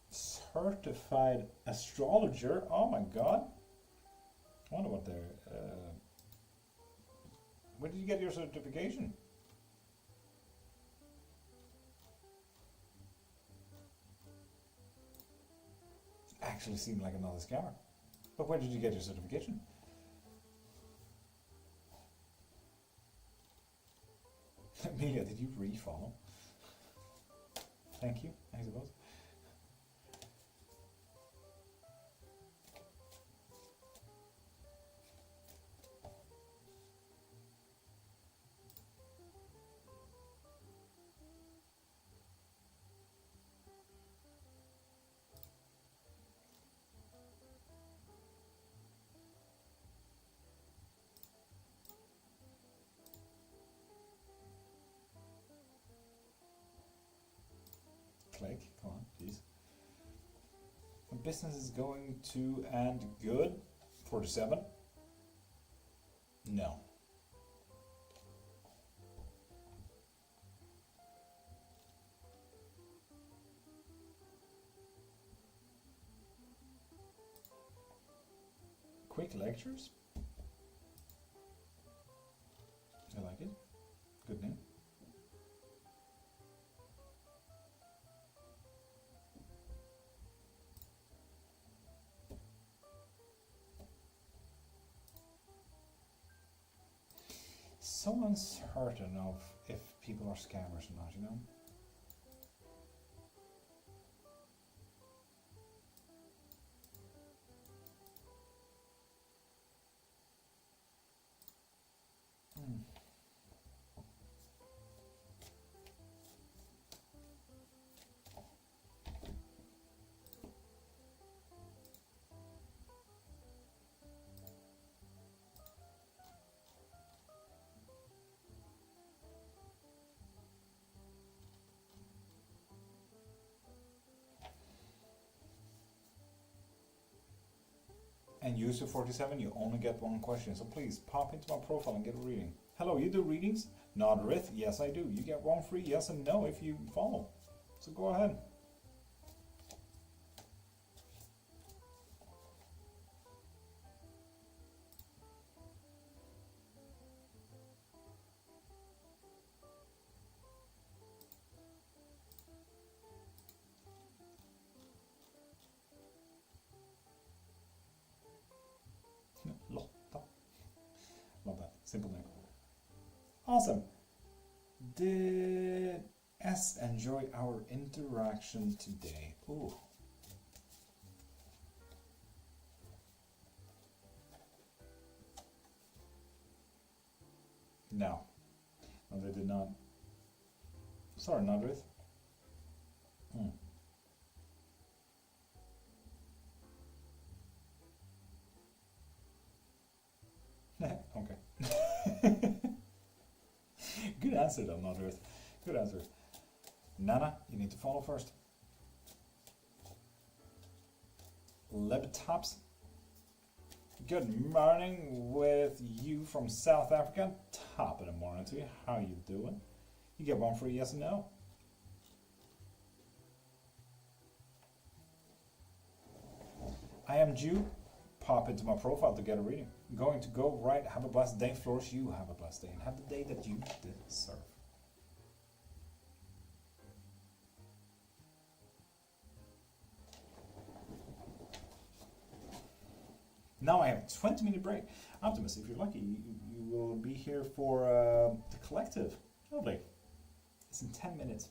A: Certified astrologer, oh my god. I wonder what they're where did you get your certification? Actually seemed like another scammer. But where did you get your certification? Amelia, did you refollow? Thank you, I suppose. business is going to end good. 47. No. Quick lectures. I like it. Good name. So uncertain of if people are scammers or not, you know? And user 47, you only get one question, so please pop into my profile and get a reading. Hello, you do readings? Nod Rith, yes I do. You get one free yes and no if you follow. So go ahead. Lotta. Love that. Simple name. Awesome. Did S enjoy our interaction today? Ooh. No. No, they did not. Sorry, Nadrith. Okay. Good answer though, Nadrith. Good answer. Nana, you need to follow first. Lebtops. Good morning with you from South Africa. Top of the morning to you. How you doing? You get one free yes and no. I am Jew. Pop into my profile to get a reading. Going to go right. Have a blessed day. Flourish. You have a blessed day. And have the day that you deserve. Now I have a 20-minute break. Optimus, if you're lucky, you will be here for the collective. Lovely. It's in 10 minutes.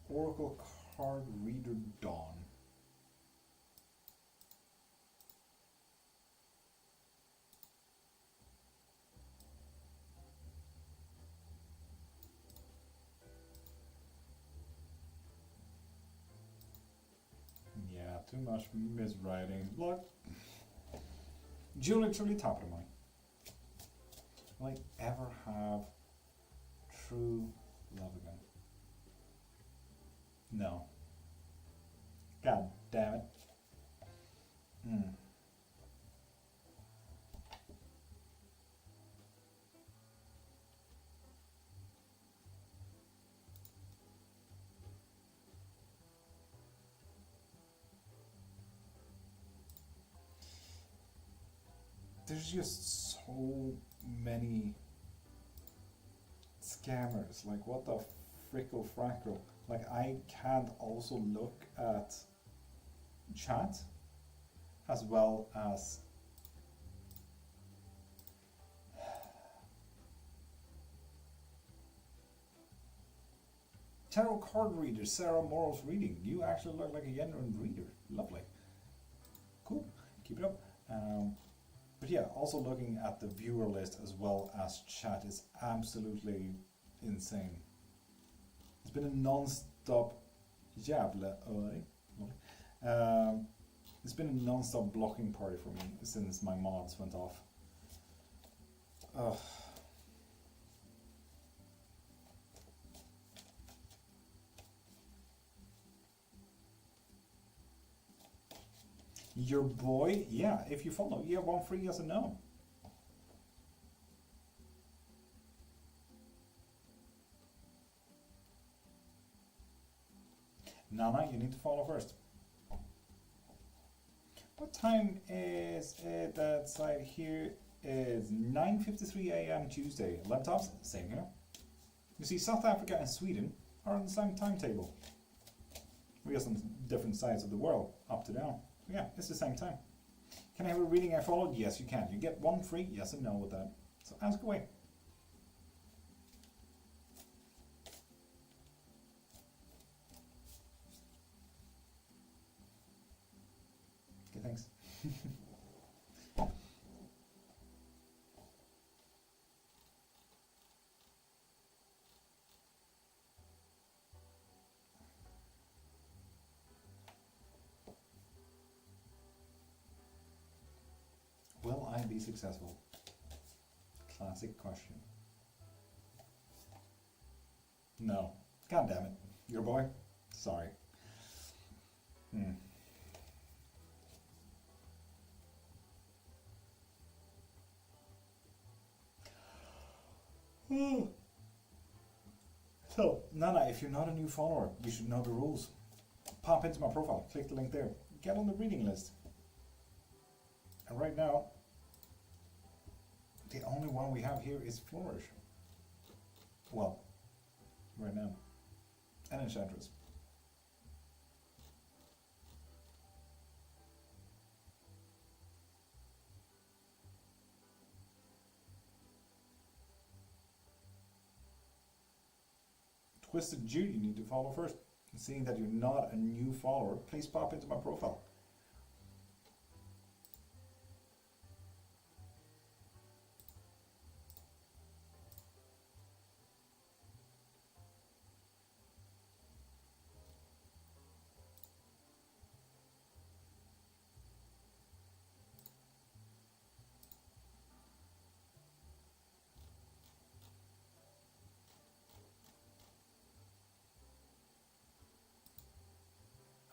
A: Oracle Card Reader Dawn. Yeah, too much miswriting. Look. Julie, truly top of the mind. Will I ever have true love again? No. God damn it. There's just so many scammers. Like, what the frickle frackle? Like, I can't also look at chat as well as tarot card reader, Sarah Morrow's reading. You actually look like a genuine reader. Lovely. Cool. Keep it up. But yeah, also looking at the viewer list as well as chat is absolutely insane. It's been a non-stop it's been a non-stop blocking party for me since my mods went off. Oh. Your boy? Yeah, if you follow, you have one free yes and no. Nana, you need to follow first. What time is it that side here? Is 9:53 a.m. Tuesday. Laptops? Same here. You see, South Africa and Sweden are on the same timetable. We are on different sides of the world, up to down. So yeah, it's the same time. Can I have a reading I followed? Yes, you can. You get one free yes and no with that. So ask away. Okay, thanks. Will I be successful? Classic question. No. God damn it. Your boy? Sorry. So, Nana, if you're not a new follower, you should know the rules. Pop into my profile, click the link there, get on the reading list. And right now, the only one we have here is Flourish. Well, right now. And Enchantress. Twisted Jude, you need to follow first. And seeing that you're not a new follower, please pop into my profile.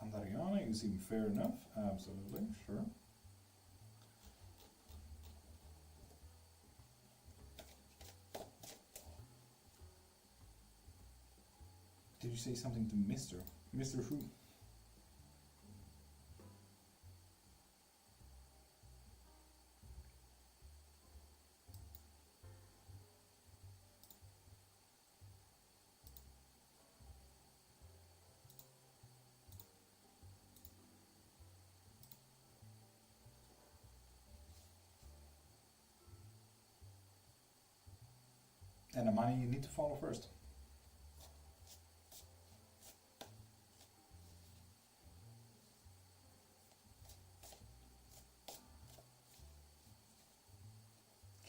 A: Andariana, you seem fair enough. Absolutely, sure. Did you say something to Mr.? Mr. who? And Amani, you need to follow first.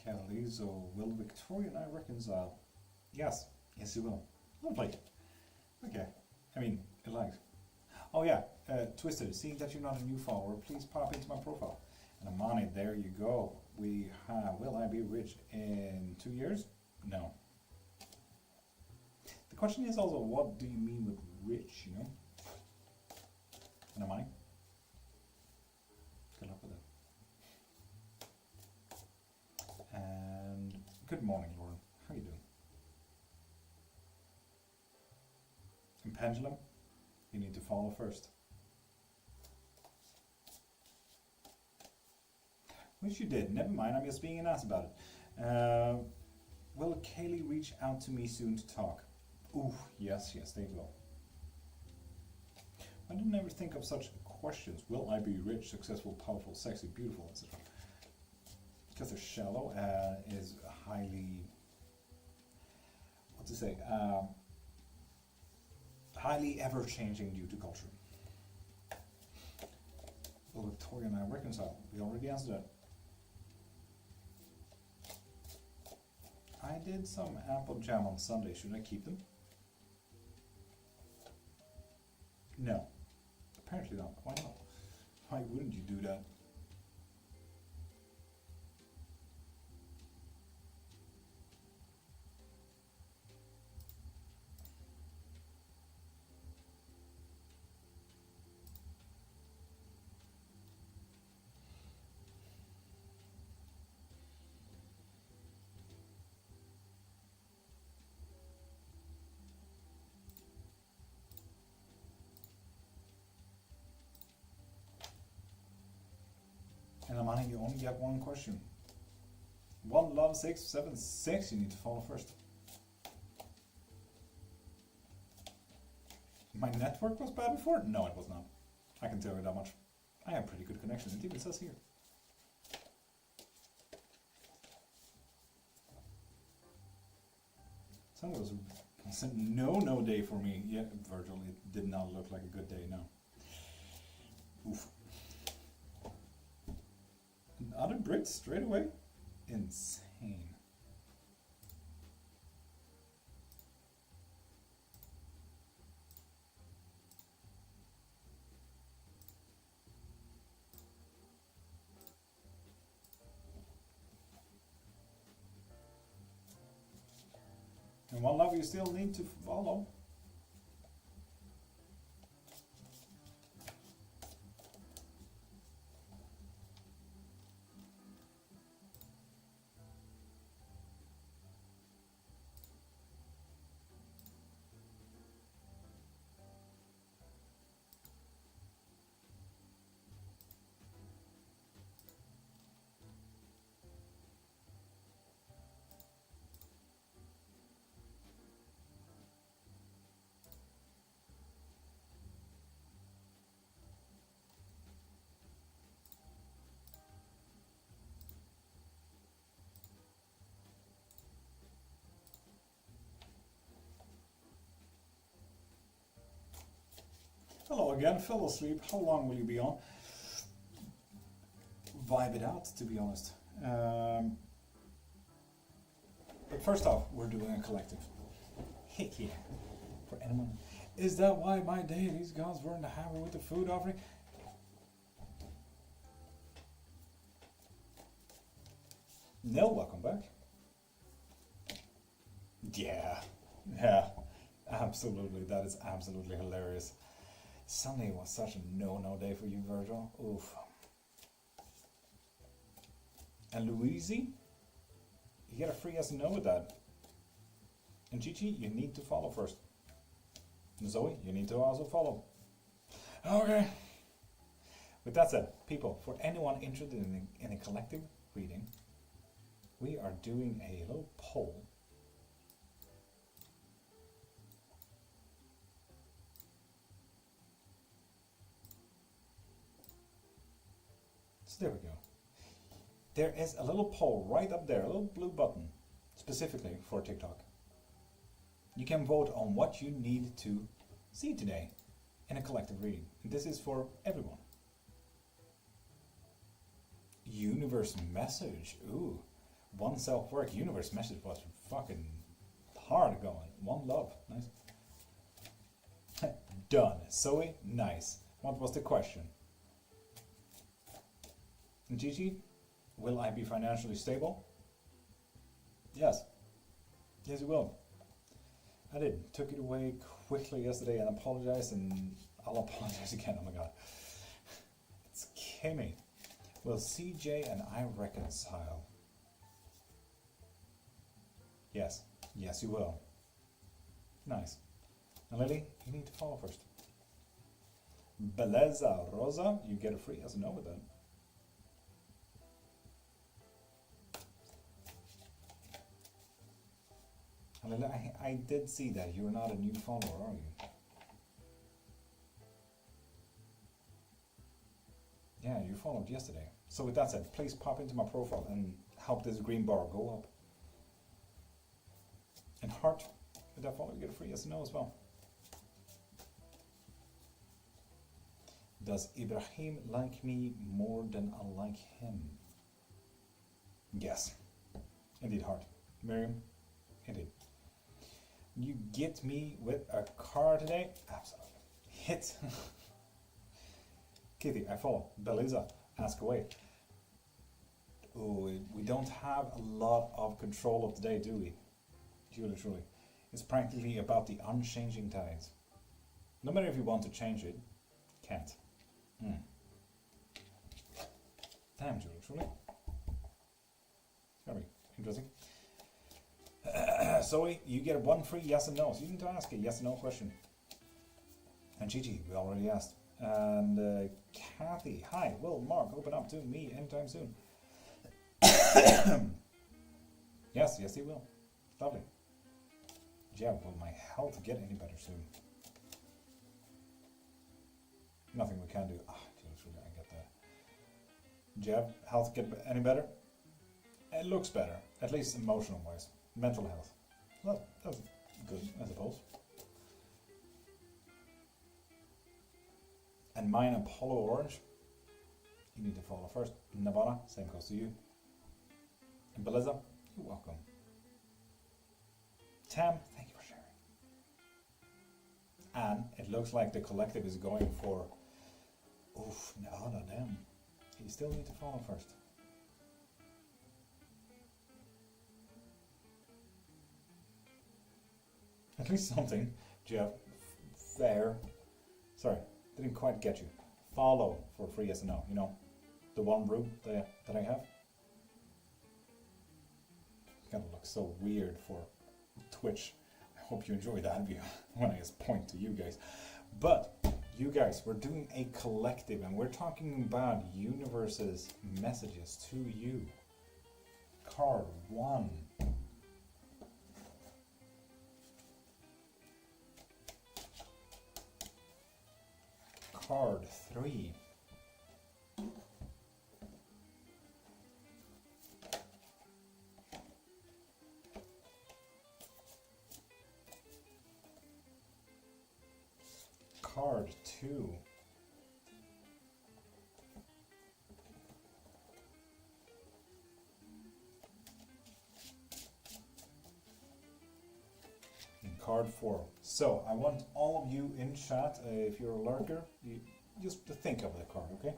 A: Calizo, will Victoria and I reconcile? Yes, yes you will. Lovely. Okay, I mean, it likes. Oh yeah, Twisted, seeing that you're not a new follower, please pop into my profile. And Amani, there you go. We have, will I be rich in 2 years? No. The question is also, what do you mean with rich, you know? And Amani? Good luck with it. And good morning, Lauren. How are you doing? And Pendulum, you need to follow first. Which you did. Never mind, I'm just being an ass about it. Will Kaylee reach out to me soon to talk? Ooh, yes, they will. I didn't ever think of such questions. Will I be rich, successful, powerful, sexy, beautiful, etc.? Because they're shallow, is highly, what to say, highly ever-changing due to culture. Will Victoria and I reconcile? We already answered that. I did some apple jam on Sunday. Should I keep them? No. Apparently not. Why not? Why wouldn't you do that? you only get one question. One love 676. You need to follow first. My network was bad before? No, it was not. I can tell you that much. I have pretty good connection. It even says here. Sunday was a no day for me. Yeah, Virgil, it did not look like a good day, no. Oof. Another Brit straight away? Insane. And one love you still need to follow. Hello again, fell asleep. How long will you be on? Vibe it out, to be honest. But first off, we're doing a collective. Yeah. For anyone. Is that why my deities gods weren't happy with the food offering? Nell, welcome back. Yeah, absolutely. That is absolutely hilarious. Sunday was such a no day for you, Virgil. Oof. And Louise, you get a free yes and no with that. And Gigi, you need to follow first. And Zoe, you need to also follow. Okay. With that said, people, for anyone interested in a collective reading, we are doing a little poll. So there we go. There is a little poll right up there, a little blue button, specifically for TikTok. You can vote on what you need to see today in a collective reading. And this is for everyone. Universe message. Ooh. One self-work. Universe message was fucking hard going. One love. Nice. Done. Zoe, nice. What was the question? And Gigi, will I be financially stable? Yes. Yes, you will. I did. Took it away quickly yesterday and apologized, and I'll apologize again. Oh my god. It's Kimmy. Will CJ and I reconcile? Yes. Yes, you will. Nice. And Lily, you need to follow first. Beleza Rosa, you get a free yes or no with that. And Lily, I did see that. You're not a new follower, are you? Yeah, you followed yesterday. So with that said, please pop into my profile and help this green bar go up. And heart, with that follow, you get a free yes or no as well. Does Ibrahim like me more than I like him? Yes. Indeed, heart. Miriam, indeed. You get me with a car today? Absolutely. Hit. Kitty, I follow. Beleza, ask away. Oh, we don't have a lot of control of the day, do we? Truly. It's practically about the unchanging tides. No matter if you want to change it, can't. Damn, truly. Very interesting. Zoe, you get one free yes and no. So you need to ask a yes and no question. And Gigi, we already asked. And Kathy, hi, will Mark open up to me anytime soon? Yes, yes, he will. Lovely. Yeah, will my health get any better soon? Nothing we can do. Ah, I get that. Jeb, health get any better? It looks better, at least emotional wise. Mental health. Well, that's good, I suppose. And mine, Apollo Orange. You need to follow first. Nirvana, same goes to you. And Beliza, you're welcome. Tam, thank you for sharing. And it looks like the collective is going for... Oof, no, not them. You still need to follow first. At least something, Jeff. Fair. Sorry, didn't quite get you. Follow for free yes and no, you know? The one route that I have. It's gonna look so weird for Twitch. I hope you enjoy that video when I just point to you guys. But you guys, we're doing a collective and we're talking about universe's messages to you. Card 1. Card 3. Card 2. And card 4. So I want all of you in chat, if you're a lurker, you just to think of the card, okay?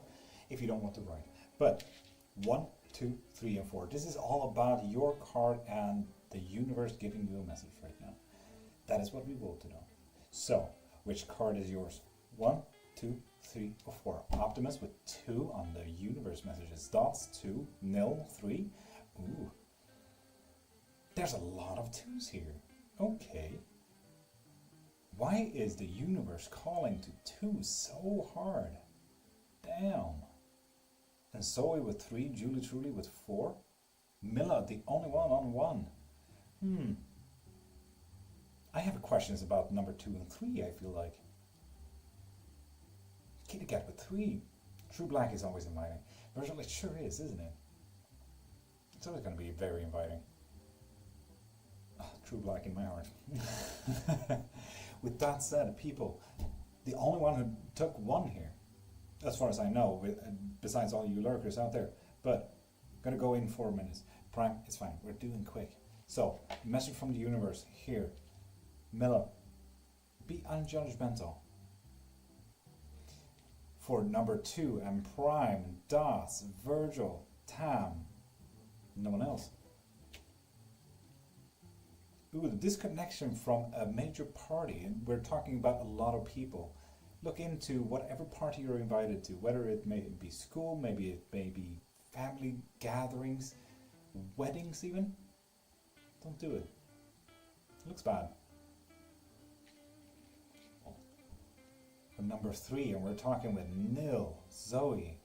A: If you don't want to write. But 1, 2, 3, and 4. This is all about your card and the universe giving you a message right now. That is what we want to know. So, which card is yours? 1, 2, 3, or 4. Optimus with 2 on the universe messages. Dots 2, nil 3. Ooh. There's a lot of 2s here. Okay. Why is the universe calling to 2 so hard? Damn. And Zoe with 3, Julie Truly with 4. Milla, the only one on 1. I have questions about number 2 and 3, I feel like. Kitty Cat with 3. True Black is always inviting. Virgil, it sure is, isn't it? It's always going to be very inviting. Oh, True Black in my heart. With that said, people, the only one who took 1 here, as far as I know, besides all you lurkers out there, but I'm going to go in 4 minutes. Prime, it's fine, we're doing quick. So, message from the universe here. Miller, be unjudgmental. For number 2, and Prime, Das, Virgil, Tam, no one else. Ooh, the disconnection from a major party, and we're talking about a lot of people. Look into whatever party you're invited to, whether it may be school, maybe it may be family gatherings, weddings even. Don't do it. It looks bad. For number 3, and we're talking with Nil, Zoe,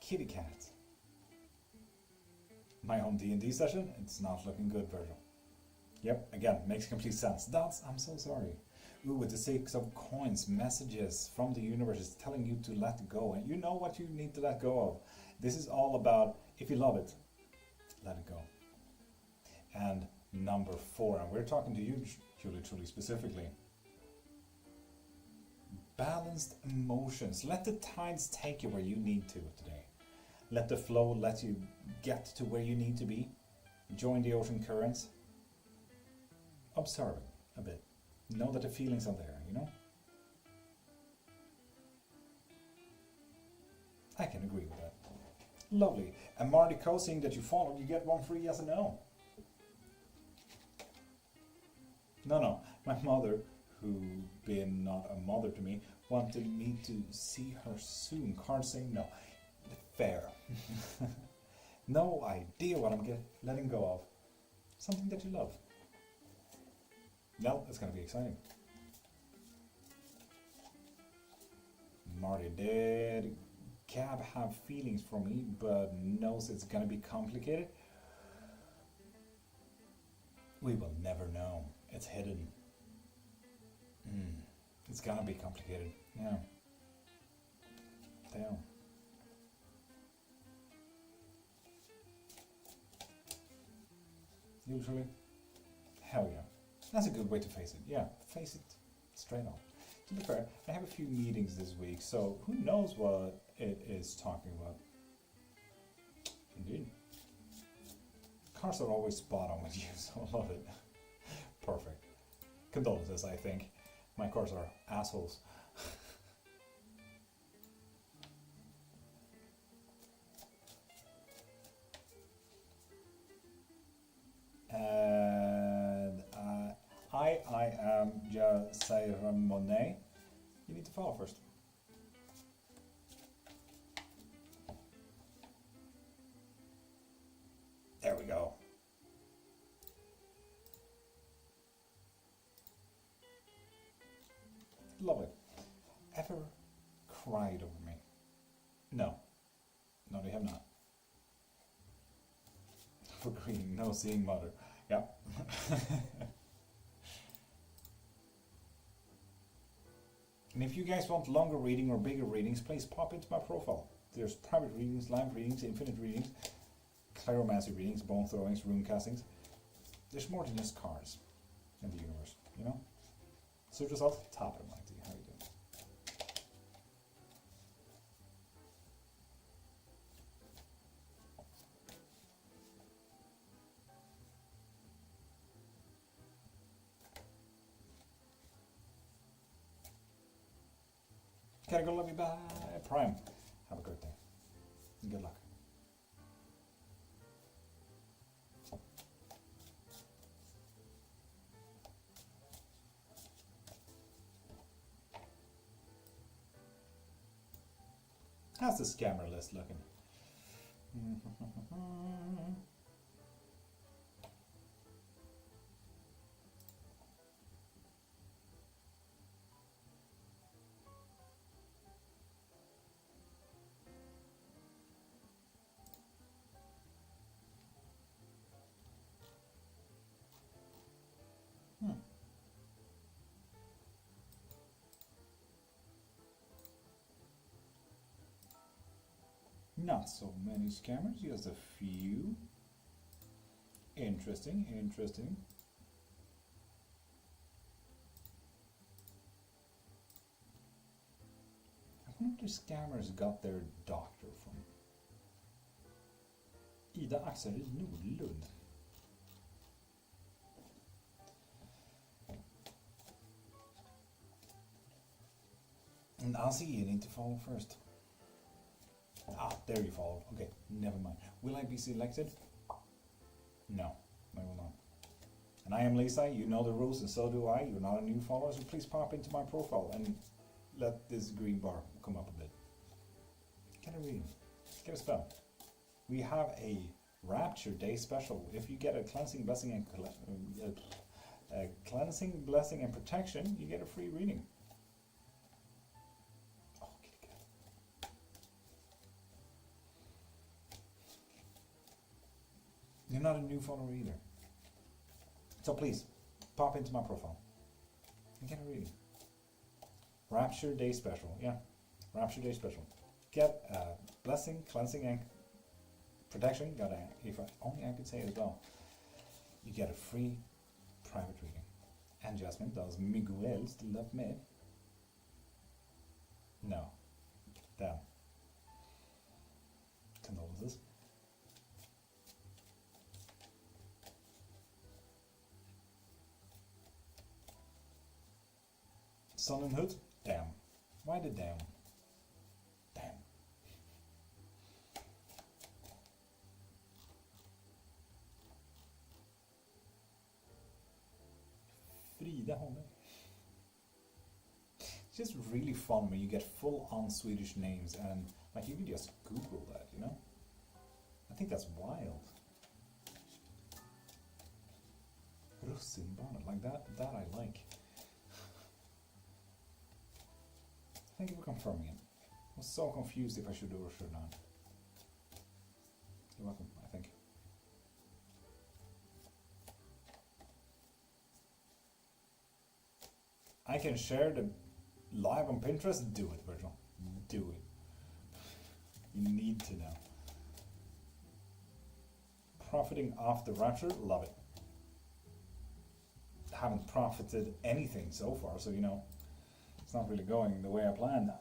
A: Kitty Cat. My own D&D session, it's not looking good, Virgil. Yep, again, makes complete sense. That's, I'm so sorry. Ooh, with the 6 of coins, messages from the universe is telling you to let go. And you know what you need to let go of. This is all about, if you love it, let it go. And number 4, and we're talking to you, Julie, truly specifically. Balanced emotions. Let the tides take you where you need to today. Let the flow let you get to where you need to be. Join the ocean currents. Observe it a bit. Know that the feelings are there, you know? I can agree with that. Lovely. And Marty Co, seeing that you followed, you get 1 free yes and no. No. My mother, who been not a mother to me, wanted me to see her soon. Card saying no. Fair. No idea what I'm letting go of. Something that you love. No, it's going to be exciting. Marty, did Gab have feelings for me, but knows it's going to be complicated? We will never know. It's hidden. It's gonna be complicated. Yeah. Damn. Usually. Hell yeah. That's a good way to face it. Yeah, face it straight on. To be fair, I have a few meetings this week, so who knows what it is talking about. Indeed. Cars are always spot on with you, so I love it. Perfect. Condolences, I think. My cars are assholes. And I am Monet. You need to follow first. There we go. Lovely. Ever cried over me? No. No, they have not. For greeting, no seeing mother. Yeah. And if you guys want longer reading or bigger readings, please pop into my profile. There's private readings, live readings, infinite readings, cleromancy readings, bone throwings, rune castings. There's more than just cards in the universe, you know? So just off the top of my tea, how you doing? Gotta go, love you, bye. Prime. Have a great day. Good luck. How's the scammer list looking? Not so many scammers, just a few. Interesting, interesting. I wonder if the scammers got their doctor from. Ida Axel Nordlund. And Ozzy, you need to follow first. Ah, there you follow. Okay, never mind. Will I be selected? No, I will not. And I am Lisa, you know the rules, and so do I. You're not a new follower, so please pop into my profile and let this green bar come up a bit. Get a reading. Get a spell. We have a Rapture Day special. If you get a cleansing, blessing, and protection, you get a free reading. You're not a new follower either. So please, pop into my profile and get a reading. Rapture Day Special, yeah. Rapture Day Special. Get a blessing, cleansing, and protection. Got a, if only I could say it as well. You get a free private reading. And Jasmine, does Miguel still love me? No. Damn. Condolences. Sun and Hood? Damn. Why the damn? Damn. Frida Holme. It's just really fun when you get full on Swedish names and like you can just Google that, you know? I think that's wild. Russinbarnet, like that I like. Thank you for confirming it. I was so confused if I should do or should not. You're welcome, I think. I can share the live on Pinterest. Do it, Virgil. Do it. You need to know. Profiting off the rapture, love it. Haven't profited anything so far, so it's not really going the way I planned.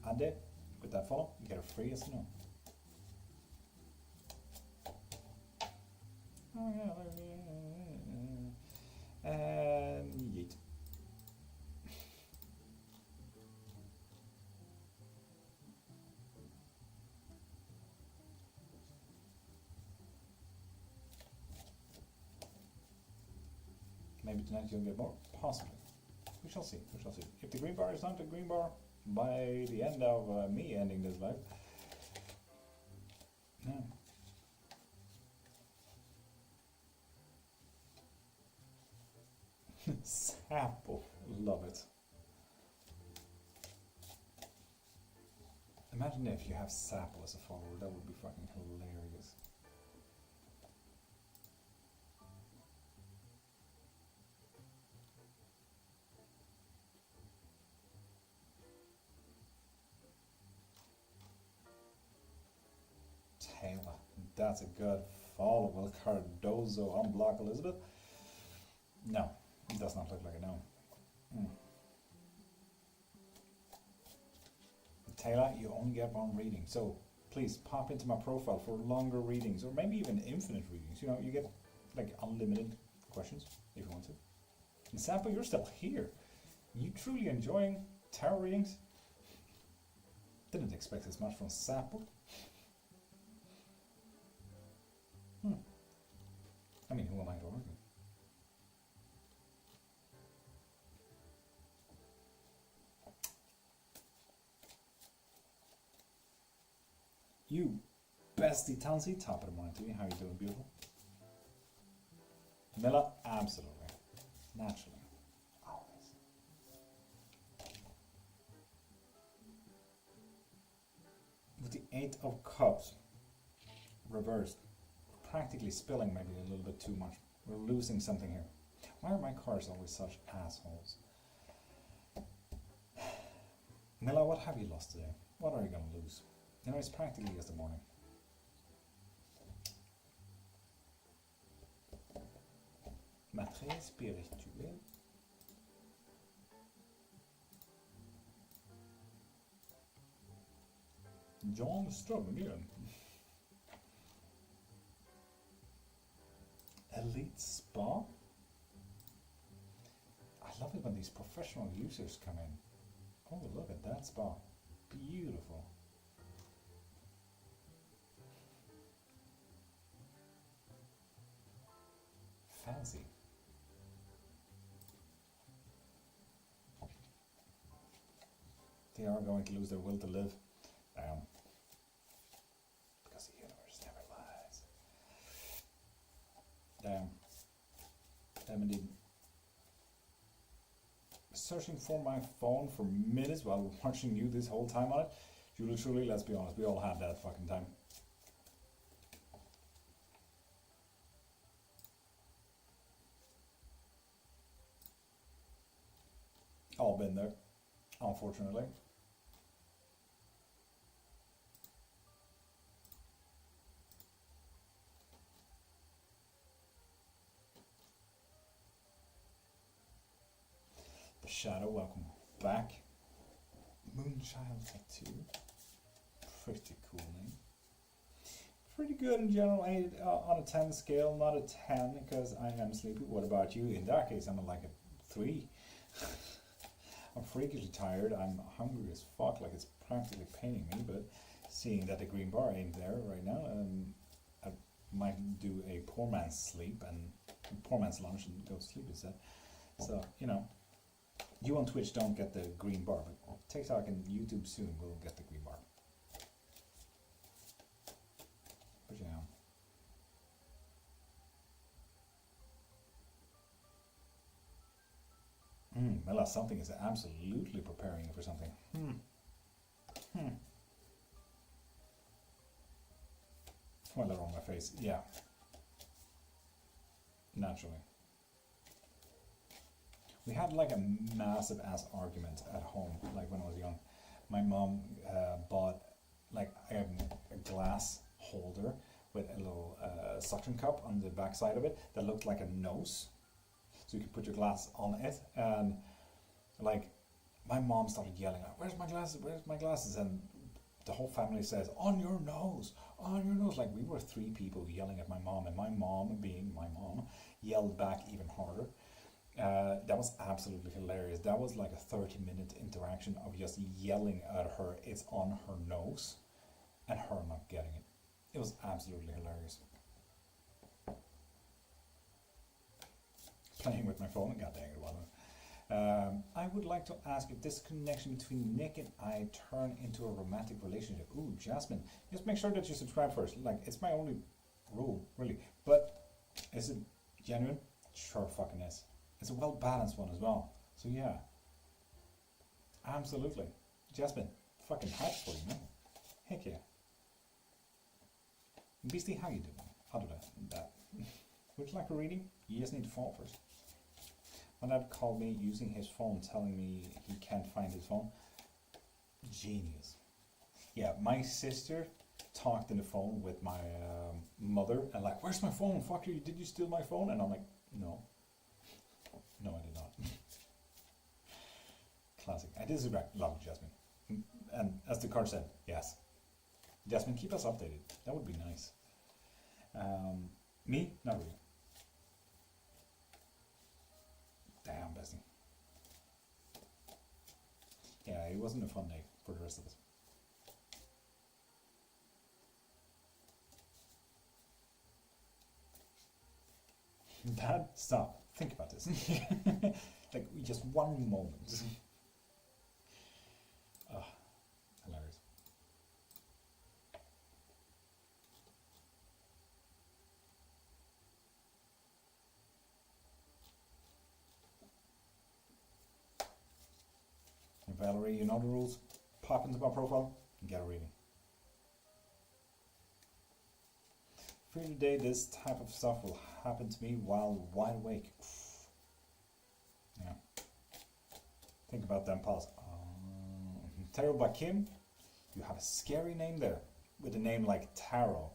A: And with that follow, you get a free yes or no. And yeet. Maybe tonight you'll get more. Possibly. We shall see. We shall see. If the green bar is not a green bar by the end of me ending this live. No. Sample. Love it. Imagine if you have Sapple as a follower. That would be fucking hilarious. Taylor. That's a good follow. Will Cardozo unblock Elizabeth? No. It does not look like a no. Taylor, you only get one reading, so please pop into my profile for longer readings, or maybe even infinite readings. You get like unlimited questions if you want to. And Sample, you're still here. You truly enjoying tarot readings? Didn't expect as much from Sample. I mean, who am I to argue? You bestie Tansy, top of the morning to you. How you doing, beautiful? Milla, absolutely. Naturally. Always. With the 8 of Cups reversed, practically spilling maybe a little bit too much. We're losing something here. Why are my cards always such assholes? Milla, what have you lost today? What are you going to lose? It's practically as the morning. Maître spirituel. John Strong again. Elite Spa. I love it when these professional users come in. Oh, look at that spa. Beautiful. Fancy. They are going to lose their will to live. Because the universe never lies. Indeed. Searching for my phone for minutes while watching you this whole time on it. Julie, truly, let's be honest, we all have that fucking time. All been there, unfortunately. The Shadow, welcome back. Moonchild Tattoo. Pretty cool name. Pretty good in general. On a 10 scale, not a 10 because I am sleepy. What about you? In that case, I'm like a 3. I'm freakishly tired. I'm hungry as fuck, like it's practically paining me, but seeing that the green bar ain't there right now, I might do a poor man's sleep and poor man's lunch and go to sleep instead. So, you on Twitch don't get the green bar, but TikTok and YouTube soon will get the green bar. But yeah. Mila, something is absolutely preparing you for something. Well, they're on my face. Yeah. Naturally. We had like a massive ass argument at home, like when I was young. My mom bought like a glass holder with a little suction cup on the back side of it that looked like a nose. So you could put your glass on it, and like my mom started yelling out, "Where's my glasses? Where's my glasses?" And the whole family says, "On your nose, on your nose." Like we were three people yelling at my mom, and my mom, being my mom, yelled back even harder. That was absolutely hilarious. That was like a 30-minute interaction of just yelling at her, "It's on her nose," and her not getting it. It was absolutely hilarious. Playing with my phone, god dang it, wasn't. I would like to ask if this connection between Nick and I turn into a romantic relationship. Ooh, Jasmine, just make sure that you subscribe first. Like, it's my only rule, really. But is it genuine? Sure fucking is. It's a well-balanced one as well. So yeah, absolutely. Jasmine, fucking hype for you, man. Heck yeah. Beastie, how you doing? Other than that. Would you like a reading? You just need to fall first. My dad called me using his phone, telling me he can't find his phone. Genius. Yeah, my sister talked on the phone with my mother and like, "Where's my phone? Fuck you, did you steal my phone?" And I'm like, no. No, I did not. Classic. I did love Jasmine. And as the card said, yes. Jasmine, keep us updated. That would be nice. Me? Not really. Damn, bestie. Yeah, it wasn't a fun day for the rest of us. Dad, stop. Think about this. Like, just one moment. Oh, hilarious. Valerie, you know the rules. Pop into my profile and get a reading. For today, this type of stuff will happen to me while wide awake. Yeah. Think about them. Pause. Tarot by Kim. You have a scary name there with a name like Tarot.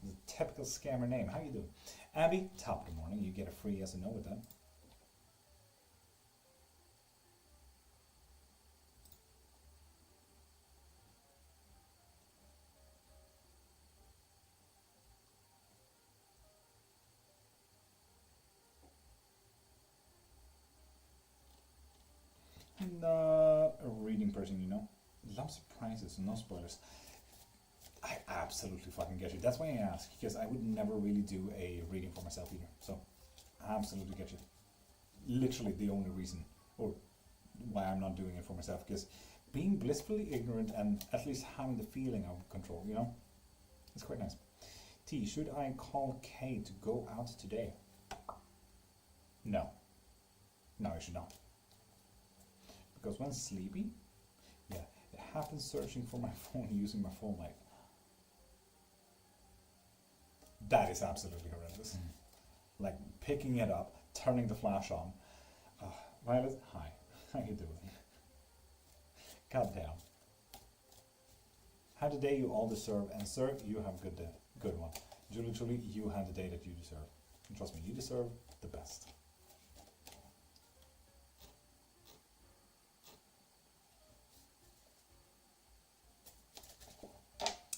A: The typical scammer name. How you doing? Abby, top of the morning. You get a free yes or no with that. Not a reading person, you know. Love surprises and no spoilers. I absolutely fucking get you. That's why I ask, because I would never really do a reading for myself either. So, I absolutely get you. Literally the only reason, or why I'm not doing it for myself, because being blissfully ignorant and at least having the feeling of control, you know, it's quite nice. T, should I call K to go out today? No. No, you should not. Because when sleepy, yeah, it happens searching for my phone, using my phone light. That is absolutely horrendous. Like picking it up, turning the flash on. Violet, hi, how you doing? God damn. Have the day you all deserve, and sir, you have a good day, good one. Julie, truly, you have the day that you deserve. And trust me, you deserve the best.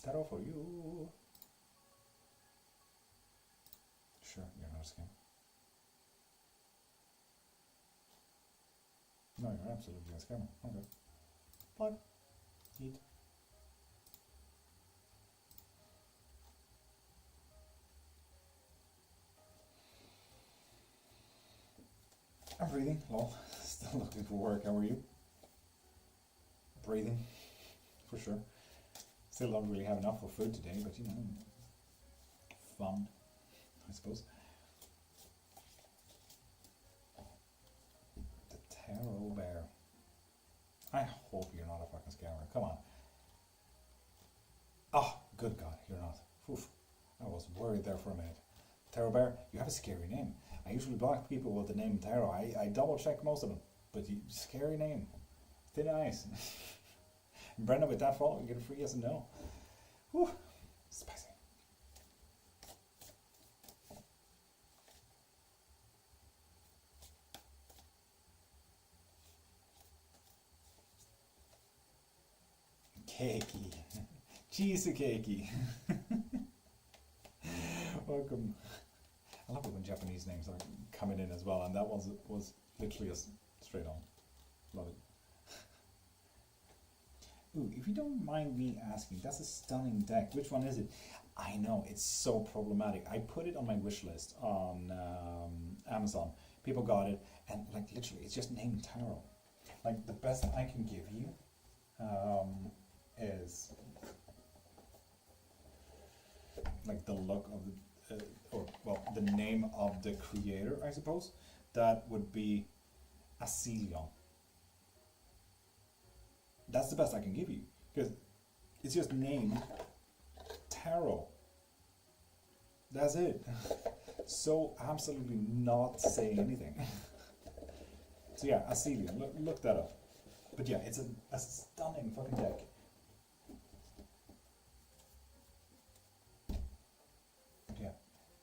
A: That all for you. Sure, you're not a scam. No, you're absolutely a scammer. Okay. Plug. Eat. I'm breathing. Lol. Still looking for work. How are you? Breathing. For sure. Still don't really have enough for food today, but you know, fun, I suppose. The Tarot bear. I hope you're not a fucking scammer. Come on. Oh, good God, you're not. Oof. I was worried there for a minute. Tarot bear, you have a scary name. I usually block people with the name Tarot. I double check most of them. But you, scary name. Thin ice. And Brenda, with that follow, you get a free yes and no. Whew. Spicy. Cakey. Cheesy cakey. Welcome. I love it when Japanese names are coming in as well, and that one was literally a straight on. Love it. Ooh, if you don't mind me asking, that's a stunning deck. Which one is it? I know, it's so problematic. I put it on my wish list on Amazon. People got it, and like literally, it's just named Tarot. Like the best I can give you is like the look of the, or well, the name of the creator, I suppose. That would be Asilion. That's the best I can give you, because it's just named Tarot. That's it. So absolutely not saying anything. So yeah, Asilion, look that up. But yeah, it's a stunning fucking deck. But yeah,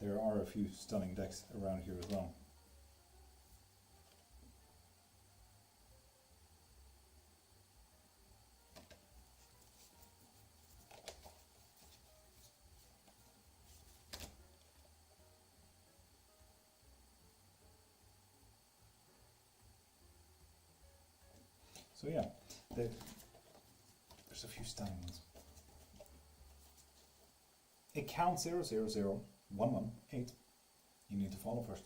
A: there are a few stunning decks around here as well. So yeah, there's a few stunning ones. Account 000118. You need to follow first.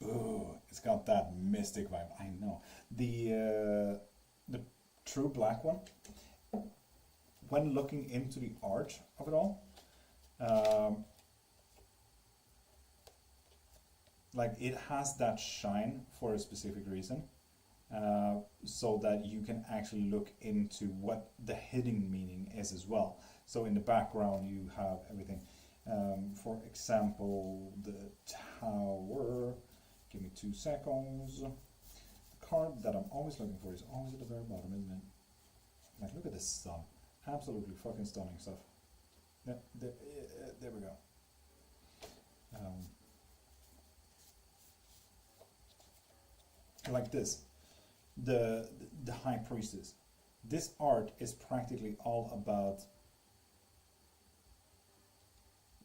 A: Ooh, it's got that mystic vibe. I know. The true black one. When looking into the art of it all, like it has that shine for a specific reason, so that you can actually look into what the hidden meaning is as well. So in the background you have everything. For example, the tower. Give me 2 seconds. The card that I'm always looking for is always at the very bottom, isn't it? Like, look at this sun. Absolutely fucking stunning stuff. There we go. Like this, the High Priestess. This art is practically all about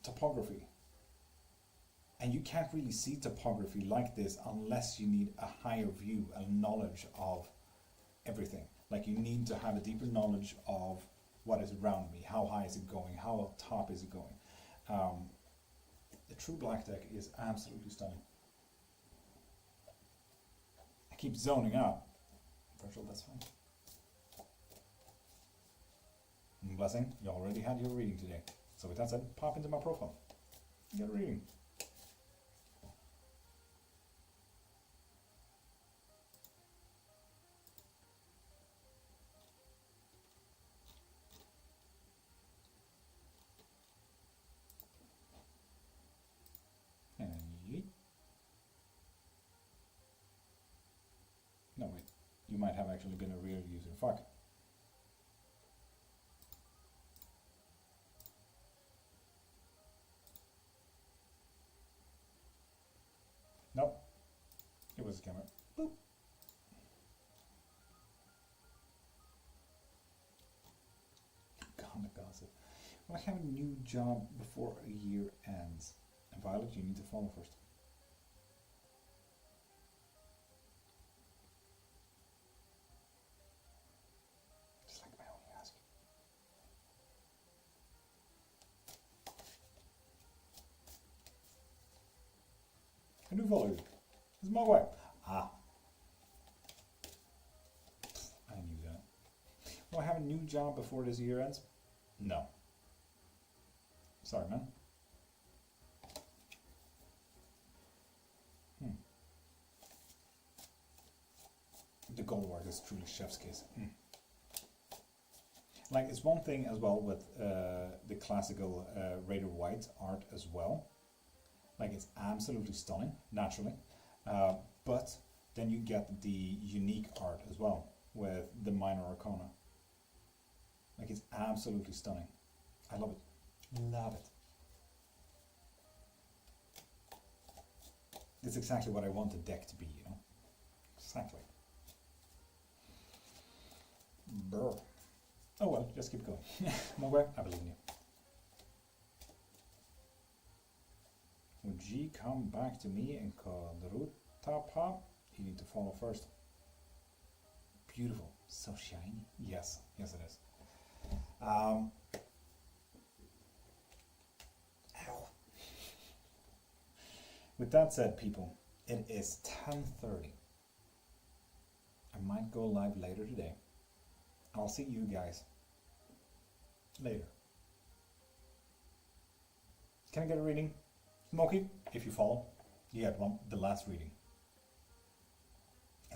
A: topography, and you can't really see topography like this unless you need a higher view and knowledge of everything. Like you need to have a deeper knowledge of what is around me, how high is it going, how top is it going. The true black deck is absolutely stunning. Keep zoning out. Virtual, that's fine. Blessing, you already had your reading today. So with that said, pop into my profile. Get a reading. And yeet. No, wait. You might have actually been a real user. Fuck. Nope. It was a camera. Boop. Comic gossip. Well, I have a new job before a year ends. And Violet, you need to follow first. I do follow you. It's my way. Ah. I knew that. Will I have a new job before this year ends? No. Sorry, man. the gold work is truly chef's kiss. Like, it's one thing as well with the classical Raider White art as well. Like, it's absolutely stunning, naturally. But then you get the unique art as well with the minor arcana. Like, it's absolutely stunning. I love it. Love it. It's exactly what I want the deck to be, you know? Exactly. Brr. Oh well, just keep going. No way, I believe in you. Would G come back to me and call the root top pop? You need to follow first. Beautiful. So shiny. Yes, yes it is. Ow. With that said, people, it is 10:30. I might go live later today. I'll see you guys later. Can I get a reading? Smokey, if you follow, you get one, the last reading.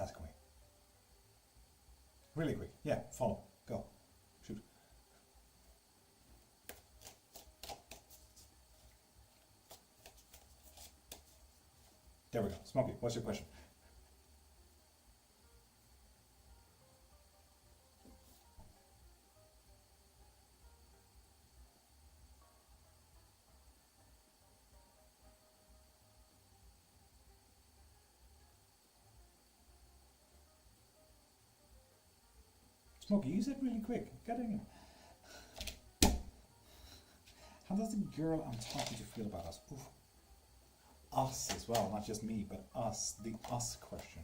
A: Ask away. Really quick. Yeah, follow. Go. Shoot. There we go. Smokey, what's your question? Smokey, you said really quick. Get in. How does the girl I'm talking to feel about us? Oof. Us as well, not just me, but us. The us question.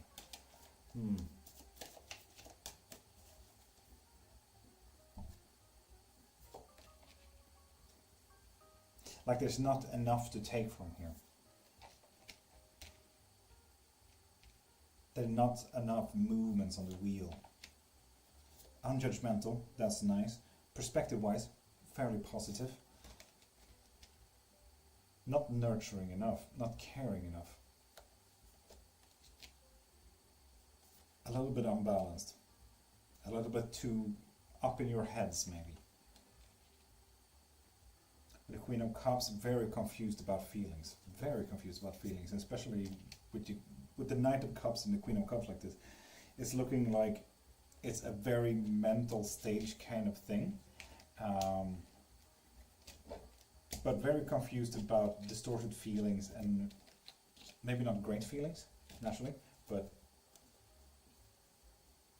A: Like, there's not enough to take from here. There are not enough movements on the wheel. Unjudgmental, that's nice. Perspective-wise, fairly positive. Not nurturing enough, not caring enough. A little bit unbalanced. A little bit too up in your heads, maybe. The Queen of Cups, very confused about feelings. Very confused about feelings, especially with the Knight of Cups and the Queen of Cups like this. It's looking like it's a very mental stage kind of thing. But very confused about distorted feelings and maybe not great feelings, naturally, but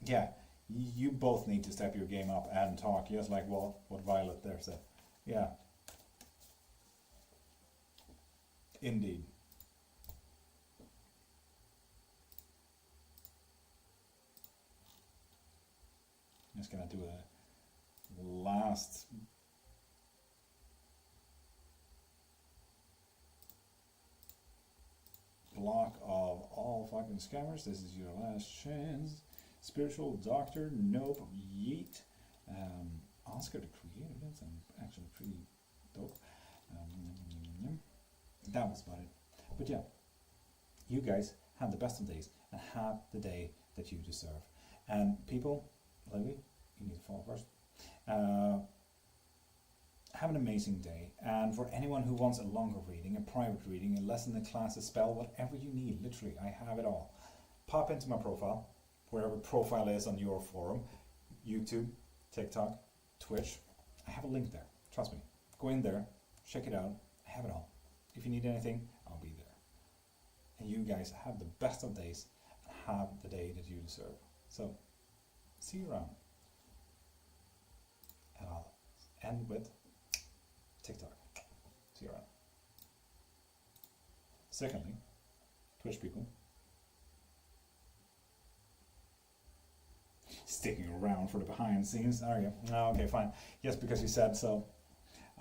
A: yeah, you both need to step your game up and talk, just like what Violet there said. Yeah. Indeed. I'm just gonna do a last block of all fucking scammers. This is your last chance. Spiritual Doctor, nope, yeet. Oscar the Creator, that's actually pretty dope. That was about it. But yeah, you guys have the best of days and have the day that you deserve. And people, Lily, you need to follow first. Have an amazing day. And for anyone who wants a longer reading, a private reading, a lesson in class, a spell, whatever you need, literally, I have it all. Pop into my profile, wherever profile is on your forum, YouTube, TikTok, Twitch. I have a link there. Trust me. Go in there, check it out. I have it all. If you need anything, I'll be there. And you guys have the best of days and have the day that you deserve. So, see you around. And I'll end with TikTok. See you around. Secondly, Twitch people, sticking around for the behind the scenes, are you? Oh, okay, fine. Yes, because you said so.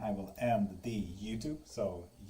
A: I will end the YouTube. So